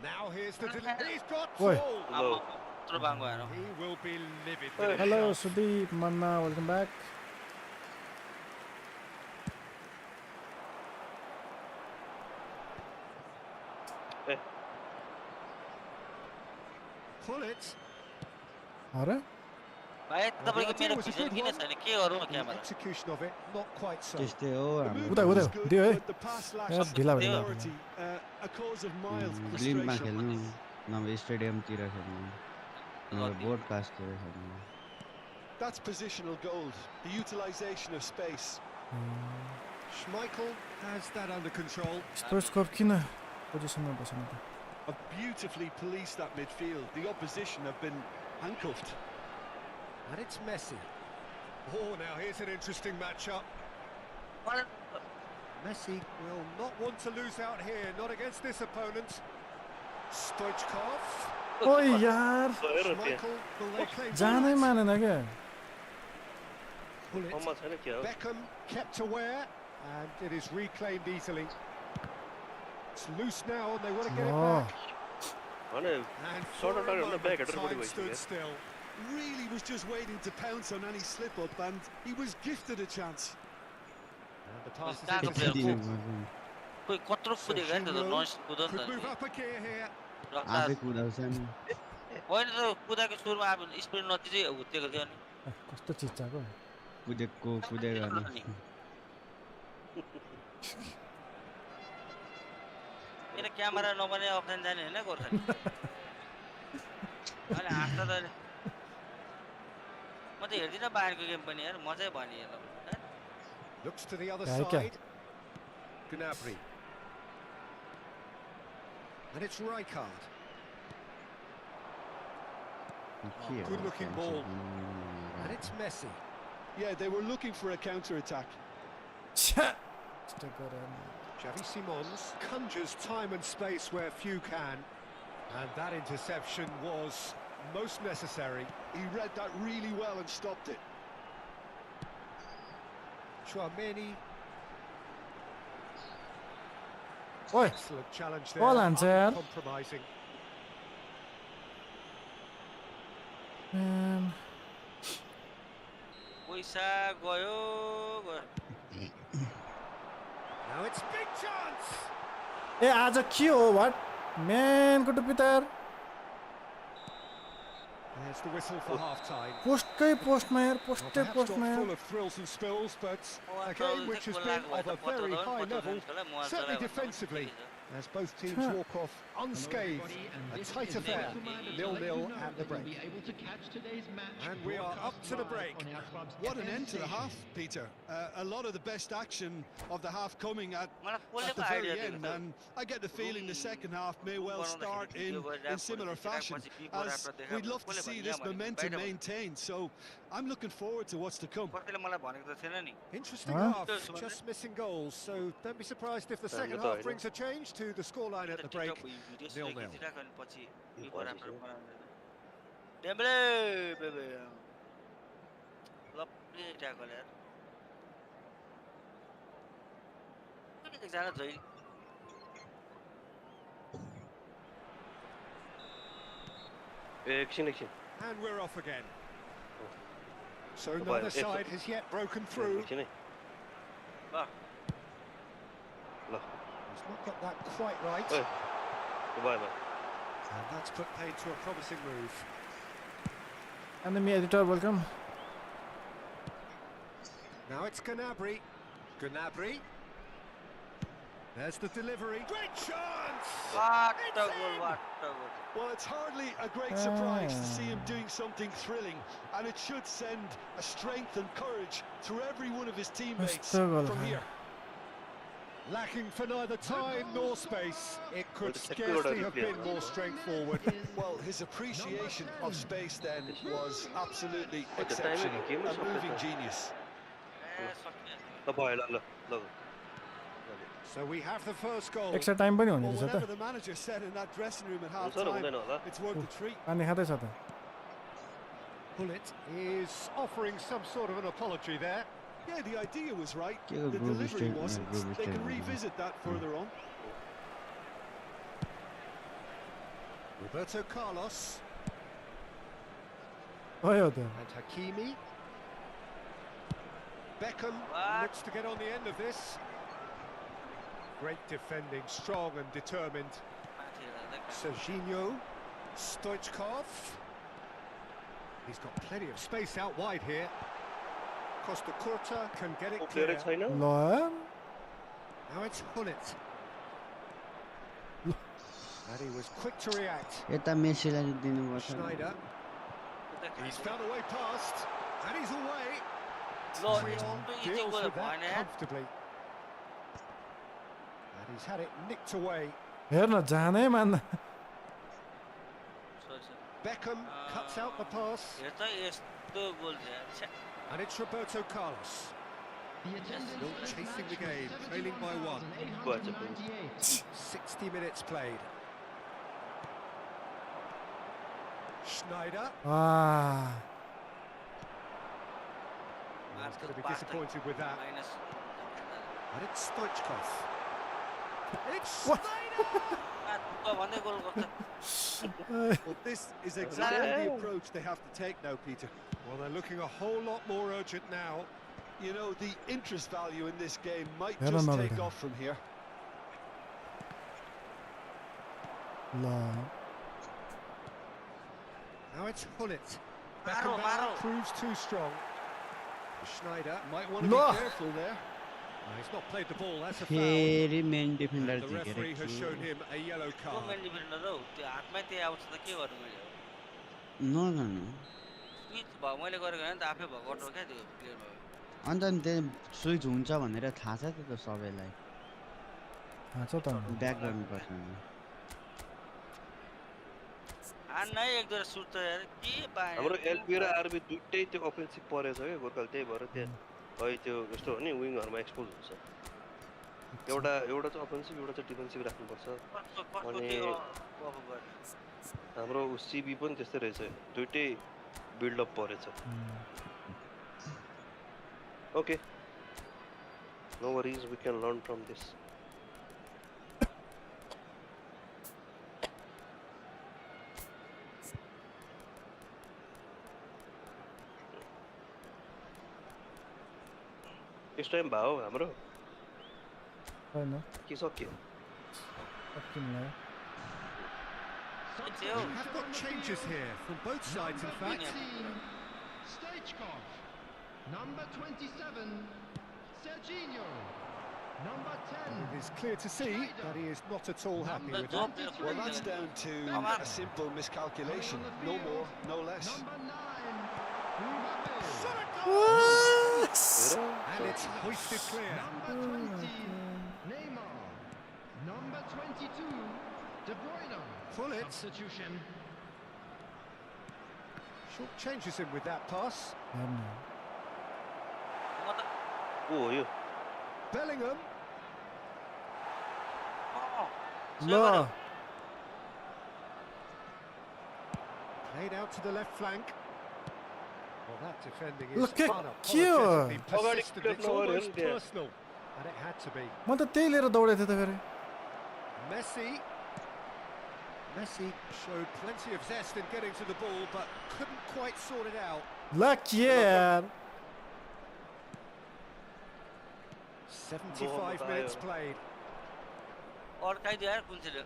Now here's the delivery. He's got Oi. full. त्यत्रो बाङ्गो हेर He will be livid. with his hello shot. Sudeep Manna welcome back Pull it. अरे भाइ तपाईँको idea मेरो was a vision good किन one. छैन के गरौँ The camera execution of it, not quite so. त्यस्तै हो हाम्रो उता उता दियो है The pass ए, lacks ढिला भयो, ढिला authority, a cause of mild ब्लिममा frustration. खेल्नु नभए स्टेडियमतिर खेल्नु नभए बोर्डकास्टतिर खेल्नु That's positional gold, the utilisation of space. Schmeichel has that under control. स्टोर्सको किन पोजिसनमा बसेन त Have beautifully policed that midfield. The opposition have been handcuffed. And it's Messi. Oh, now here's an interesting matchup. Messi will not want to lose out here, not against this opponent. Stoichkov. ओइ यार गएर त्यहाँ Schmeichel, will they claim जानै penalty? मानेन क्या Pull it. फर्ममा छैन के हो Beckham kept aware, and it is reclaimed easily. It's loose now, and they want to get it Oh. back. भने And सर्ट for a attack moment, back header बढी time भइसक्यो stood still. Really was just waiting to pounce on any slip-up, and he was gifted a chance. And the pass is Tackle into player. the खोइ कत्रो कुदेको है नि त नस कुद नि could move त up a gear here. आफै कुदाउँछ नि होइन त कुदाको सुरुमा अब स्पिड नतिजै हुत्तेको थियो नि कस्तो चिच्चाको कुदेको कुदै गर्ने मेरो क्यामेरा नबने अप्सन जाने होइन गोर्खा अहिले हाँस्दा त म त हेर्दिनँ बाहिरको गेम पनि यार मजै भयो नि हेर्दा Looks to the other Yeah, okay. side. Gnabry. And it's Rijkaard. के हो Good-looking ball. And it's Messi. Yeah, they were looking for a counter-attack. छ्या यस्तो गरेर Xavi Simons conjures time and space where few can. And that interception was most necessary. He read that really well and stopped it. Chouameni. ओइ Excellent challenge there. Ball haन्छ यार Uncompromising. म्यान पैसा गयो गयो Now it's big chance. ए आज के हो वाट म्यानको टुप्पी त यार There's the whistle for half-time. पोस्टकै पोस्टमा यार Well, पोस्टै perhaps पोस्टमा not यार full of thrills and spills, but a game which has been of a very high level, certainly defensively, as both teams walk off unscathed. A tight affair, 0-0 at the break. And we are up to the break. What an end to the half, Peter. A lot of the best action of the half coming at the very end, and I get the feeling the second half may well start in similar fashion, as we'd love to see this momentum maintained. So I'm looking forward to what's to come. कसैले मलाई भनेको त थिएन नि Interesting Huh? half, just missing goals, so don't be surprised if the second half brings a change to the scoreline at the break. 0-0. पछि Dembele बेबे लप्पी tackle यार एकजना जहिले एकछिन एकछिन And we're off again. So neither side has yet broken through. एकछिन है ल ल He's not got that quite right. ओइ भयो भयो And that's put paid to a promising move. enemy editor welcome Now it's Gnabry. Gnabry. There's the delivery. Great chance! What It's a goal, in! what a goal. Well, it's hardly a great surprise to see him doing something thrilling, and it should send a strength and courage through every one of his teammates from here. Lacking for neither time nor space. It could scarcely have been more straightforward. Well, his appreciation of space then was absolutely exceptional. A moving genius. So we have the first goal. Extra time पनि हुने Well, रहेछ त whatever the manager said in that dressing room at half-time, it's worth the treat. पानी खाँदैछ त Bullet is offering some sort of an apology there. Yeah, the idea was right. Yeah, The group delivery stage, wasn't. group They can stage. revisit that further on. Roberto Carlos भयो त and Hakimi. Beckham looks to get on the end of this. Great defending, strong and determined. Serginho, Stoichkov. He's got plenty of space out wide here. Costa Curta can get it clear. ल Now it's Hullet. And he was quick to react. यता मेसीलाई दिनुपर्छ Schneider. He's found a way past. And he's away. No, Trion it's deals with that point. comfortably. And he's had it nicked away. हेर्न जानै मान्न Beckham cuts out the pass. यस्तो गोल छ And it's Roberto Carlos. Still chasing the game, trailing by 1. 60 minutes played. Schneider. He's going to be disappointed with that. And it's Stoichkov. It's Schneider! Well, this is exactly the approach they have to take now, Peter. Well, they're looking a whole lot more urgent now. You know, the interest value in this game might Yeah, just no, take no. off from here. ल Now it's Hullet. Beckham proves too strong. Schneider might want to No. be careful there. No, he's not played the ball, that's a foul. फेरि main defender And the referee has shown him a yellow card. त्यो हातमै त्यही आउँछ त के गर्नु मैले नगर्नु switch भयो मैले गरेको होइन त आफै भएको गर्नु क्या त्यो प्लेयर भयो अन्त नि त्यो स्विच हुन्छ भनेर थाहा छ त सबैलाई थाहा छ त ब्याक गर्नुपर्छ हान्न है एक दुईवटा सुट त यार के पाए हाम्रो एलपी र आरबी दुईटै त्यो अफेन्सिभ परेछ के गोर्खाली त्यही भएर त्यहाँ है त्यो यस्तो हो नि विङहरुमा एक्सपोज हुन्छ एउटा चाहिँ अफेन्सिभ एउटा चाहिँ डिफेन्सिभ राख्नुपर्छ अनि हाम्रो सीबी पनि त्यस्तै रहेछ दुईटै बिल्ड अप परेछ okay no worries we can learn from this is time भाव हाम्रो हैन We सकिन have got changes here from both sides, in fact. Stoichkov. Number 27, Serginho. Number 10. It is clear to see that he is not at all happy with that. Well, that's down to a simple miscalculation. No more, no less. Number 9, Mbappe. And it's hoisted clear. Number 20, Neymar. Number 22, De Bruyne. Hullet Substitution. short changes him with that pass. को हो यो Bellingham. ल Played out to the left flank. Well, that defending is Look at unapologetically you. persistent. It's almost personal. And it had to be. म त त्यही लिएर दौडेथे त फेरि Messi showed plenty of zest in getting to the ball, but couldn't quite sort it out. ल के यार 75 minutes played. अड्काइदियो यार कुन चाहिँ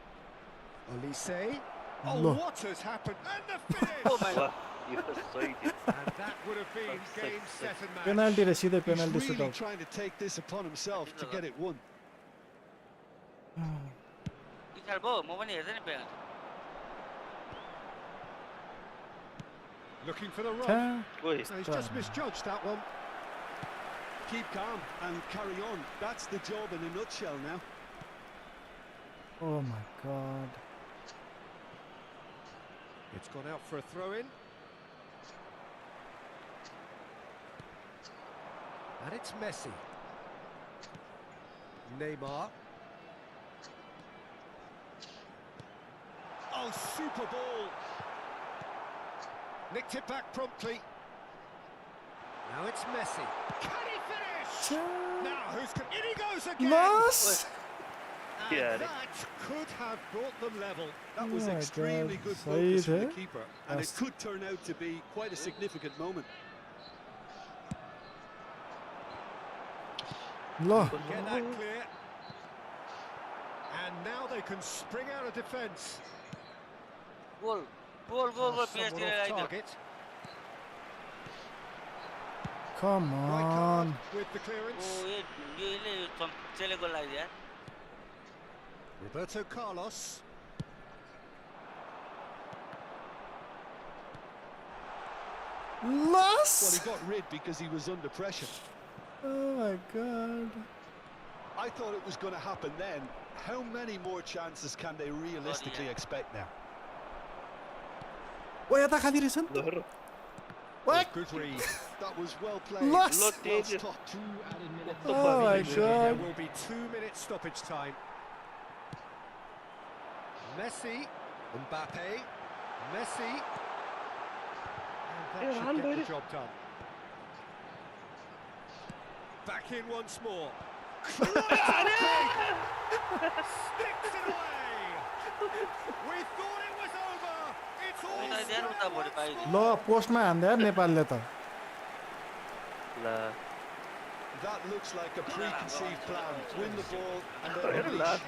Olise. Oh, No. what has happened? And the finish! Oh my god. यो त सही थियो And that would have been game, set and match. Penalty र सिधै He's penalty really shoot trying to take this upon himself to get it won. Looking for the run. Oi. So he's just misjudged that one. Keep calm and carry on. That's the job in a nutshell now. Oh my god. It's gone out for a throw-in. And it's Messi. Neymar. Oh, super ball. Nicked it back promptly. Now it's Messi. Can he finish? Now who's... In he goes again! Nice! And Yeah. that could have brought them level. That was Oh my extremely God. good Saeed, focus from eh? the keeper, and it could turn out to be quite a significant moment. Lo. Get that clear. And now they can spring out of defence. Goal. Someone off target. Come Right on. card with the clearance. Roberto Carlos. Well, Loss. he got rid because he was under pressure. Oh my god. I thought it was going to happen then. How many more chances can they realistically expect now? Why are खाँदै रहेछ नि त? What? Good read. That was well played. Loss. Well stopped. Oh my There god. will be 2 minutes stoppage time. Messi, Mbappe, Messi. And that should get the job done. Back in once more. Sticks it away. We thought it was over. It's all ल पोस्टमा हान्दै यार नेपालले त. That looks like a preconceived plan. Win the ball and then unleash.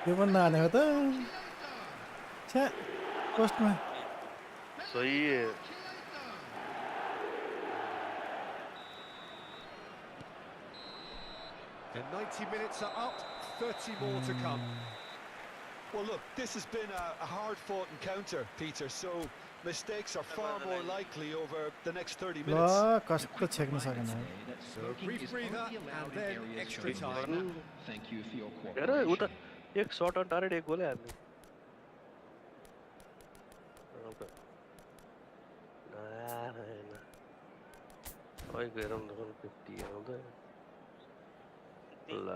यो पनि नहानेको त. छ्या पोस्टमा. सही The 90 minutes are up, 30 more to come. Well, look, this has been a hard-fought encounter, Peter, so mistakes are far more likely over the next 30 minutes. ल कस्तो छेक्न सकेन. So a brief breather and then extra time. Thank you for your हेर उ cooperation. त एक shot अन target एक गोलै हाल्ने ओइ गएर न 50 आउँदै ल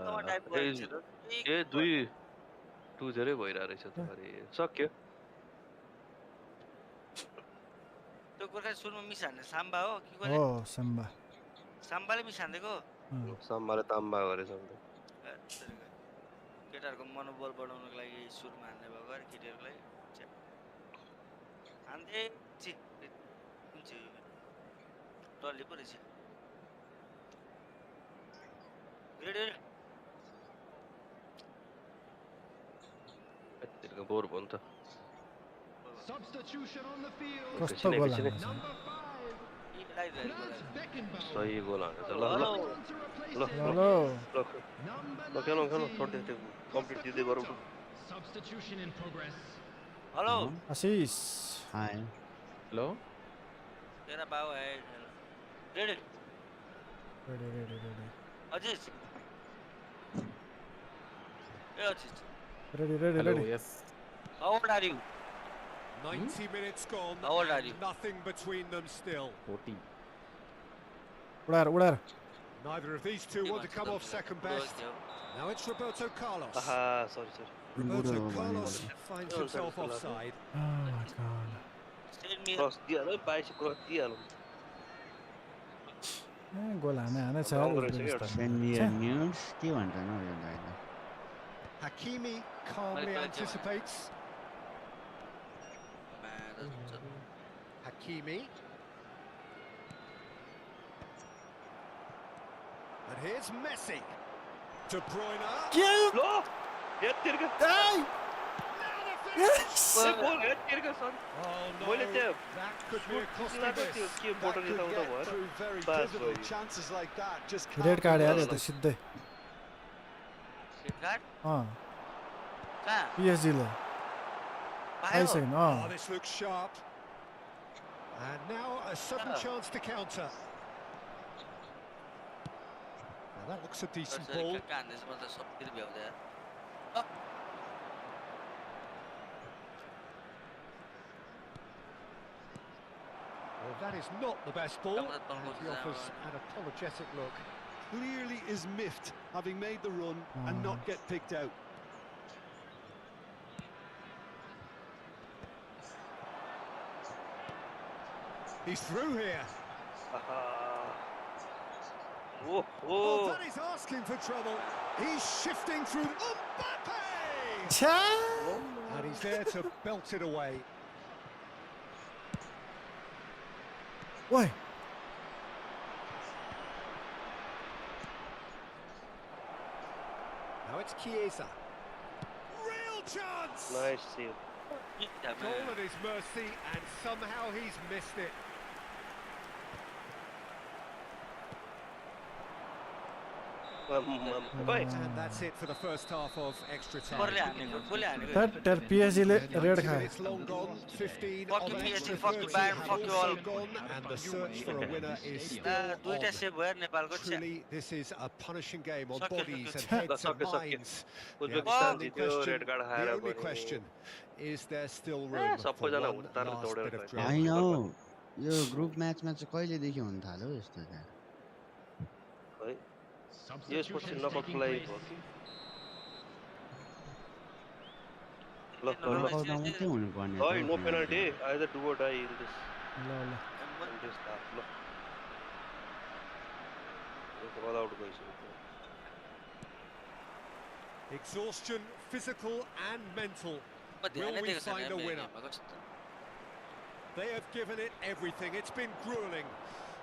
ए 2-0 भइरा रहेछ त अरे सक्यो त्यो गोर्खा सुरुमा मिस हान्ने साम्बा हो के गरे हो सम्बा. साम्बाले मिस हान्देको साम्बाले ताम्बा गरेछ नि केटाहरूको मनोबल बढाउनको लागि सुरुमा हान्ने भएको अरे केटीहरूलाई हान्दै कुन चाहिँ टल्ली पो रहेछ त्यसको बोर भयो नि त Substitution on the field. कस्तो गोल हाल्छ. Number 5. Beckenbauer. सही गोल हानेछ ल ल On to replace ल him. ल खेलौँ खेलौँ छोड्दै त्यो कम्प्लिट दिँदै गरौँ Substitution in progress. Hello Ashish. Hi. Hello तेरा बाउ है ready ready. Aziz A Aziz ready. Yes How old are you? 90 minutes gone. How old are you? Nothing between them still. 40 उडार. Neither of these two want to come off second best. Now it's Roberto Carlos. आहा सरी Roberto Carlos finds himself offside. Oh my god. Cross दिइहाल्यो 22 cross दिइहाल्यो goal हाने छ Senior news के भन्छ न यो दाइले. Hakimi calmly anticipates. Hakimi. And here's Messi. De Bruyne. ल यतिरको Now the Yes! Goal head तिर्का सर Oh मैले no, त्यहाँ that could be a costly लाग्यो miss. त्यो के That बोर्डर could यताउता get भएर through very पास pivotal भयो chances like that. Just red can't card be यार missed. यो त सिधै रेड कार्ड अँ कहाँ PSG ले पायो आइसकेन Oh, this looks sharp. And now a sudden Yeah. chance to counter. Now that looks a decent सरी ball. कहाँ हान्दैछ म त सबतिर भ्याउँदै यार Well, that is not the best ball. Come on, Tom, And what's he that offers one? an apologetic look. Clearly is miffed, having made the run and not get picked out. He's through here. Oh, Oh, oh. that is asking for trouble. He's shifting through. Mbappe! छ्या And he's there to belt it away. ओइ Now it's Chiesa. Real chance! Nice save. Goal at his mercy, and somehow he's missed it. And that's it for the first half of extra time. गोलले हानेको गोलले हानेको तर तर PSG ले red 90 खायो minutes long gone, 15 Fuck of you, an PSG, extra fuck you, 30 Bayern, have fuck you also all. gone, and the search for a winner is still दुईटा on. Save भयो नेपालको छ्या Truly, this is a punishing game on Suck it, bodies suck and it. heads and Suck it, suck it. minds. The Uzbekistan outstanding जित्यो, question, red card the खाएर only पनि। question, is there still room for सबैजना one Uttar last दौडेर bit of गए। drama? होइन हौ यो group म्याचमा चाहिँ कहिलेदेखि हुन थाल्यो यस्तो त है यसपछि नकआउटको लागि हो कि ल ल ल नकआउटमा मात्रै हुनुपर्ने है नो पेनल्टी आइदर डु और डाई इन दिस ल ल इन दिस हाफ ल यो अल आउट गइसक्यो Exhaustion, physical and mental. म ध्यानै Will we दिएको छैन find a यार winner? गेममा कस्तो They have given it everything. It's been grueling.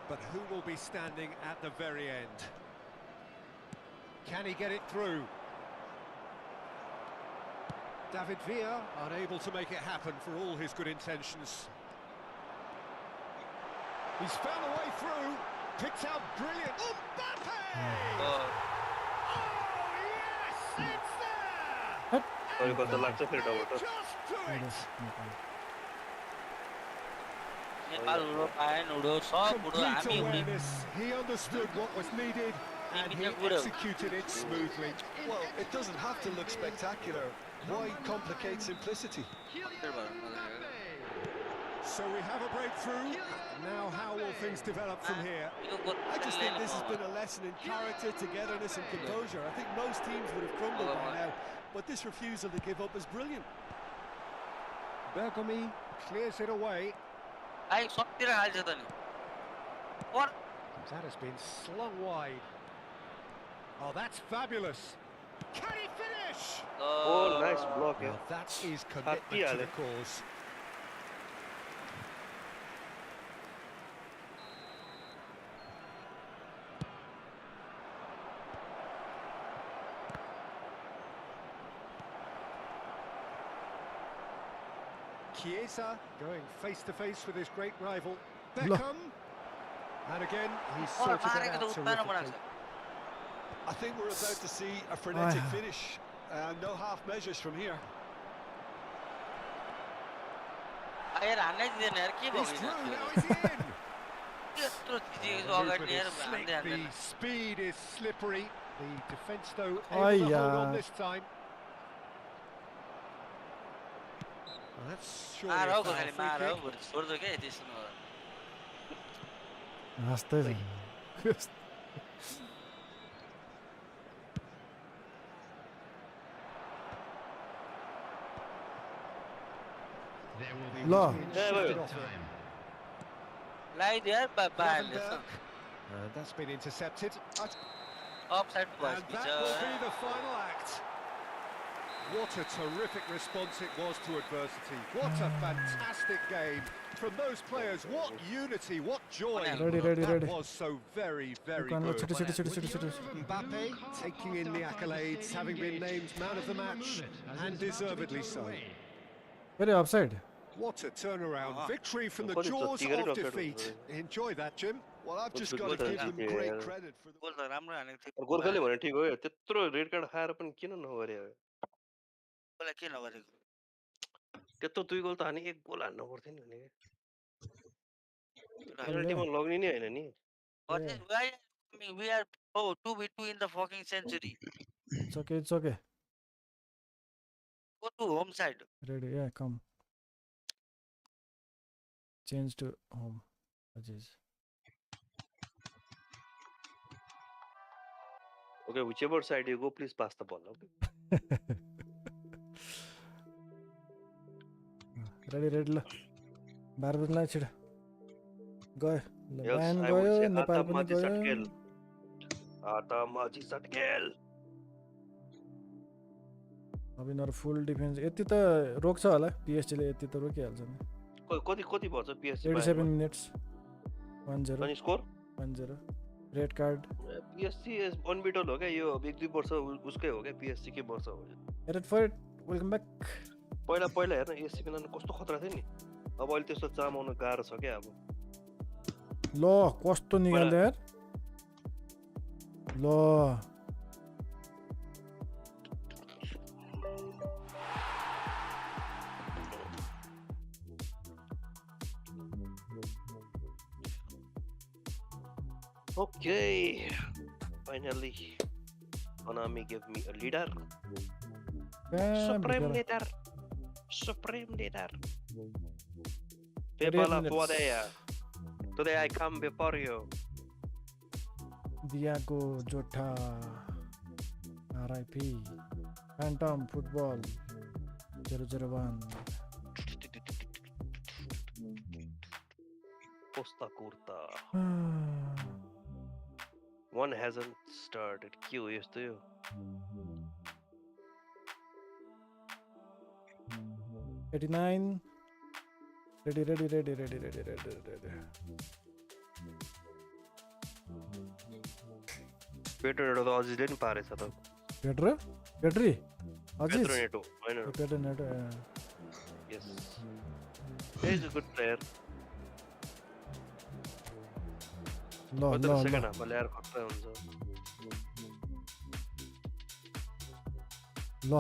But who will be standing at the very end? Can he get it through? David Villa unable to make it happen for all his good intentions. He's found a way through. Picked out brilliant. Mbappe! Oh, yes! It's there! सरी कस्तो लाग्छ फेरि double Just do it! Nepal उडो पाएन उडो सब उडो Complete हामी उडी awareness. He understood what was needed and he executed it smoothly. Well, it doesn't have to look spectacular. Why complicate simplicity? So we have a breakthrough. Now how will things develop from here? I just think this has been a lesson in character, togetherness and composure. I think most teams would have crumbled by now, but this refusal to give up is brilliant. Bergomi clears it away. आई सबतिर हाल्छ त नि और That has been slung wide. Oh, that's fabulous. Can he finish? Oh, nice block, Well, yeah. that is commitment to the cause. Chiesa going face to face with his great rival Beckham, and again he's और sorted that मारेको त out उत्तानो बनाएको terrifically. छ I think we're about to see a frenetic finish. No half measures from here. यार हान्नै दिँदैन यार के He's भयो through, now he's in. यत्रो चिज The अगाडि movement यार is हान्दै slick, हान्दैन the speed is slippery. The defence though Oh, able to hold yeah. on this time. Well, that's surely मार a हौ foul खाली free मार हौ kick. बरु छोड्दो क्या त्यस्तो नगर हाँस्दै छ There will be Lo. extra time. लगाइदियो यार बाहिरले And that's been intercepted. Offside And भएपछि that will be the final act. What a terrific response it was to adversity. What a fantastic game from those players. What unity, what joy. Ready, ready, That ready. was so very, very ल good. छिटो छिटो छिटो छिटो छिटो Mbappe taking in the accolades, having been named man of the match, and deservedly so. Very offside. What a turnaround. Victory from the What is the jaws cigarette of offside defeat. was Enjoy that, Jim. Well, I've just got goal to त give them जित्यो great यार। credit for the गोल त राम्रो हानेको थियो गोर्खाले भने ठिक हो त्यत्रो रेड कार्ड खाएर पनि किन नगरे गोललाई के नगरेको त्यत्रो 2 गोल त हाने 1 गोल हान्नु पर्थ्यो नि भने Well, पेनल्टीमा लग्ने नि हैन नि we are 2v2 in the fucking century. It's okay, it's okay. Go to home side. Ready, yeah, come. Change to home. Jeez. Okay, whichever side you go, please pass the ball. Okay. Ready, ready. Barbara chida. Go. Yes, Lion I would say go. Nepal Ata पनि Maji गयो. Satkel. Ata Maji Satkel. अब यिनीहरू full defence यति त रोक्छ होला PSG ले यति त रोकिहाल्छ नि कति भन्छ PSG 87 मिनेट्स 1-0 अनि score 1-0 red card PSG is unbeatable हो क्या यो अब 1-2 वर्ष उसकै हो क्या PSG के वर्ष हो head for it welcome back पहिला हेर्न एसी मिलान कस्तो खतरा थियो नि अब अहिले त्यस्तो चामाउन गाह्रो छ क्या अब ल कस्तो निकाल्दै यार ल Okay, finally, Konami gave me a leader. Supreme leader. Pepala Tuadea. Today I come before you. Diago Jota RIP Phantom Football 001 Costa Curta. One hasn't started. Q is to you. $89. Ready. Pedro to Aziz didn't pass it. Pedri? Aziz? Pedro Neto. I know. Pedro Neto. Yes. He's a good player. No. Second half, player खतरा हुन्छ. ल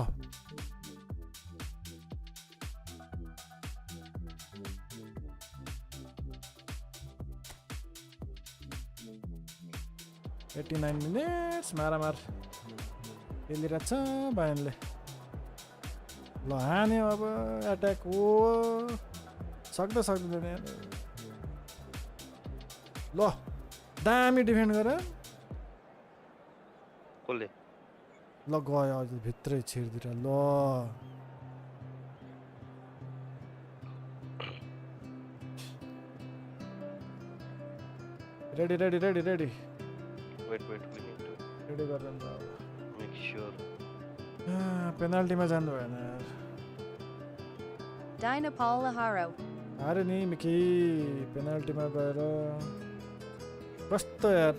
89 minutes मारामार खेलिरहेछ बायनले ल हान्यो अब attack हो सक्दैन यार ल दामी डिफेन्ड गर कसले ल गयो अझ भित्रै छिर्दिर ल ready Wait, we need to ready गर्दैन त make sure. पेनाल्टीमा जानु भएन यार Dina Paul Laharo. हारे नि मिकी पेनाल्टीमा गएर कस्तो यार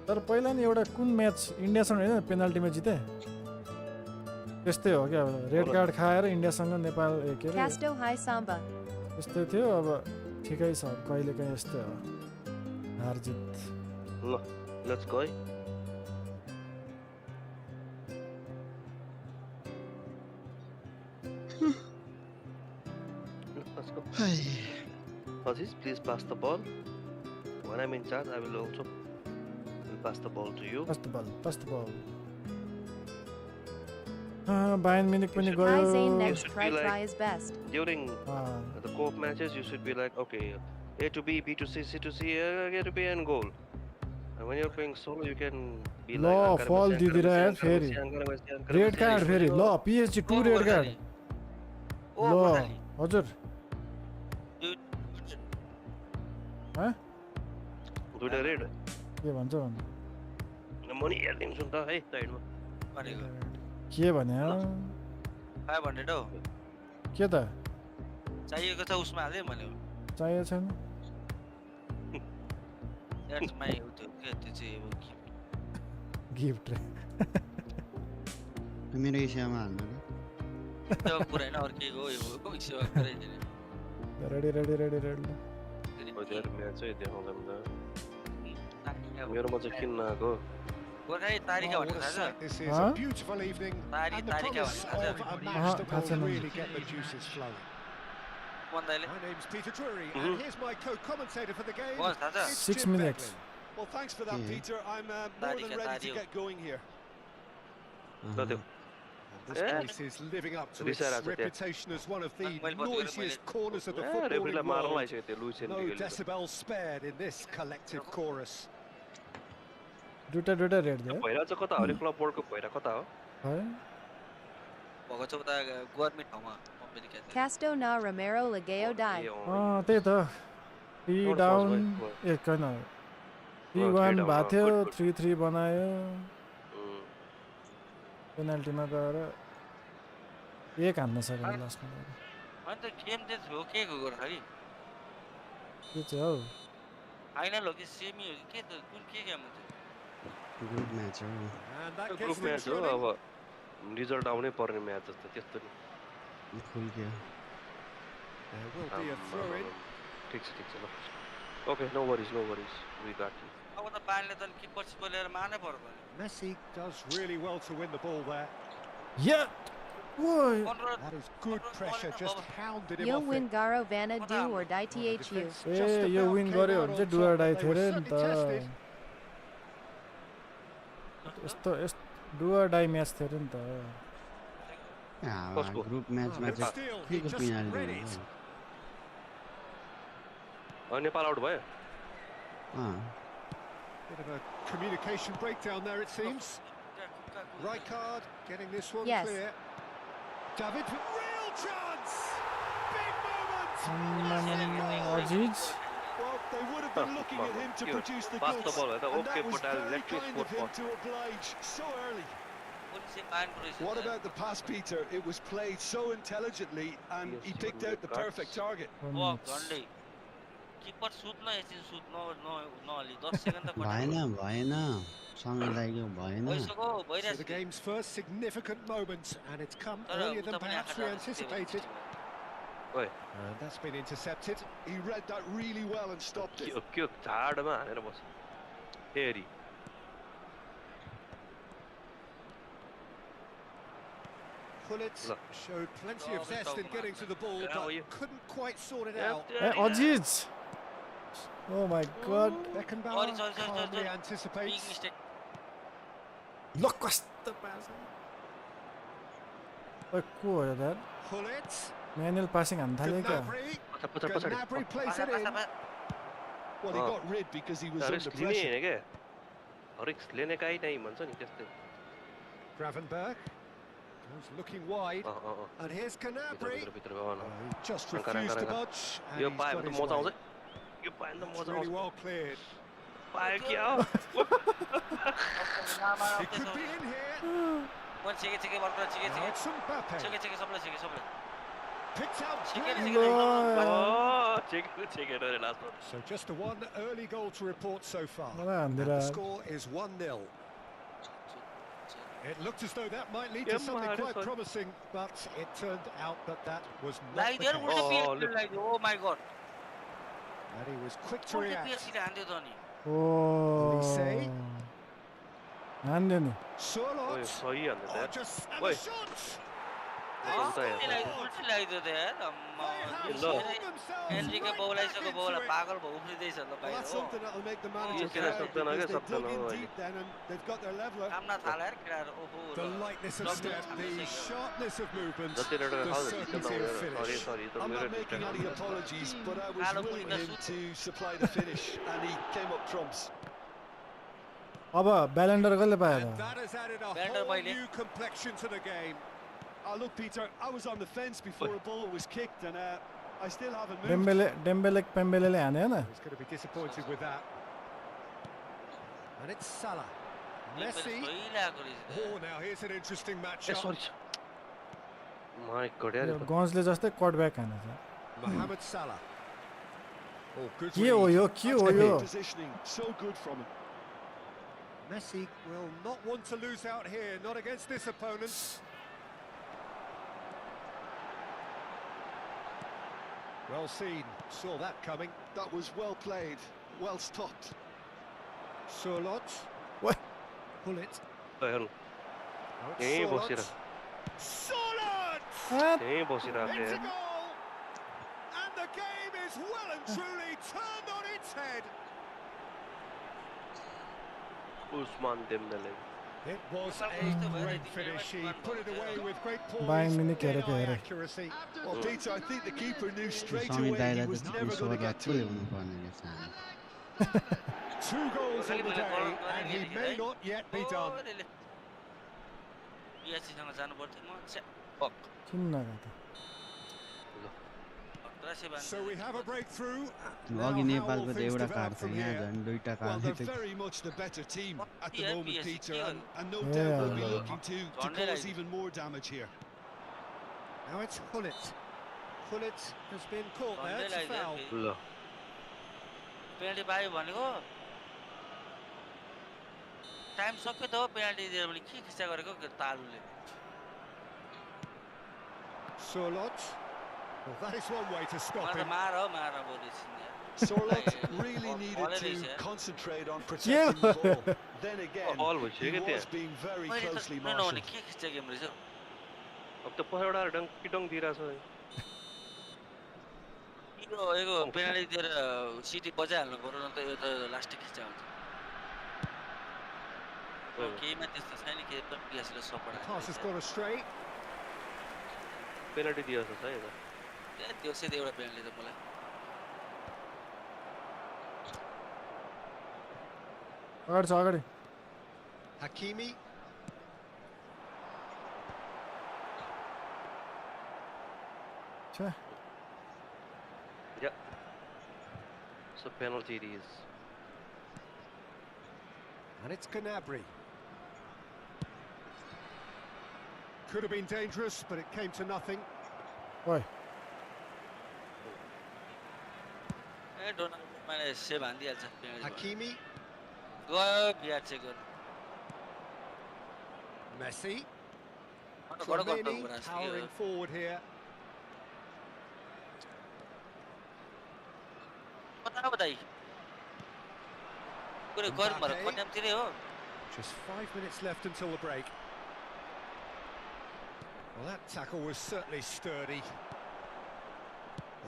तर पहिला नि एउटा कुन म्याच इन्डियासँग होइन पेनाल्टीमा जिते त्यस्तै हो क्या रेड कार्ड खाएर इन्डियासँग नेपाल के अरे Casto High Samba. त्यस्तै थियो अब ठिकै छ कहिलेकाहीँ यस्तै हो हार जित Let's go. Let's go. Aziz, please pass the ball. When I'm in charge, I will also pass the ball to you. Pass the ball. Bayern Munich पनि Hi Zayn गयो next should try be like- try his best. During the co-op matches, you should be like, okay, A to B, B to C, C to C, A to B, and goal. And when you're playing solo, you can be ल like, फल दिदिर यार फेरि red card फेरि ल PSG 2 red card ल हजुर दुईटा red के भन्छ मनी हेरिदिन्छु नि त है साइडमा भनेको के भने 500 हो के त चाहिएको छ उसमा हाले भनेको चाहिएको छैन द्याट्स माई त्यो के चाहिँ गिफ्ट मेरो एसियामा हाल्नु सेवा कुरा हैन अर्केको हो सेवा कुरै छैन रेडी हो यार म्याच चाहिँ देखाउँदैन त मेरोमा चाहिँ किन नआको गोर्खै तारिका Oh, what भन्ने a थाहा sight छ this is. Huh? A beautiful evening Tari- and the Tarika promise भन्ने थाहा of छ a match that थाहा छैन। will really get the juices flowing. बन्दाइले My name's Peter Drury, and here's my co-commentator for the game. Boss, थाहा छ It's 6 Jim minutes. Becklin. Well, thanks for that, Yeah. Peter. I'm more Tarika, than ready to Tario. get going here. ल त्यो And this place is living up to its Risara छ त्यहाँ। reputation as one of the मैले पत्यो, noisiest corners of the रेफ्रीलाई footballing मार्न world. लागिसक्यो त्यो Luis No एन्रिकेले decibels spared in this collective chorus. दुटा रेड दियो भइरहेको छ कता हो रे क्लब वर्ल्ड कप भइरहेको कता हो है भएको छ उता गर्मी ठाउँमा America Casto na Romero Legao die. त्यही त 3 डाउन ए कैन 3-1 भएको थियो 3-3 बनायो पेनाल्टीमा गएर एक हान्न सकेन लास्टमा अनि त गेम चाहिँ हो के गोर्खा के चाहिँ हौ फाइनल हो कि सेमी हो कि के त कुन के गेम हो ग्रुप म्याच हो And that group gets match things हो running. अब रिजल्ट आउनै पर्ने म्याच जस्तो त्यस्तो नि खुल्क्यो There will be a throw-in. ठिक छ ल okay no worries we got अब त पानीले त किपर सिपर लिएर मार्नै पर्यो Messi does really well to win the ball there. या ओइ That is good pressure, just pounded him Yo off win it. Garo Vanna do or die Well, the THU. defence A just yo about win came गर्यो out भने on चाहिँ डुवा top, die but थियो they रे were नि certainly त tested. यस्तो डुवा die match थियो रे नि त कसको? ग्रुप म्याचमा Good चाहिँ steal, he के को just पेनाल्टी read हुन्छ it. नेपाल आउट भयो Bit of a communication breakdown there, it seems. Right card, getting this one Yes. clear. David, real chance! Big moment! Aziz Well, they would have been looking at him to Cute. produce the Pass the goods, ball, and okay, that was but I'll very let you kind of score him to oblige so early. What about the pass, Peter? It was played so intelligently, and he Yes, picked out the perfect target. झन्डै किपर सुत्न एकछिन सुत्न नअलि 10 second त भएन सँगै लाग्यो भएन भइसक्यो So the भइरहेछ game's first significant moment, and it's come तर earlier than उता पनि perhaps आँखा we जाँदैछ anticipated. ओइ And that's been intercepted. He read that really well and stopped it. के झाडमा हानेर बस फेरि Pullet Look. showed plenty of Oh, zest in Tom, getting to the ball, how are but you? couldn't quite sort it Yeah, out. A Aziz O my God Beckenbauer Sorry. calmly Big anticipates. mistake. ल कस्तो पास ओइ को हो यार Pullet, manual passing हान्न थाल्यो क्या Gnabry, Gnabry plays it in. Well, he got rid because he was under risk लिने pressure. होइन क्या रिस्क लिने काहीँ नै भन्छ नि त्यस्तै Gravenberg goes looking wide, and here's Gnabry. भित्र He just Ankara, refused to Ankara. budge, and yo he's पायो got भने his त मजा way. आउँछ यो पायो भने त It's मजा really आउँछ well cleared. पायो क्या हो He could be in here. मैले छेके बल्ल Now छेके it's Mbappe. सबले Picked out Chicken, brilliantly. चेकेर रे लास्टमा So just the one early goal to report so far. मलाई And हान्दिरा the score is 1-0. It looked as though that might lead to Yeah, something man, quite it's promising, but it turned out that was not like the there case. उल्टा Oh, पिएल like oh my god And he was quick to उल्टा react. पिएल सिधा हान्दियो त नि ओ Olise. हान्दियो नि ओइ Surlot. सही हान्दै Oh, त just and Oi. the shot. उल्टा उल्टी लगाइदियो त यार They have Lo. pulled themselves एन्ड्रिके right बाउलाइसक्यो back बाउला into it. पागल भयो उफ्रिदैछ ल Well, बाहिर that's हो something that'll make the manager Oh, proud something, because they something, dug in oh, deep then and they've got their leveler. काम थाला यार केटाहरु ओहो The lightness of step, the sharpness of movement, जति red the how certainty of finish. सरी त I'm मेरो not making any distraction apologies, but I was Hello, willing Peter. him to supply the finish, and he came up trumps. अब ब्यालेन्डर कसले पायो And त that has added a Bender whole Bailey. new complexion to the game. Oh, look, Peter, I was on the fence before a ball was kicked, and I still haven't moved. Dembele पेम्बेलेले हाने हैन He's going to be disappointed with that. And it's Salah. Messi. Oh, now here's an interesting ए matchup. Sorry my god यार गन्जले जस्तै cut back हानेछ Mohamed Salah. Oh, good के हो read. यो के हो That's yo good positioning, so good from him. Messi will not want to lose out here, not against this opponent. Well seen, saw that coming. That was well played, well stopped. Surlot. What? Pull it. हेर्नु Now it's यहीँ Surlot. बसिरहेको Surlot! What? यहीँ बसिरहेको It's a थियो goal! And the game is well and truly turned on its head. Ousmane Dembele It was a great finish. He put it away with great poise, Bayern Munich dead हेरेको eye here accuracy. Well, Peter, I think the keeper knew straight Sameer away दाइलाई he was त never going to get to के it. हुनुपर्ने रहेछ हामी। 2 goals on the day, and he may not yet be done. पिएचसीसँग जानु पर्थ्यो म छ्या fuck किन नगएको So we have a breakthrough. अघि Now how will नेपालको त things एउटा develop कार्ड छ from यहाँ here? झन् दुईटा Well, card they're very much the better team at the Yeah, moment, PSG, Peter, yeah. and no Yeah. doubt will be looking to Jordan cause Lee. even more damage here. Now it's Hullet. Hullet has been caught there. It's a foul. ल penalty पायो भनेको time सक्यो त हो penalty दिएर पनि के खिच्चा गरेको तालुले Surlot. Well, that is one way to stop मलाई त him. मार हो मार बोलेछ नि Sorlot really needed All it is, to yeah. concentrate on protecting the ball. Then again, All he भइसक्यो was त्यहाँ being very मैले त closely नहुने marshalled. के खिच्चा गेम रहेछ हौ। अब त पछाडा डङ दिइरहेछ यो पेनाल्टी दिएर सिटी बजाइहाल्नु पर्यो न त यो त लास्ट खिच्चा हुन्छ केहीमा त्यस्तो छैन के पिएससीले support Pass has gone astray. Penalty दिएको छ है यता त्यो चाहिँ एउटा पेनाल्टी त मलाई अगाडि छ अगाडि Hakimi. छ्या Yeah. So penalty it is. And it's Gnabry. Could have been dangerous, but it came to nothing. ओइ ए डोनाल्डो मैले सेभ हान्दिहाल्छ पेनाल्टी Hakimi. गयो बिहार चेक गर्नु Messi. गडो Lamini गर्नु powering forward here. कता बताइ कुरो गर्नु भएर कन्यामतिरै हो Just 5 minutes left until the break. Well, that tackle was certainly sturdy.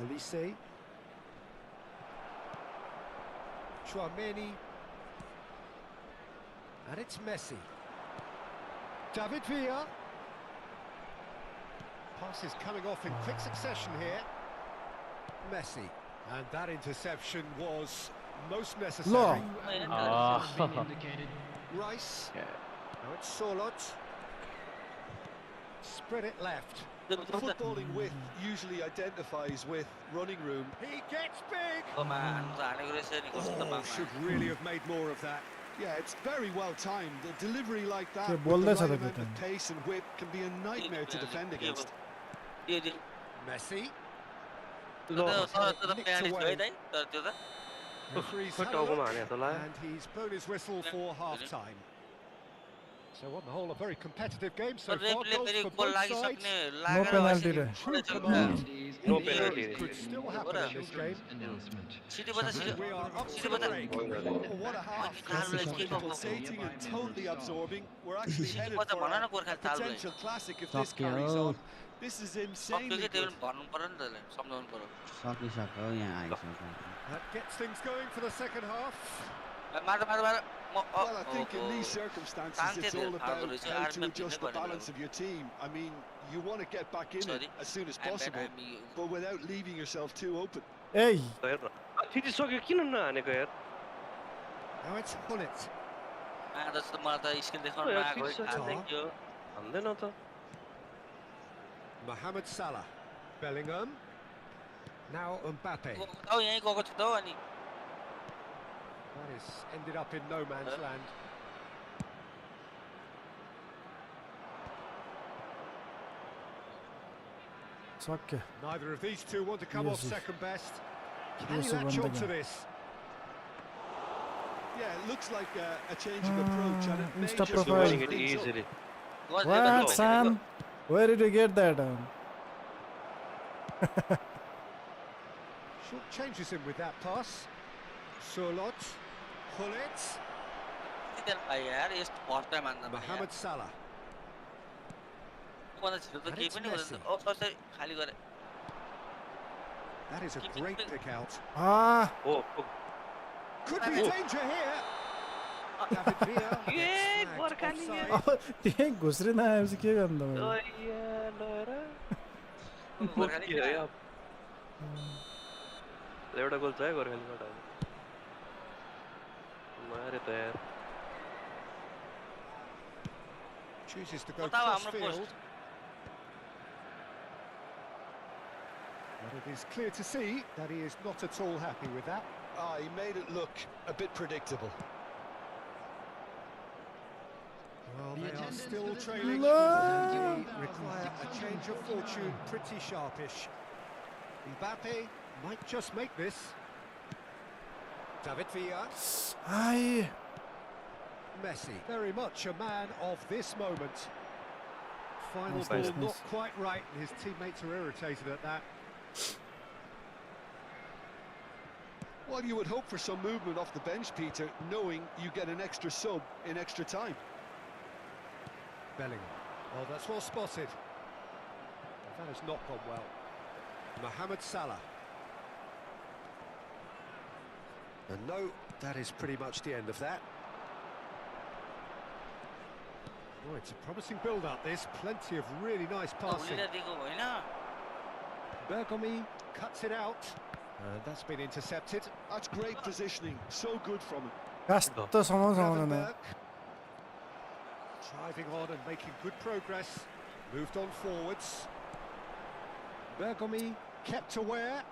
Olise. Chouameni. And it's Messi. David Villa. Pass is coming off in quick succession here. Messi. And that interception was most necessary. Rice. Now it's Sorlot. Spread it left. Footballing width usually identifies with running room. He gets big. हानेको रहेछ नि कस्तो Oh, बाङमा should really have made more of that. Yeah, it's very well timed. A delivery like that के with the बोल्दैछ right त amount त्यो of pace and whip can be a nightmare to defend against. त्यो Messi. त penalty थियो है दाइ तर त्यो त Referee's खै had a टाउकोमा look, हाने त ला and he's blown his whistle for half-time. So on the whole, a very competitive game so far. रेफरीले Goals फेरि for गोल both लागिसक्ने sides. नो लागेर पेनाल्टी रे True command. No Anything penalty could still happen in this game. सिटी बजा And we are up सिटी to the बजा break. Oh, what a half. तालुलाई के भएको Pulsating and totally absorbing. We're actually सिटी headed बजा for भन न a Gorkha तालुलाई potential classic if this सक्यो carries on. This is सक्यो insanely कि त्यो good. पनि भन्नु पर्यो नि त त्यसलाई सम्झाउनु पर्यो सकिसक्यो यहाँ आइसक्यो That gets things going for the second half. मार मार मार Well, I think in these circumstances it's all about how to adjust the balance of your team. I mean, you want to get back in it as soon as possible, but without leaving yourself too open. एई हेर थिचिसक्यो किन नहानेको यार Now it's Hullet. जस्तो मलाई त skill देखाउनु आएको थिचिसक्यो थियो हान्दैन त Mohamed Salah. Bellingham. Now Mbappe. औ यहीँ गएको थियो त हौ अनि That is ended up in no man's land. सक्यो Neither of these two want to come off Yes, yes. second best. Can he Yes, latch one on to again. this? Yeah, it looks like a change of approach and it may Insta just profile. open it things up. easily What Sam? Where did you get that? Short changes him with that pass. Surlot. Hullet. किन भाइ यार यस्तो भर्ता मान्दैन Mohamed Salah. मलाई छिटो त केही पनि हुँदैन ओ कसरी खाली गरे That is a great pick out. Ah, Could be danger here. David Villa. A Snagged Gorkhali offside. त्यही घुस्रिन आएपछि के गर्नु त मैले? गोर्खाली के हो एउटा गोल चाहिँ गोर्खालीबाट मारे त यार Chooses to go बताओ cross हाम्रो field. Post But it is clear to see that he is not at all happy with that. Ah, he made it look a bit predictable. Well, The they are attendance still for this trailing. match They is require a change of fortune pretty sharpish. Mbappe might just make this. David Villa. Ai, Messi, very much a man of this moment. Final Nice, ball nice, not nice. quite right, and his teammates are irritated at that. Well, you would hope for some movement off the bench, Peter, knowing you get an extra sub in extra time. Bellingham. Well, that's well spotted. That has not gone well. Mohamed Salah. And no, that is pretty much the end of that. Oh, it's a promising build-up, this. Plenty of really nice passing. उनीले दिएको होइन Bergomi cuts it out. That's been intercepted. That's great positioning. So good from him. कस्तो समाउँछ न Gravenberch. Driving on and making good progress. Moved on forwards. Bergomi kept aware,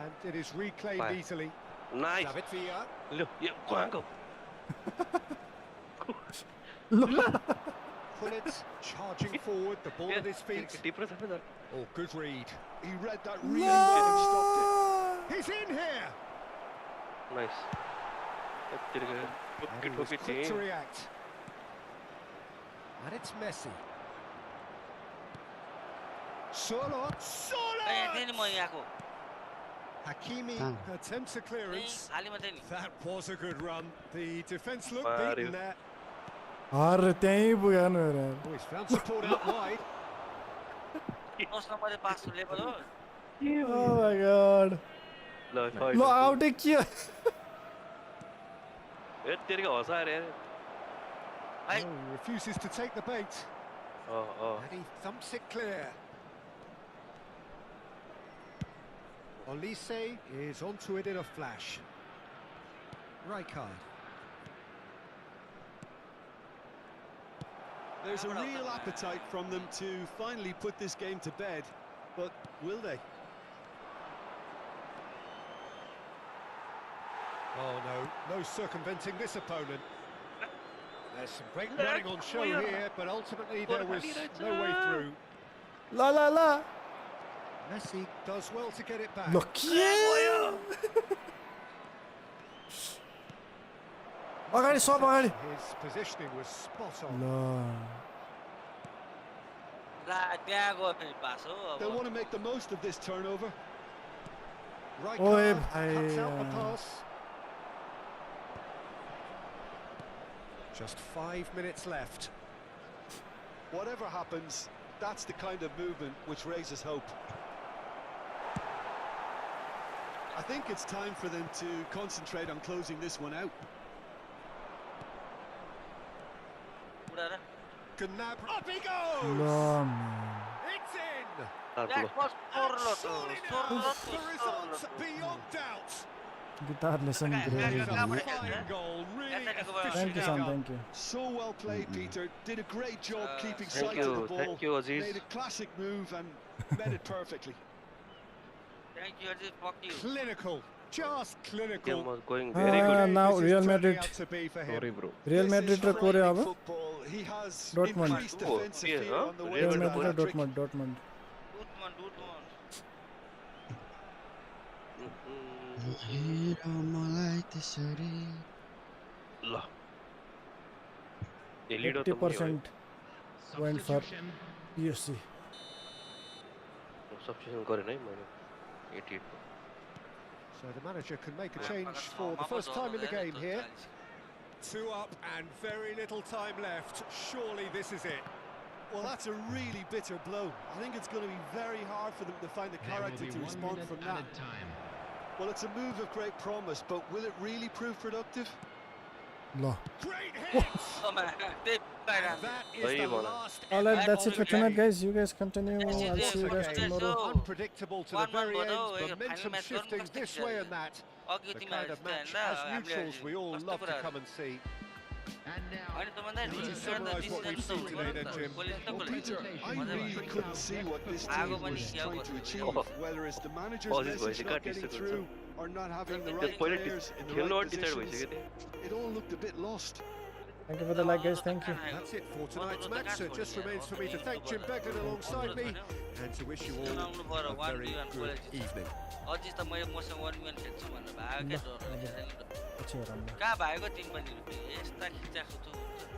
and it is reclaimed Bye. easily. Nice David Villa. लु यो कहाँको Hullet charging forward, the ball at his feet. टिप्रो छ नि Oh, good read. He read that really well and stopped He's in here! Nice यतिको And ठोकी he was ठोकी quick to चाहिँ react. And it's Messi. Surlot. त्यही Surlot! नि म यहाँको Hakimi attempts a clearance. खालीमा थियो नि That was a good run. The defence looked Mario. beaten there. अरे त्यहीँ पुग्यो नि यार. Oh, he's found support out wide. 10 नम्बरले पास लेभल हो Oh my god. ल ल आउटै के? यतिको हँसाएर यार Oh, he refuses to take the bait. And he thumps it clear. Olise is onto it in a flash. Rijkaard. There's a real appetite from them to finally put this game to bed, but will they? Oh no circumventing this opponent. There's some great running on show here, but ultimately there was no way through. ल ल ल. Messi does well to get it back. ल के? अगाडि सब अगाडि. His positioning was spot on. ल. त्यहाँ गयो फेरि पास हो They'll अब want to make the most of this turnover. Oi, Rijkaard bhai, cuts out the yaar. pass. Just 5 minutes left. Whatever happens, that's the kind of movement which raises hope. I think it's time for them to concentrate on closing this one out. कुरा र Gnabry. Up he goes! ल man. It's in! That was Surely now, the results beyond doubt. Guitar lesson It's great. a fine goal, really Thank you efficient Sam, goal. thank you. So well played, Peter. Did a great job keeping Thank sight of the you, ball. thank you, Aziz. Made a classic move and met it perfectly. Thank you Aziz, fuck you. Clinical, just game clinical. Was going very good Great now this is Real turning Madrid. out to be for him. सरी bro Real This Madrid is र कोरे frightening अब. football. He has Dortmund. increased Oh, defensive yeah, fear huh? on the Real way Real to Madrid that raw hat-trick. Dortmund. Dortmund. मलाई त्यसरी ल एलिडो त 80% went for Substitution. PSG. Substitution गरेन है मैले 88 को So the manager can make a change for the first time in the game here. 2 up and very little time left. Surely this is it. Well, that's a really bitter blow. I think it's going to be very hard for them to find the character to respond from that. Well, it's a move of great promise, but will it really prove productive? No. Great hit! That is the last. Alright, that's it for tonight, guys. You guys continue. I'll see you guys tomorrow. Unpredictable to the very end. Momentum shifting this way and that. The kind of match as neutrals we all love to come and see. And now, To summarise what we've seen today then, Jim. Well, Peter, I really couldn't see what this team was trying to achieve, whether it's the manager's message not getting through or not having the right players in the right positions. It all looked a bit lost. Thank you for the like, guys. Thank you. That's it for tonight's match. So it just remains for me to thank Jim Beglin alongside me and to wish you all a very good evening. अझै त मैले मसँग 1v1 खेल्छु भनेर भागेकै डर पछि हेरौँ ल। कहाँ भागेको तिमी पनि यस्ता खिचा खुचु हुन्छ